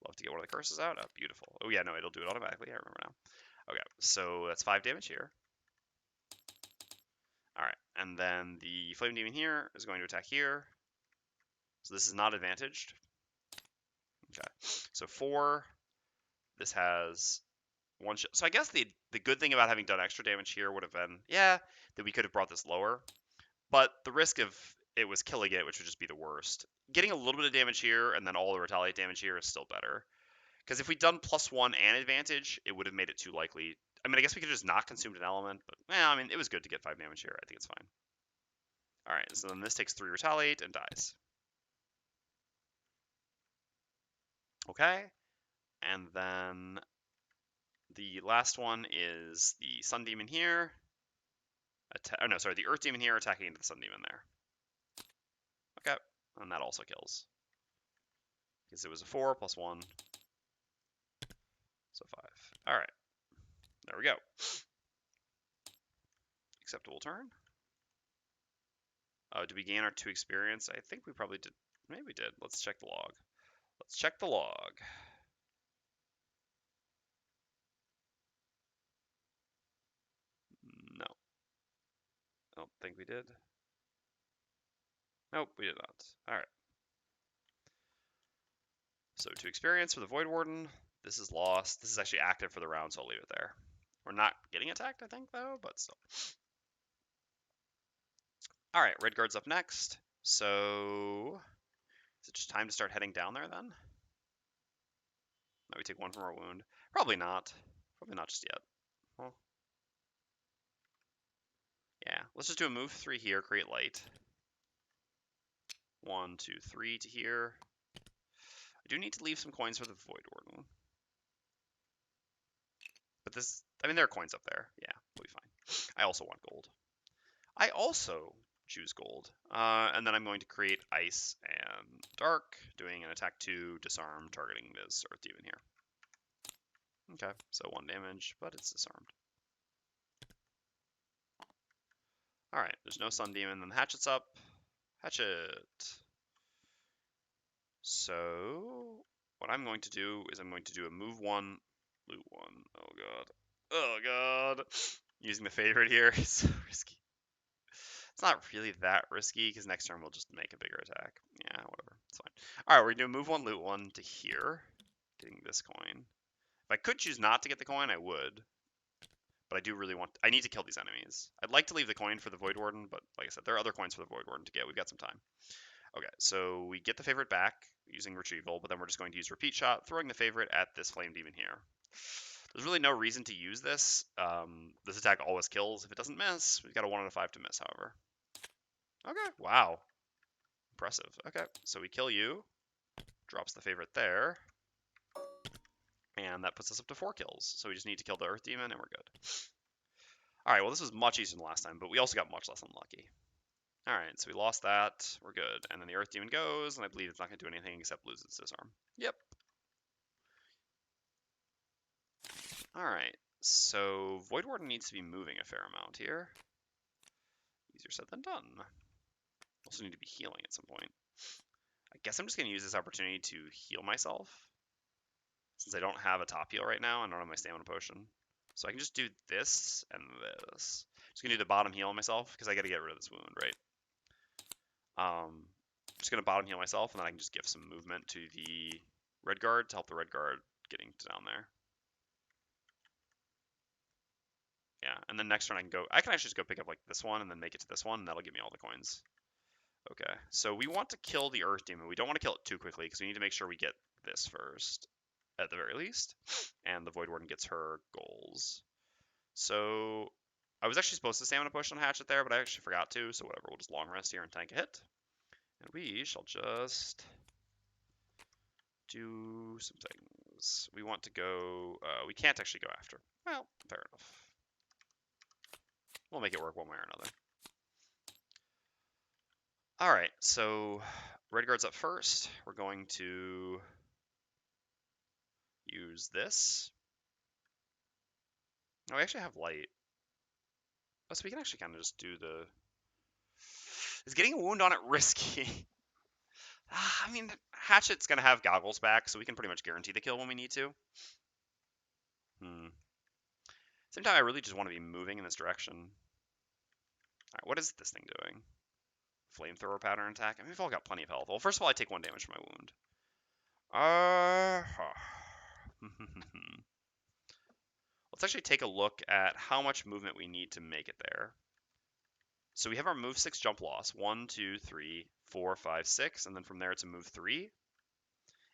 Love to get one of the curses out. Oh, beautiful. Oh, yeah, no, it'll do it automatically. I remember now. Okay, so that's 5 damage here. Alright, and then the Flame Demon here is going to attack here. So this is not advantaged. Okay, so 4. This has 1 shot. So I guess the good thing about having done extra damage here would have been, yeah, that we could have brought this lower. But the risk of it was killing it, which would just be the worst. Getting a little bit of damage here and then all the retaliate damage here is still better. Because if we'd done +1 and advantage, it would have made it too likely. I mean, I guess we could have just not consumed an element, but yeah, I mean, it was good to get 5 damage here. I think it's fine. Alright, so then this takes 3 retaliate and dies. Okay, and then the last one is the Sun Demon here. Oh no, sorry, the Earth Demon here attacking into the Sun Demon there. Okay, and that also kills. Because it was a 4 plus 1. So 5. Alright. There we go. Acceptable turn. Did we gain our 2 experience? I think we probably did. Maybe we did. Let's check the log. Let's check the log. No. I don't think we did. Nope, we did not. Alright. So 2 experience for the Voidwarden. This is lost. This is actually active for the round, so I'll leave it there. We're not getting attacked, I think, though, but still. Alright, Redguard's up next. So is it just time to start heading down there then? Might we take 1 from our wound? Probably not. Probably not just yet. Well, yeah, let's just do a move 3 here, create light. 1, 2, 3 to here. I do need to leave some coins for the Voidwarden. But this, I mean, there are coins up there. Yeah, we'll be fine. I also want gold. I also choose gold. And then I'm going to create ice and dark, doing an attack 2, disarm, targeting this Earth Demon here. Okay, so 1 damage, but it's disarmed. Alright, there's no Sun Demon, then the Hatchet's up. Hatchet. So, what I'm going to do is I'm going to do a move 1, loot 1. Oh god. Oh god. Using the favorite here is so risky. It's not really that risky, because next turn we'll just make a bigger attack. Yeah, whatever. It's fine. Alright, we're going to move 1, loot 1 to here. Getting this coin. If I could choose not to get the coin, I would. But I do really want... I need to kill these enemies. I'd like to leave the coin for the Voidwarden, but like I said, there are other coins for the Voidwarden to get. We've got some time. Okay, so we get the favorite back using retrieval, but then we're just going to use repeat shot, throwing the favorite at this flame demon here. There's really no reason to use this. This attack always kills if it doesn't miss. We've got a 1 out of 5 to miss, however. Okay, wow. Impressive. Okay, so we kill you. Drops the favorite there. And that puts us up to 4 kills. So we just need to kill the Earth Demon and we're good. Alright, well this was much easier than last time, but we also got much less unlucky. Alright, so we lost that. We're good. And then the Earth Demon goes, and I believe it's not going to do anything except lose its disarm. Yep. Alright, so Voidwarden needs to be moving a fair amount here. Easier said than done. Also need to be healing at some point. I guess I'm just going to use this opportunity to heal myself. Since I don't have a top heal right now, I don't have my stamina potion. So I can just do this and this. Just going to do the bottom heal on myself, because I got to get rid of this wound, right? Just going to bottom heal myself, and then I can just give some movement to the Redguard to help the Redguard getting down there. Yeah, and then next turn I can actually just go pick up like this one and then make it to this one, and that'll give me all the coins. Okay, so we want to kill the Earth Demon. We don't want to kill it too quickly, because we need to make sure we get this first, at the very least. And the Voidwarden gets her goals. So, I was actually supposed to stamina push on Hatchet there, but I actually forgot to, so whatever, we'll just long rest here and tank a hit. And we shall just do some things. We want to go, we can't actually go after. Well, fair enough. We'll make it work one way or another. Alright, so Redguard's up first. We're going to use this. No, we actually have light. Oh, so we can actually kind of just do the... Is getting a wound on it risky? I mean, Hatchet's going to have goggles back, so we can pretty much guarantee the kill when we need to. Same time, I really just want to be moving in this direction. Alright, what is this thing doing? Flamethrower pattern attack? I mean, we've all got plenty of health. Well, first of all, I take 1 damage from my wound. Let's actually take a look at how much movement we need to make it there. So we have our move 6 jump loss. 1, 2, 3, 4, 5, 6. And then from there it's a move 3.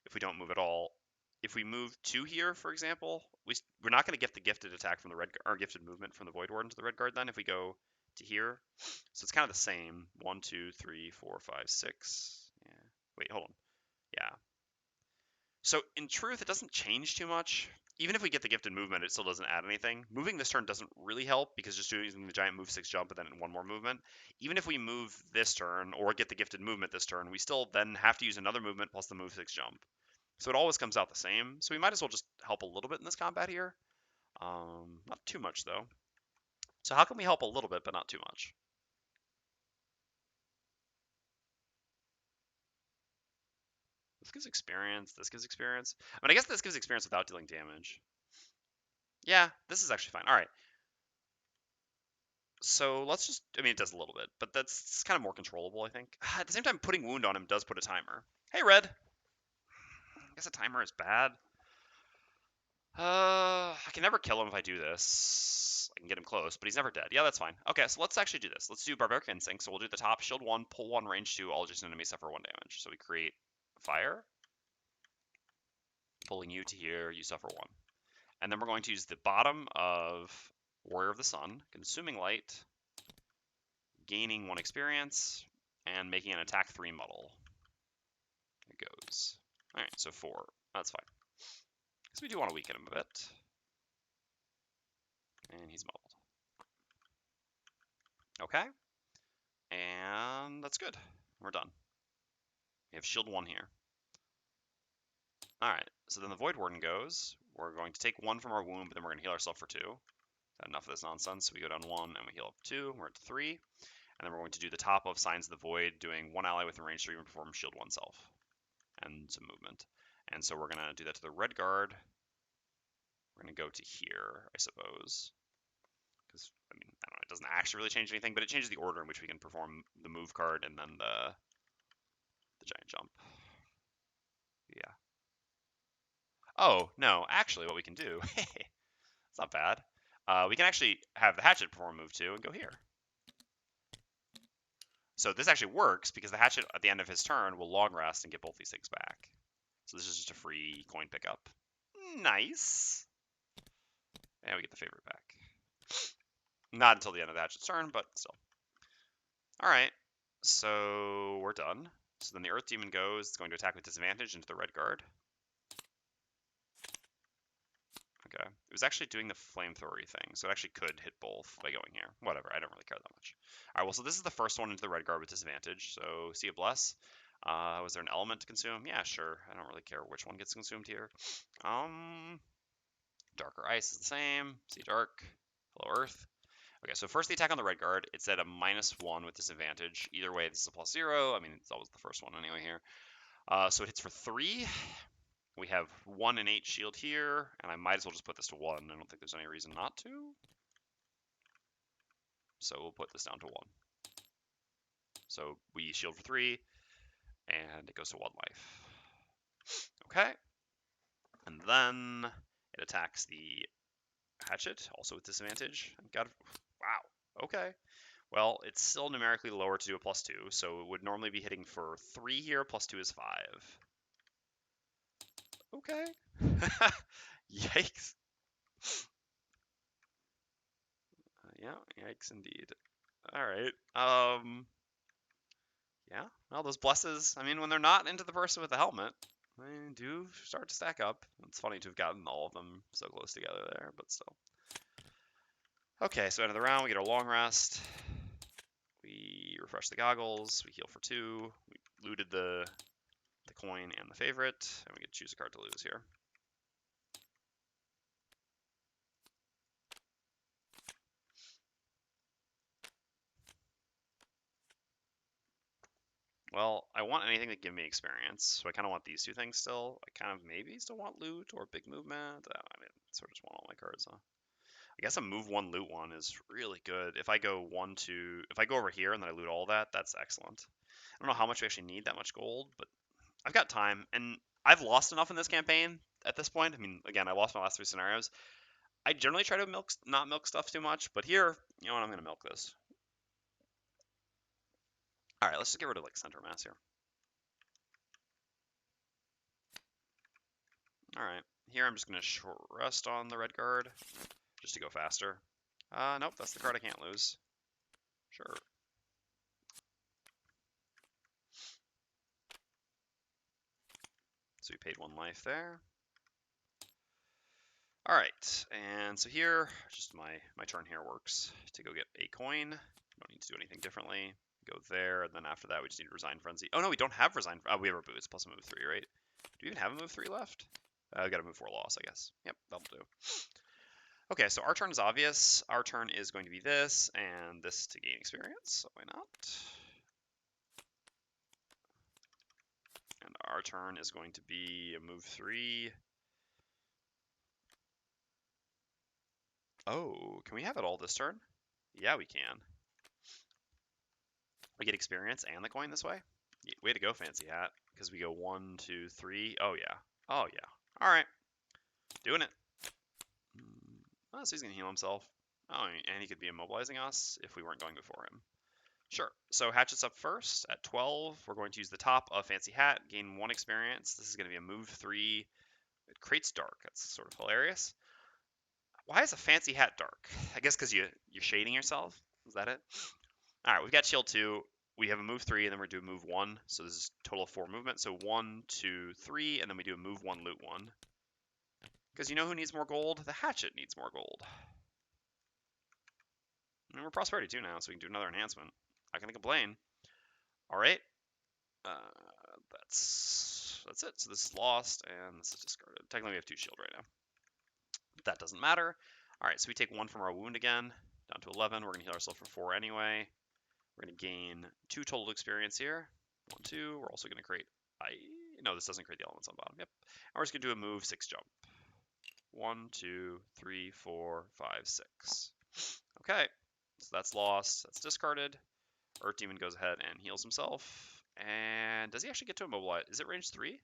If we don't move at all. If we move 2 here, for example, we're not going to get the gifted attack from the Redguard, or gifted movement from the Voidwarden to the Redguard then if we go to here. So it's kind of the same. 1, 2, 3, 4, 5, 6. Yeah. Wait, hold on. Yeah. So in truth, it doesn't change too much. even if we get the gifted movement, it still doesn't add anything. Moving this turn doesn't really help because just using the giant move 6 jump and then one more movement. Even if we move this turn or get the gifted movement this turn, we still then have to use another movement plus the move 6 jump. So it always comes out the same. So we might as well just help a little bit in this combat here. Not too much though. So how can we help a little bit but not too much? This gives experience. This gives experience. I mean, I guess this gives experience without dealing damage. Yeah, this is actually fine. All right. So let's just, I mean, it does a little bit, but that's kind of more controllable, I think. At the same time, putting wound on him does put a timer. Hey, Red. I guess a timer is bad. I can never kill him if I do this. I can get him close, but he's never dead. Yeah, that's fine. Okay, so let's actually do this. Let's do Barbaric Instinct. So we'll do the top, shield 1, pull 1, range 2, all adjacent enemies suffer 1 damage. So we create fire, pulling you to here, you suffer 1. And then we're going to use the bottom of Warrior of the Sun, consuming light, gaining 1 experience, and making an attack 3 muddle. It goes. Alright, so 4. That's fine. Because we do want to weaken him a bit. And he's muddled. Okay. And that's good. We're done. We have shield 1 here. Alright, so then the Voidwarden goes. We're going to take 1 from our wound, but then we're going to heal ourselves for 2. Enough of this nonsense. So we go down 1 and we heal up 2. We're at 3. And then we're going to do the top of Signs of the Void, doing 1 ally within range 3 and perform shield 1 self. And some movement. And so we're going to do that to the red guard. We're going to go to here, I suppose. Because, I mean, I don't know, it doesn't actually really change anything, but it changes the order in which we can perform the move card and then the giant jump. Yeah. Oh, no, actually what we can do, it's not bad. We can actually have the Hatchet perform move 2 and go here. So this actually works because the Hatchet at the end of his turn will long rest and get both these things back. So this is just a free coin pickup. Nice. And we get the favorite back. Not until the end of the Hatchet's turn, but still. Alright, so we're done. So then the Earth Demon goes, it's going to attack with disadvantage into the red guard. Okay, it was actually doing the flamethrowery thing, so it actually could hit both by going here. Whatever, I don't really care that much. Alright, well, so this is the first one into the red guard with disadvantage, so see a bless. Was there an element to consume? Yeah, sure. I don't really care which one gets consumed here. Darker ice is the same. See dark. Hello, Earth. Okay, so first the attack on the red guard. It's at a -1 with disadvantage. Either way, this is a +0. I mean, it's always the first one anyway here. So it hits for 3. We have 1 and 8 shield here, and I might as well just put this to 1. I don't think there's any reason not to. So we'll put this down to 1. So we shield for 3, and it goes to 1 life. Okay. And then it attacks the Hatchet, also with disadvantage. Got it. Wow. Okay. Well, it's still numerically lower to do a +2, so it would normally be hitting for 3 here. +2 is 5. Okay. Yikes. Yeah, yikes indeed. All right. Yeah. Well, those blesses, I mean, when they're not into the person with the helmet, they do start to stack up. It's funny to have gotten all of them so close together there, but still. Okay, so end of the round, we get our long rest. We refresh the goggles. We heal for 2. We looted the coin and the favorite, and we get to choose a card to lose here. Well, I want anything that give me experience, so I kind of want these 2 things still. I kind of maybe still want loot or big movement. I mean, sort of just want all my cards, huh? I guess a move 1, loot 1 is really good. If I go 1, 2, if I go over here and then I loot all that, that's excellent. I don't know how much we actually need that much gold, but I've got time, and I've lost enough in this campaign at this point. I mean, again, I lost my last 3 scenarios. I generally try to not milk stuff too much, but here, you know what, I'm going to milk this. All right, let's just get rid of like center mass here. All right, here I'm just going to short rest on the red guard just to go faster. Nope, that's the card I can't lose. Sure. So we paid 1 life there. All right, and so here, just my turn here works to go get a coin. Don't need to do anything differently. Go there, and then after that, we just need to Resign Frenzy. Oh no, we don't have Resign. Oh, we have our boots plus a move 3, right? Do we even have a move 3 left? We got a move 4 loss, I guess. Yep, that'll do. Okay, so our turn is obvious. Our turn is going to be this, and this to gain experience, so why not? And our turn is going to be a move 3. Oh, can we have it all this turn? Yeah, we can. We get experience and the coin this way? Way to go, Fancy Hat. Because we go 1, 2, 3. Oh, yeah. Oh, yeah. All right. Doing it. Oh, so he's going to heal himself. Oh, and he could be immobilizing us if we weren't going before him. Sure. So Hatchet's up first at 12. We're going to use the top of Fancy Hat, gain 1 experience. This is going to be a move 3. It creates dark. That's sort of hilarious. Why is a Fancy Hat dark? I guess because you're shading yourself. Is that it? All right, we've got shield 2. We have a move 3, and then we're doing move 1. So this is total of 4 movement. So 1, 2, 3, and then we do a move 1, loot 1. Because you know who needs more gold? The Hatchet needs more gold. And we're prosperity 2 now, so we can do another enhancement. Not gonna complain. All right. That's it. So this is lost, and this is discarded. Technically, we have 2 shield right now. That doesn't matter. All right, so we take 1 from our wound again, down to 11. We're gonna heal ourselves for 4 anyway. We're going to gain 2 total experience here. 1, 2. We're also going to create... No, this doesn't create the elements on the bottom. Yep. And we're just going to do a move 6 jump. 1, 2, 3, 4, 5, 6. Okay. So that's lost. That's discarded. Earth Demon goes ahead and heals himself. And does he actually get to immobilize? Is it range 3?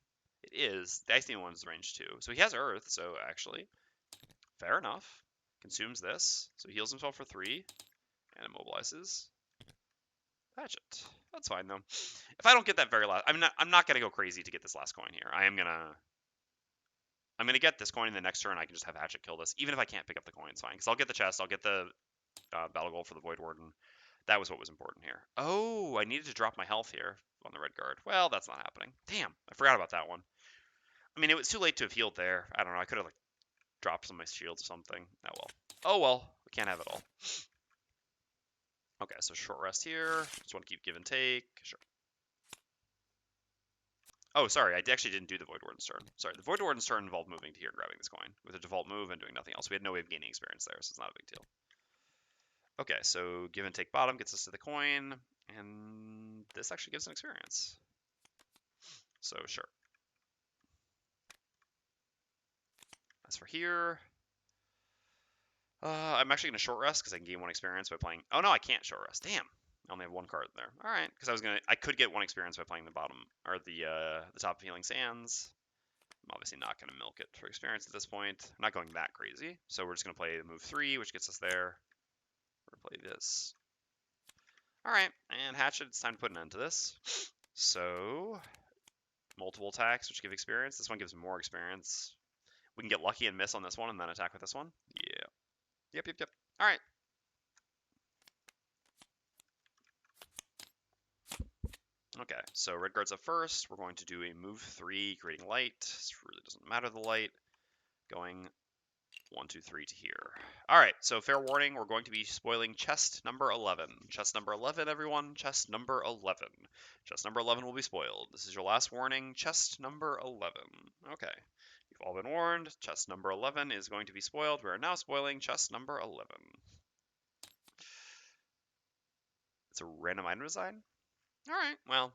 It is. The Ice Demon one is range 2. So he has Earth, so actually, fair enough. Consumes this. So he heals himself for 3 and immobilizes. Hatchet. That's fine though. If I don't get that very last, I'm not gonna go crazy to get this last coin here. I'm gonna get this coin in the next turn. I can just have Hatchet kill this, even if I can't pick up the coin. It's fine, because I'll get the chest. I'll get the battle gold for the Voidwarden. That was what was important here. Oh, I needed to drop my health here on the red guard. Well, that's not happening. Damn, I forgot about that one. I mean, it was too late to have healed there. I don't know. I could have like dropped some of my shields or something. Oh well. Oh well. We can't have it all. Okay, so short rest here. Just want to keep give and take. Sure. Oh, sorry, I actually didn't do the Voidwarden's turn. Sorry, the Voidwarden's turn involved moving to here and grabbing this coin with a default move and doing nothing else. We had no way of gaining experience there, so it's not a big deal. Okay, so give and take bottom gets us to the coin, and this actually gives an experience. So sure. As for here, I'm actually going to short rest because I can gain 1 experience by playing. Oh no, I can't short rest. Damn, I only have 1 card there. All right, because I could get 1 experience by playing the bottom or the top of Healing Sands. I'm obviously not going to milk it for experience at this point. I'm not going that crazy. So we're just going to play the move 3, which gets us there. We're going to play this. All right, and Hatchet, it's time to put an end to this. So, multiple attacks, which give experience. This one gives more experience. We can get lucky and miss on this one and then attack with this one. Yeah. Yep. All right. Okay, so red guard's up first. We're going to do a move 3, creating light. This really doesn't matter the light. Going 1, 2, 3 to here. All right, so fair warning, we're going to be spoiling chest number 11. Chest number 11, everyone. Chest number 11. Chest number 11 will be spoiled. This is your last warning. Chest number 11. Okay, you've all been warned. Chest number 11 is going to be spoiled. We are now spoiling chest number 11. It's a random item design? All right, well,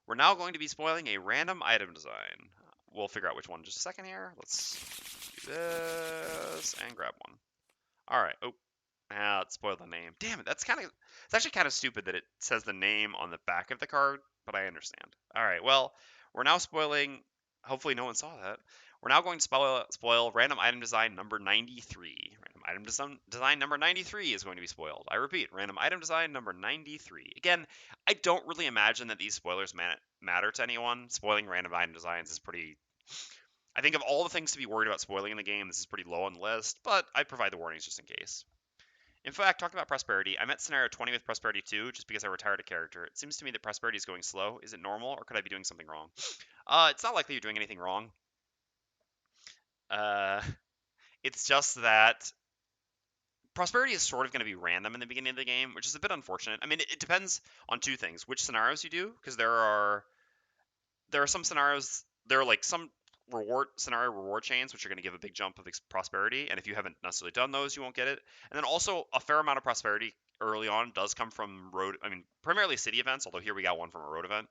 we're now going to be spoiling a random item design. We'll figure out which one in just a second here. Let's do this and grab one. All right. Oh, it spoiled the name. Damn it. It's actually kind of stupid that it says the name on the back of the card, but I understand. All right. Well, we're now spoiling. Hopefully, no one saw that. We're now going to spoil random item design number 93. Random item design number 93 is going to be spoiled. I repeat, random item design number 93. Again, I don't really imagine that these spoilers matter to anyone. Spoiling random item designs is pretty. I think of all the things to be worried about spoiling in the game, this is pretty low on the list, but I provide the warnings just in case. In fact, talking about prosperity, I'm at scenario 20 with prosperity 2 just because I retired a character. It seems to me that prosperity is going slow. Is it normal, or could I be doing something wrong? It's not likely you're doing anything wrong. Uh, It's just that prosperity is sort of going to be random in the beginning of the game, which is a bit unfortunate. I mean, it depends on two things: which scenarios you do, because there are some scenarios, there are like some scenario reward chains which are going to give a big jump of prosperity, and if you haven't necessarily done those, you won't get it. And then also a fair amount of prosperity early on does come from road. I mean, primarily city events, although here we got one from a road event.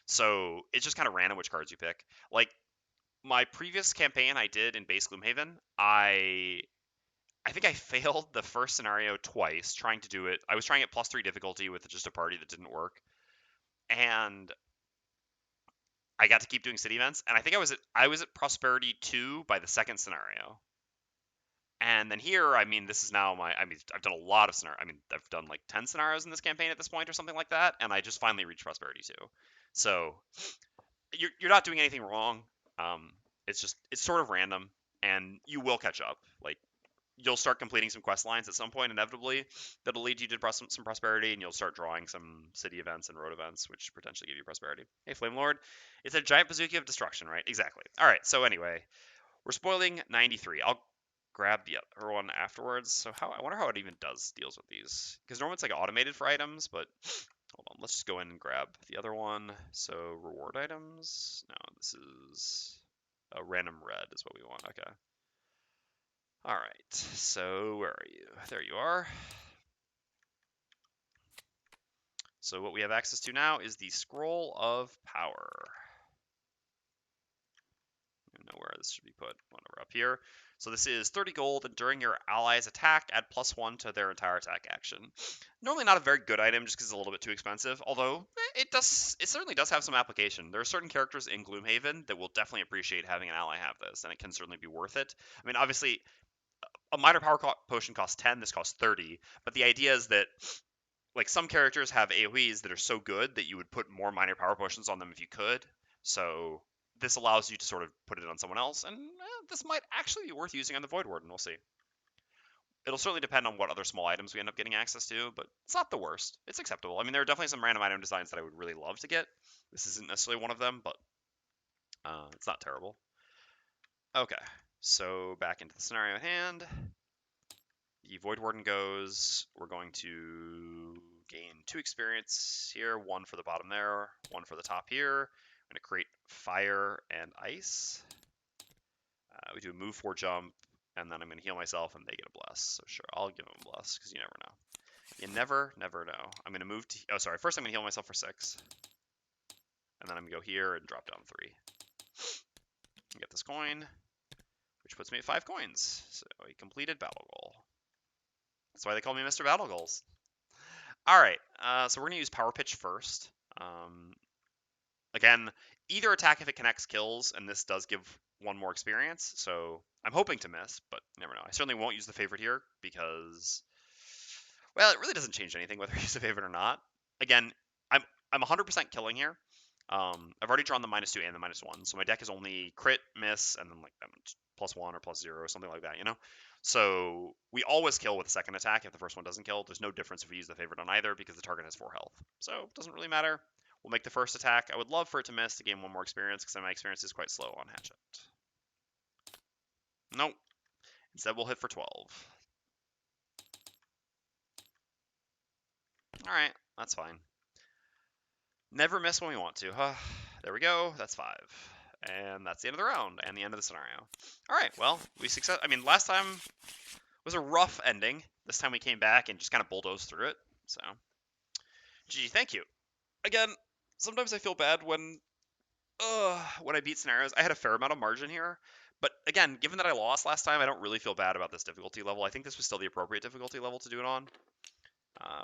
So it's just kind of random which cards you pick. Like my previous campaign I did in base Gloomhaven, I think I failed the first scenario twice trying to do it. I was trying it +3 difficulty with just a party that didn't work, and I got to keep doing city events. And I think I was at prosperity 2 by the second scenario. And then here, I mean, this is now I mean, I've done a lot of scenarios. I mean, I've done like 10 scenarios in this campaign at this point or something like that, and I just finally reached prosperity 2. So you're not doing anything wrong. Um, it's sort of random, and you will catch up. Like you'll start completing some quest lines at some point inevitably that'll lead you to some prosperity, and you'll start drawing some city events and road events which potentially give you prosperity. Hey Flame Lord, it's a giant bazooka of destruction, right? Exactly. All right, so anyway, we're spoiling 93. I'll grab the other one afterwards. So I wonder how it even deals with these, because normally it's like automated for items, but hold on, let's just go in and grab the other one. So reward items, no, this is a random red is what we want. Okay. All right, so where are you? There you are. So what we have access to now is the Scroll of Power. I don't know where this should be put. Whatever, up here. So this is 30 gold, and during your ally's attack, add +1 to their entire attack action. Normally not a very good item, just because it's a little bit too expensive. Although it certainly does have some application. There are certain characters in Gloomhaven that will definitely appreciate having an ally have this, and it can certainly be worth it. I mean, obviously, a minor power potion costs 10. This costs 30. But the idea is that like some characters have AoEs that are so good that you would put more minor power potions on them if you could. So this allows you to sort of put it on someone else, and this might actually be worth using on the Voidwarden. We'll see. It'll certainly depend on what other small items we end up getting access to, but it's not the worst. It's acceptable. I mean, there are definitely some random item designs that I would really love to get. This isn't necessarily one of them, but it's not terrible. Okay, so back into the scenario at hand. The Voidwarden goes. We're going to gain 2 experience here, 1 for the bottom there, 1 for the top here. I'm going to create fire and ice. We do a move 4 jump, and then I'm going to heal myself, and they get a bless. So sure, I'll give them a bless, because you never know. You never know. I'm going to move to... Oh, sorry. First, I'm going to heal myself for 6. And then I'm going to go here and drop down 3. And get this coin, which puts me at 5 coins. So a completed battle goal. That's why they call me Mr. Battle Goals. All right, so we're going to use Power Pitch first. Again, either attack if it connects kills, and this does give 1 more experience. So I'm hoping to miss, but never know. I certainly won't use the favorite here because, well, it really doesn't change anything whether I use the favorite or not. Again, I'm 100% killing here. I've already drawn the -2 and the -1, so my deck is only crit, miss, and then like +1 or +0 or something like that, you know? So we always kill with the second attack if the first one doesn't kill. There's no difference if we use the favorite on either because the target has 4 health. So it doesn't really matter. We'll make the first attack. I would love for it to miss to gain 1 more experience because my experience is quite slow on Hatchet. Nope. Instead, we'll hit for 12. Alright, that's fine. Never miss when we want to, huh? There we go. That's 5. And that's the end of the round and the end of the scenario. Alright, well, we success. I mean, last time was a rough ending. This time we came back and just kind of bulldozed through it. So, GG, thank you. Again, sometimes I feel bad when I beat scenarios. I had a fair amount of margin here. But again, given that I lost last time, I don't really feel bad about this difficulty level. I think this was still the appropriate difficulty level to do it on.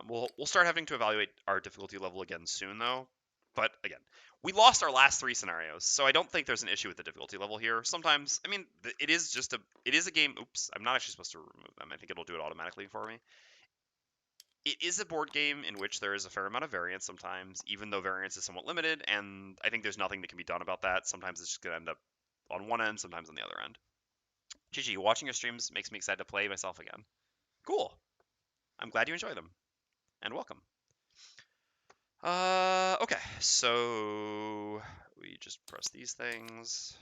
We'll start having to evaluate our difficulty level again soon, though. But again, we lost our last 3 scenarios, so I don't think there's an issue with the difficulty level here. Sometimes, I mean, it is a game. Oops, I'm not actually supposed to remove them. I think it'll do it automatically for me. It is a board game in which there is a fair amount of variance sometimes, even though variance is somewhat limited, and I think there's nothing that can be done about that. Sometimes it's just going to end up on one end, sometimes on the other end. GG, watching your streams makes me excited to play myself again. Cool. I'm glad you enjoy them, and welcome. Okay, so we just press these things.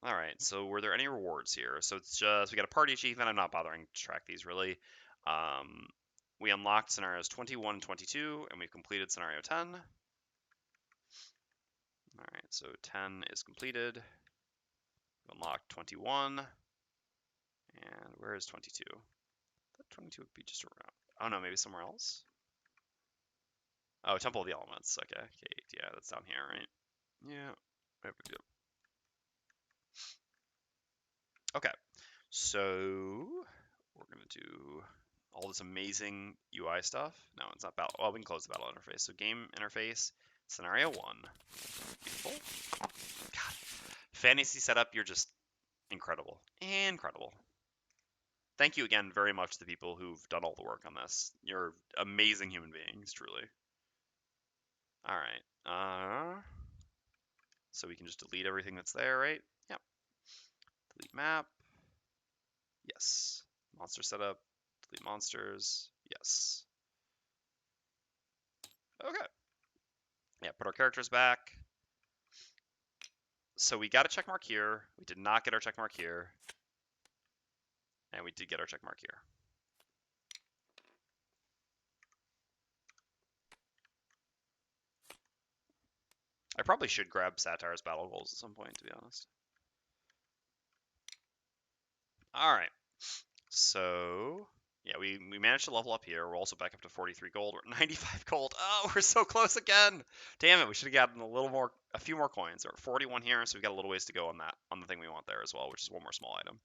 All right, so were there any rewards here? So it's just, we got a party achievement. I'm not bothering to track these really. We unlocked scenarios 21 and 22, and we've completed scenario 10. All right, so 10 is completed. We unlocked 21. And where is 22? That 22 would be just around. Oh no, maybe somewhere else? Oh, Temple of the Elements. Okay, Kate. Yeah, that's down here, right? Yeah. Okay, so we're gonna do all this amazing UI stuff. No, it's not battle. Well, we can close the battle interface. So game interface, scenario 1. Beautiful. God, fantasy setup. You're just incredible, incredible. Thank you again very much to the people who've done all the work on this. You're amazing human beings, truly. All right. So we can just delete everything that's there, right? Yep. Delete map. Yes. Monster setup. Delete monsters. Yes. Okay. Yeah, put our characters back. So we got a check mark here. We did not get our check mark here. And we did get our check mark here. I probably should grab Satire's battle goals at some point, to be honest. All right. So, yeah, we managed to level up here. We're also back up to 43 gold. We're at 95 gold. Oh, we're so close again. Damn it, we should have gotten a few more coins. We're at 41 here, so we've got a little ways to go on that, on the thing we want there as well, which is one more small item.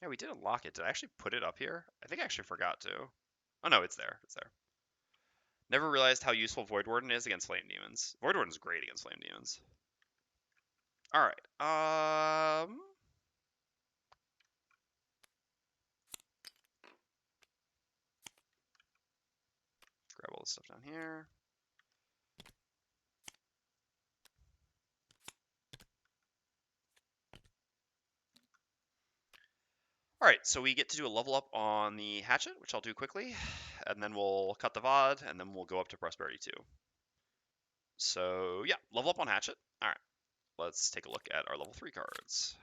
Yeah, we did unlock it. Did I actually put it up here? I think I actually forgot to. Oh no, it's there. It's there. Never realized how useful Voidwarden is against Flame Demons. Voidwarden's great against Flame Demons. All right. Grab all this stuff down here. All right, so we get to do a level up on the Hatchet, which I'll do quickly, and then we'll cut the VOD, and then we'll go up to Prosperity 2. So yeah, level up on Hatchet. All right, let's take a look at our level 3 cards.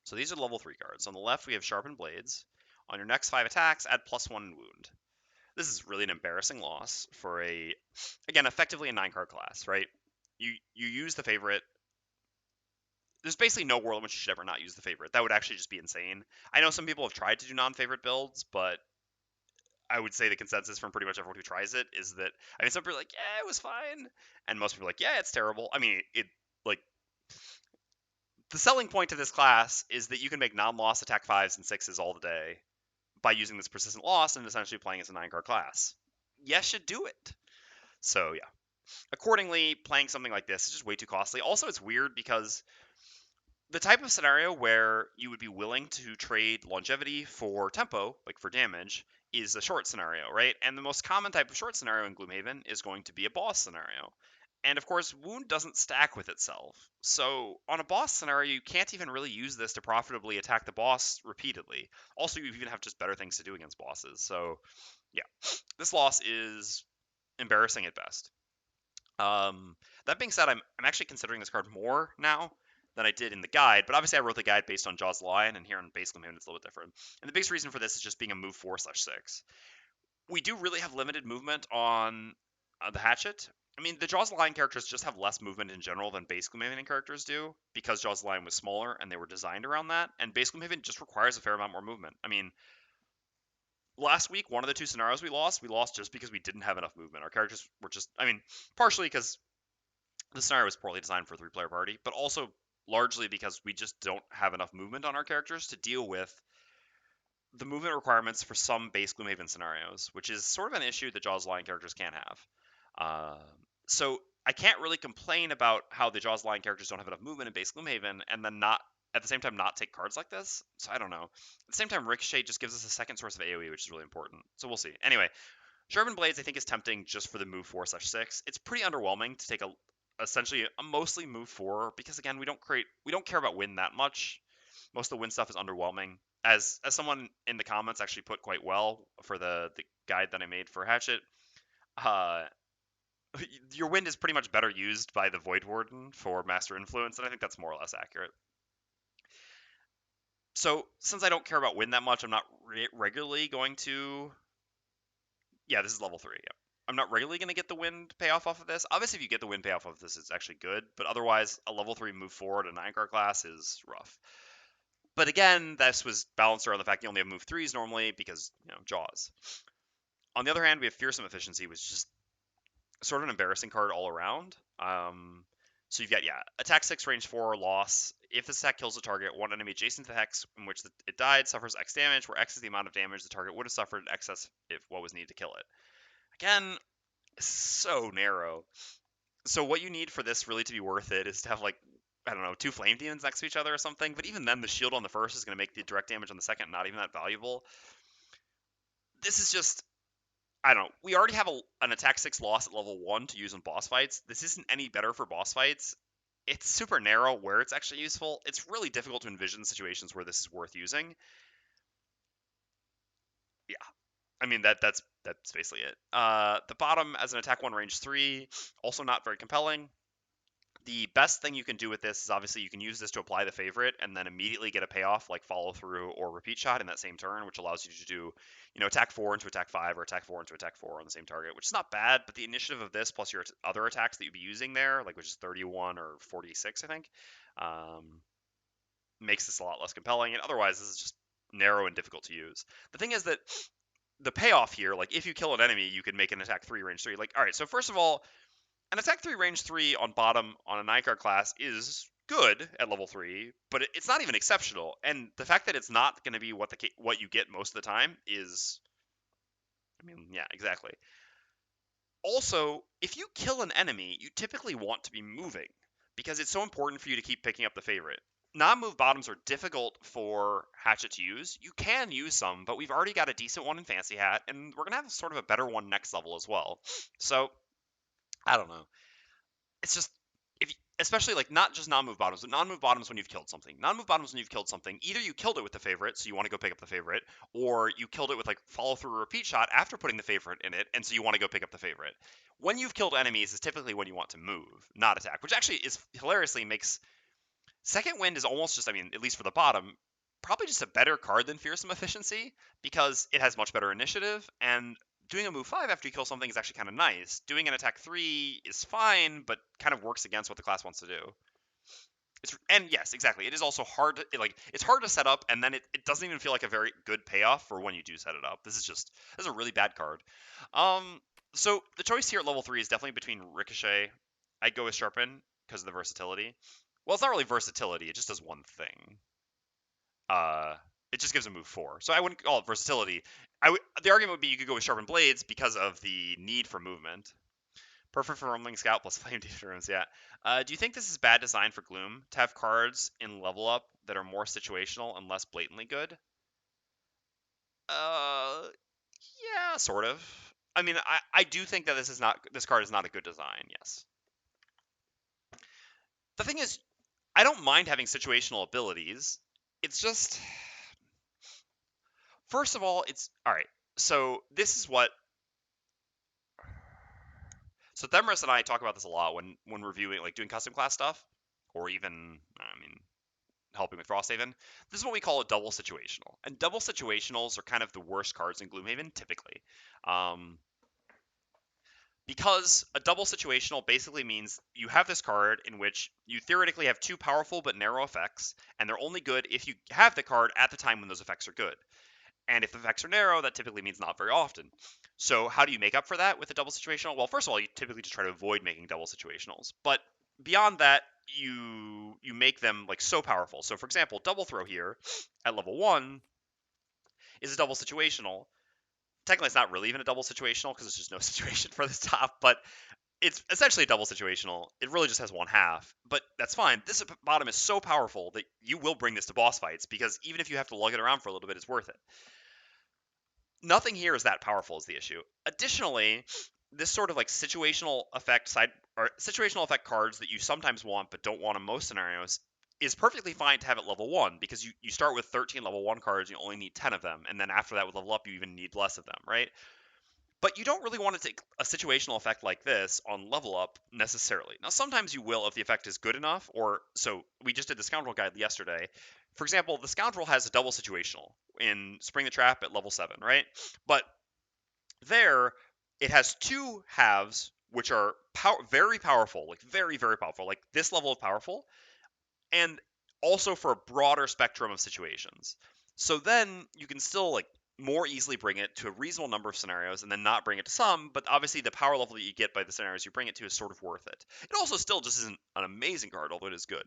So these are level 3 cards. On the left, we have Sharpened Blades. On your next 5 attacks, add +1 wound. This is really an embarrassing loss for again, effectively a 9-card class, right? You use the favorite. There's basically no world in which you should ever not use the favorite. That would actually just be insane. I know some people have tried to do non-favorite builds, but I would say the consensus from pretty much everyone who tries it is that, I mean, some people are like, yeah, it was fine, and most people are like, yeah, it's terrible. I mean, like the selling point to this class is that you can make non-loss attack 5s and 6s all the day by using this persistent loss and essentially playing as a 9-card class. You should do it. So yeah, accordingly, playing something like this is just way too costly. Also, it's weird because the type of scenario where you would be willing to trade longevity for tempo, like for damage, is a short scenario, right? And the most common type of short scenario in Gloomhaven is going to be a boss scenario. And of course, wound doesn't stack with itself. So on a boss scenario, you can't even really use this to profitably attack the boss repeatedly. Also, you even have just better things to do against bosses. So yeah, this loss is embarrassing at best. That being said, I'm actually considering this card more now than I did in the guide, but obviously I wrote the guide based on Jaws Lion, and here in base Gloomhaven it's a little bit different. And the biggest reason for this is just being a move 4/6. We do really have limited movement on the Hatchet. I mean, the Jaws Lion characters just have less movement in general than base Gloomhaven characters do, because Jaws Lion was smaller and they were designed around that, and base Gloomhaven just requires a fair amount more movement. I mean, last week, one of the 2 scenarios we lost just because we didn't have enough movement. Our characters were just, I mean, partially because the scenario was poorly designed for a 3-player party, but also largely because we just don't have enough movement on our characters to deal with the movement requirements for some base Gloomhaven scenarios, which is sort of an issue that Jaws Lion characters can't have. So I can't really complain about how the Jaws Lion characters don't have enough movement in base Gloomhaven, and then not at the same time not take cards like this. So I don't know. At the same time, Ricochet just gives us a second source of AoE, which is really important. So we'll see. Anyway, Sharpened Blades I think is tempting just for the move 4/6. It's pretty underwhelming to take essentially a mostly move 4 because again we don't care about win that much. Most of the win stuff is underwhelming. As someone in the comments actually put quite well for the guide that I made for Hatchet, uh, Your wind is pretty much better used by the Voidwarden for Master Influence, and I think that's more or less accurate. So since I don't care about wind that much, I'm not regularly going to. Yeah, this is level 3. Yeah. I'm not regularly going to get the wind payoff off of this. Obviously, if you get the wind payoff of this, it's actually good. But otherwise, a level 3 move forward, a 9-card class is rough. But again, this was balanced around the fact you only have move 3s normally because, Jaws. On the other hand, we have Fearsome Efficiency, which is just sort of an embarrassing card all around. So you've got, attack 6, range 4, loss. If this attack kills a target, one enemy adjacent to the hex in which it died suffers X damage, where X is the amount of damage the target would have suffered in excess if what was needed to kill it. Again, so narrow. So what you need for this really to be worth it is to have, like, I don't know, 2 flame demons next to each other or something. But even then, the shield on the first is going to make the direct damage on the second not even that valuable. This is just, I don't know. We already have an attack 6 loss at level 1 to use in boss fights. This isn't any better for boss fights. It's super narrow where it's actually useful. It's really difficult to envision situations where this is worth using. Yeah, I mean that's basically it. The bottom as an attack 1 range 3, also not very compelling. The best thing you can do with this is obviously you can use this to apply the favorite and then immediately get a payoff like follow through or repeat shot in that same turn, which allows you to do, attack 4 into attack 5 or attack 4 into attack 4 on the same target, which is not bad. But the initiative of this plus your other attacks that you'd be using there, like which is 31 or 46, I think, makes this a lot less compelling. And otherwise, this is just narrow and difficult to use. The thing is that the payoff here, like if you kill an enemy, you can make an attack 3 range 3. Like, all right, so first of all, an attack 3 range 3 on bottom on a 9-card class is good at level 3, but it's not even exceptional. And the fact that it's not going to be what you get most of the time is, I mean, yeah, exactly. Also, if you kill an enemy, you typically want to be moving because it's so important for you to keep picking up the favorite. Non-move bottoms are difficult for Hatchet to use. You can use some, but we've already got a decent one in Fancy Hat, and we're going to have sort of a better one next level as well. So, I don't know. It's just if especially like not just non-move bottoms, but non-move bottoms when you've killed something. Non-move bottoms when you've killed something. Either you killed it with the favorite, so you want to go pick up the favorite, or you killed it with like follow through or repeat shot after putting the favorite in it, and so you want to go pick up the favorite. When you've killed enemies is typically when you want to move, not attack, which actually is hilariously makes second wind is almost just, I mean, at least for the bottom, probably just a better card than fearsome efficiency because it has much better initiative and doing a move 5 after you kill something is actually kind of nice. Doing an attack 3 is fine, but kind of works against what the class wants to do. And yes, exactly. It is also hard to, it's hard to set up, and then it doesn't even feel like a very good payoff for when you do set it up. This is a really bad card. So the choice here at level 3 is definitely between Ricochet. I'd go with Sharpen because of the versatility. Well, it's not really versatility, it just does one thing. Uh it just gives a move 4. So I wouldn't call it versatility. The argument would be you could go with Sharpened Blades because of the need for movement. Perfect for Rumbling Scout plus Flame Rooms, yeah. Do you think this is bad design for Gloom to have cards in level up that are more situational and less blatantly good? Yeah, sort of. I mean, I do think that this card is not a good design. Yes. The thing is, I don't mind having situational abilities. It's just, first of all, it's all right. So this is what. So Themris and I talk about this a lot when reviewing, like doing custom class stuff, or even, I mean, helping with Frosthaven. This is what we call a double situational, and double situationals are kind of the worst cards in Gloomhaven typically. Because a double situational basically means you have this card in which you theoretically have 2 powerful but narrow effects, and they're only good if you have the card at the time when those effects are good. And if the effects are narrow, that typically means not very often. So how do you make up for that with a double situational? Well, first of all, you typically just try to avoid making double situationals. But beyond that, you make them like so powerful. So for example, double throw here at level 1 is a double situational. Technically, it's not really even a double situational because there's just no situation for the top, but it's essentially a double situational. It really just has 1/2, but that's fine. This bottom is so powerful that you will bring this to boss fights because even if you have to lug it around for a little bit, it's worth it. Nothing here is that powerful is the issue. Additionally, this sort of like situational effect situational effect cards that you sometimes want but don't want in most scenarios is perfectly fine to have at level 1 because you start with 13 level 1 cards, you only need 10 of them, and then after that with level up you even need less of them, right? But you don't really want to take a situational effect like this on level up necessarily. Now, sometimes you will if the effect is good enough, or so we just did the Scoundrel guide yesterday. For example, the Scoundrel has a double situational in Spring the Trap at level 7, right? But there, it has two halves which are very powerful, like very, very powerful, like this level of powerful, and also for a broader spectrum of situations. So then you can still like more easily bring it to a reasonable number of scenarios and then not bring it to some, but obviously the power level that you get by the scenarios you bring it to is sort of worth it. It also still just isn't an amazing card, although it is good.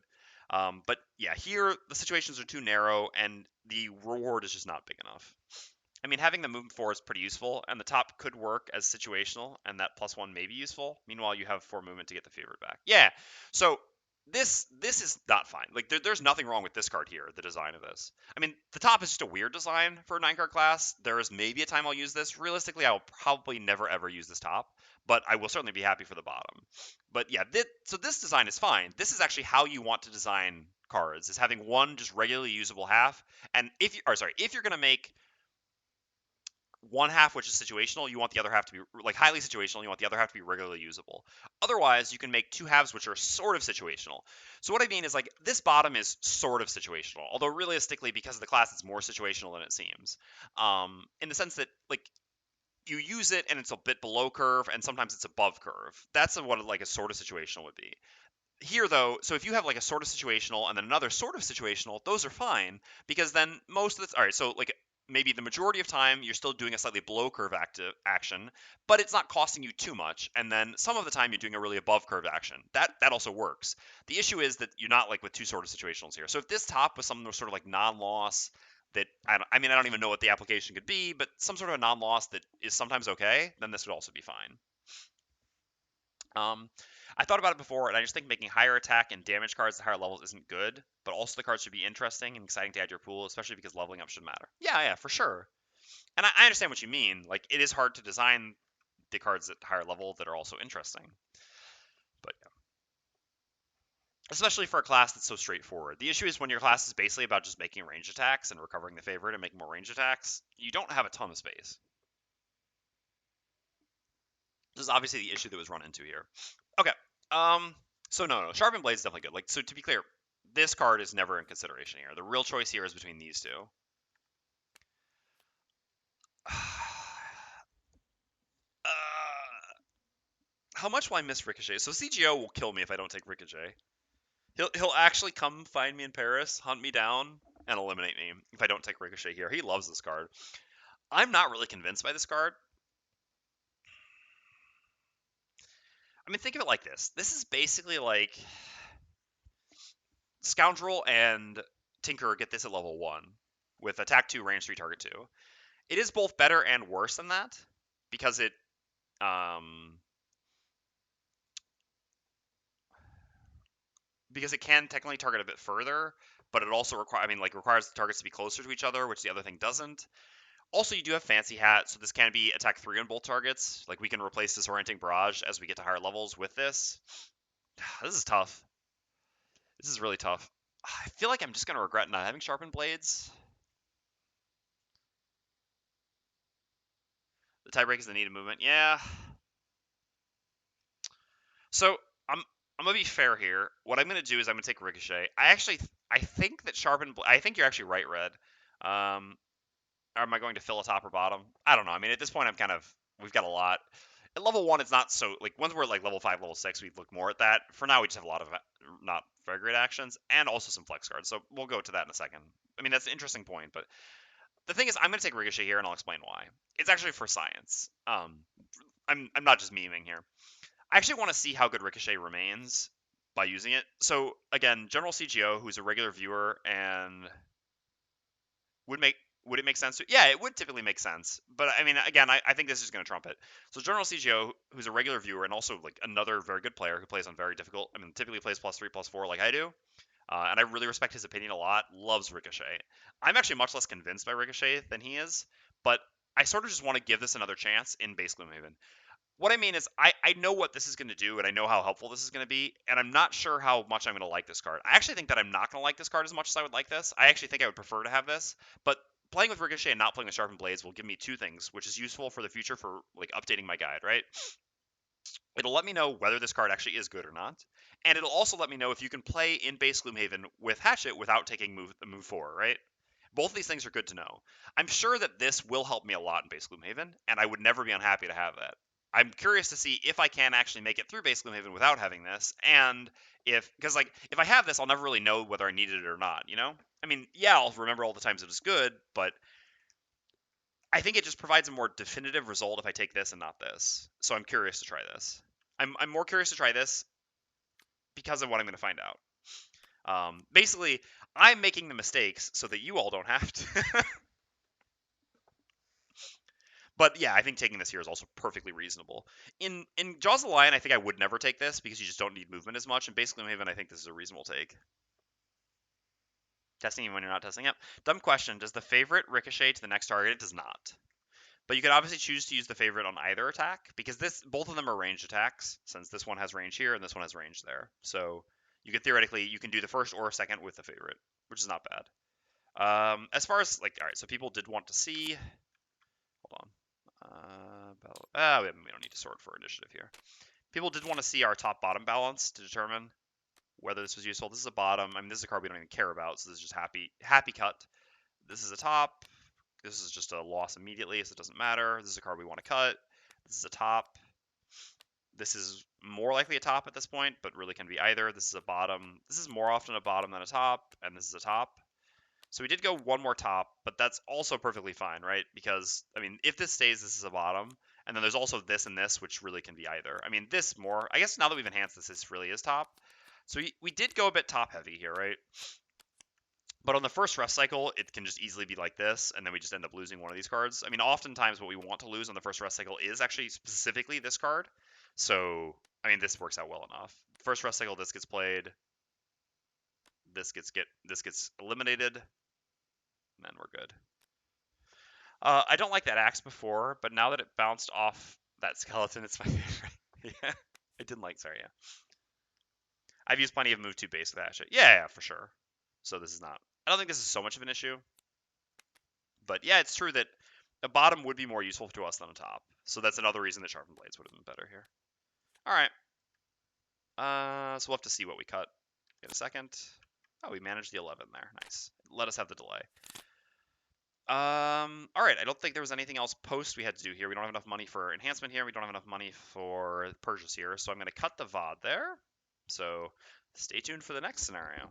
But yeah, here the situations are too narrow and the reward is just not big enough. I mean, having the movement 4 is pretty useful, and the top could work as situational, and that +1 may be useful. Meanwhile, you have 4 movement to get the favorite back. Yeah, so this is not fine. Like, there's nothing wrong with this card here, the design of this. I mean, the top is just a weird design for a 9-card class. There is maybe a time I'll use this. Realistically, I will probably never, ever use this top, but I will certainly be happy for the bottom. But yeah, so this design is fine. This is actually how you want to design cards, is having one just regularly usable half. And if you're going to make one half which is situational, you want the other half to be like highly situational, you want the other half to be regularly usable. Otherwise, you can make two halves which are sort of situational. So what I mean is like this bottom is sort of situational, although realistically because of the class it's more situational than it seems. In the sense that like you use it and it's a bit below curve and sometimes it's above curve. That's what like a sort of situational would be. Here though, so if you have like a sort of situational and then another sort of situational, those are fine because then most of the all right, so like maybe the majority of time you're still doing a slightly below curve action, but it's not costing you too much. And then some of the time you're doing a really above curve action. That also works. The issue is that you're not like with two sort of situationals here. So if this top was something sort of like non-loss that I mean I don't even know what the application could be, but some sort of a non-loss that is sometimes okay, then this would also be fine. I thought about it before, and I just think making higher attack and damage cards at higher levels isn't good, but also the cards should be interesting and exciting to add to your pool, especially because leveling up should matter. Yeah, for sure. And I understand what you mean. Like, it is hard to design the cards at higher level that are also interesting. But yeah. Especially for a class that's so straightforward. The issue is when your class is basically about just making range attacks and recovering the favorite and making more range attacks, you don't have a ton of space. This is obviously the issue that was run into here. Okay. So no, Sharpened Blade is definitely good. Like, so to be clear, this card is never in consideration here. The real choice here is between these two. How much will I miss Ricochet? So CGO will kill me if I don't take Ricochet. He'll actually come find me in Paris, hunt me down, and eliminate me if I don't take Ricochet here. He loves this card. I'm not really convinced by this card. I mean, think of it like this. This is basically like Scoundrel and Tinker get this at level 1 with attack 2, range 3, target 2. It is both better and worse than that because it can technically target a bit further, but it also requires the targets to be closer to each other, which the other thing doesn't. Also, you do have Fancy Hat, so this can be attack 3 on both targets. Like, we can replace Disorienting Barrage as we get to higher levels with this. This is tough. This is really tough. I feel like I'm just going to regret not having Sharpened Blades. The tiebreak is the needed movement. Yeah. So, I'm going to be fair here. What I'm going to do is I'm going to take Ricochet. I think that I think you're actually right, Red. Or am I going to fill a top or bottom? I don't know. I mean, at this point, we've got a lot. At level 1, it's not so, like, once we're like level 5, level 6, we look more at that. For now, we just have a lot of not very great actions and also some flex cards. So we'll go to that in a second. I mean, that's an interesting point, but the thing is, I'm going to take Ricochet here and I'll explain why. It's actually for science. I'm not just memeing here. I actually want to see how good Ricochet remains by using it. So again, General CGO, who's a regular viewer and would it make sense to? Yeah, it would typically make sense. But I mean, again, I think this is going to trump it. So General CGO, who's a regular viewer and also like another very good player who plays on very difficult, I mean, typically plays +3, +4 like I do, and I really respect his opinion a lot, loves Ricochet. I'm actually much less convinced by Ricochet than he is, but I sort of just want to give this another chance in base Gloomhaven. What I mean is, I know what this is going to do, and I know how helpful this is going to be, and I'm not sure how much I'm going to like this card. I actually think that I'm not going to like this card as much as I would like this. I actually think I would prefer to have this, but playing with Ricochet and not playing with Sharpened Blades will give me two things, which is useful for the future for like updating my guide, right? It'll let me know whether this card actually is good or not, and it'll also let me know if you can play in base Gloomhaven with Hatchet without taking move 4, right? Both of these things are good to know. I'm sure that this will help me a lot in base Gloomhaven, and I would never be unhappy to have that. I'm curious to see if I can actually make it through base Gloomhaven without having this, and because like if I have this, I'll never really know whether I needed it or not. You know? I mean, yeah, I'll remember all the times it was good, but I think it just provides a more definitive result if I take this and not this. So I'm curious to try this. I'm more curious to try this because of what I'm going to find out. Basically, I'm making the mistakes so that you all don't have to. But yeah, I think taking this here is also perfectly reasonable. In Jaws of the Lion, I think I would never take this because you just don't need movement as much. And basically, Maven, I think this is a reasonable take. Testing even when you're not testing it. Dumb question. Does the favorite ricochet to the next target? It does not. But you could obviously choose to use the favorite on either attack because both of them are ranged attacks since this one has range here and this one has range there. So you could theoretically you can do the first or second with the favorite, which is not bad. As far as like, all right, so people did want to see. Hold on. We don't need to sort for initiative here. People did want to see our top-bottom balance to determine whether this was useful. This is a bottom. I mean, this is a card we don't even care about, so this is just happy cut. This is a top. This is just a loss immediately, so it doesn't matter. This is a card we want to cut. This is a top. This is more likely a top at this point, but really can be either. This is a bottom. This is more often a bottom than a top, and this is a top. So we did go one more top, but that's also perfectly fine, right? Because, I mean, if this stays, this is a bottom. And then there's also this and this, which really can be either. I mean, this more, I guess now that we've enhanced this really is top. So we did go a bit top heavy here, right? But on the first rest cycle, it can just easily be like this, and then we just end up losing one of these cards. I mean, oftentimes what we want to lose on the first rest cycle is actually specifically this card. So, I mean, this works out well enough. First rest cycle, this gets played. This gets eliminated. And then we're good. I don't like that axe before, but now that it bounced off that skeleton, it's my favorite. Yeah, I didn't like. Sorry, yeah. I've used plenty of move 2 base with Hatchet. Yeah, for sure. So this is not. I don't think this is so much of an issue. But yeah, it's true that a bottom would be more useful to us than a top. So that's another reason that Sharpened Blades would have been better here. All right. So we'll have to see what we cut in a second. Oh, we managed the 11 there. Nice. Let us have the delay. All right. I don't think there was anything else post we had to do here. We don't have enough money for enhancement here. We don't have enough money for purchase here. So I'm going to cut the VOD there. So stay tuned for the next scenario.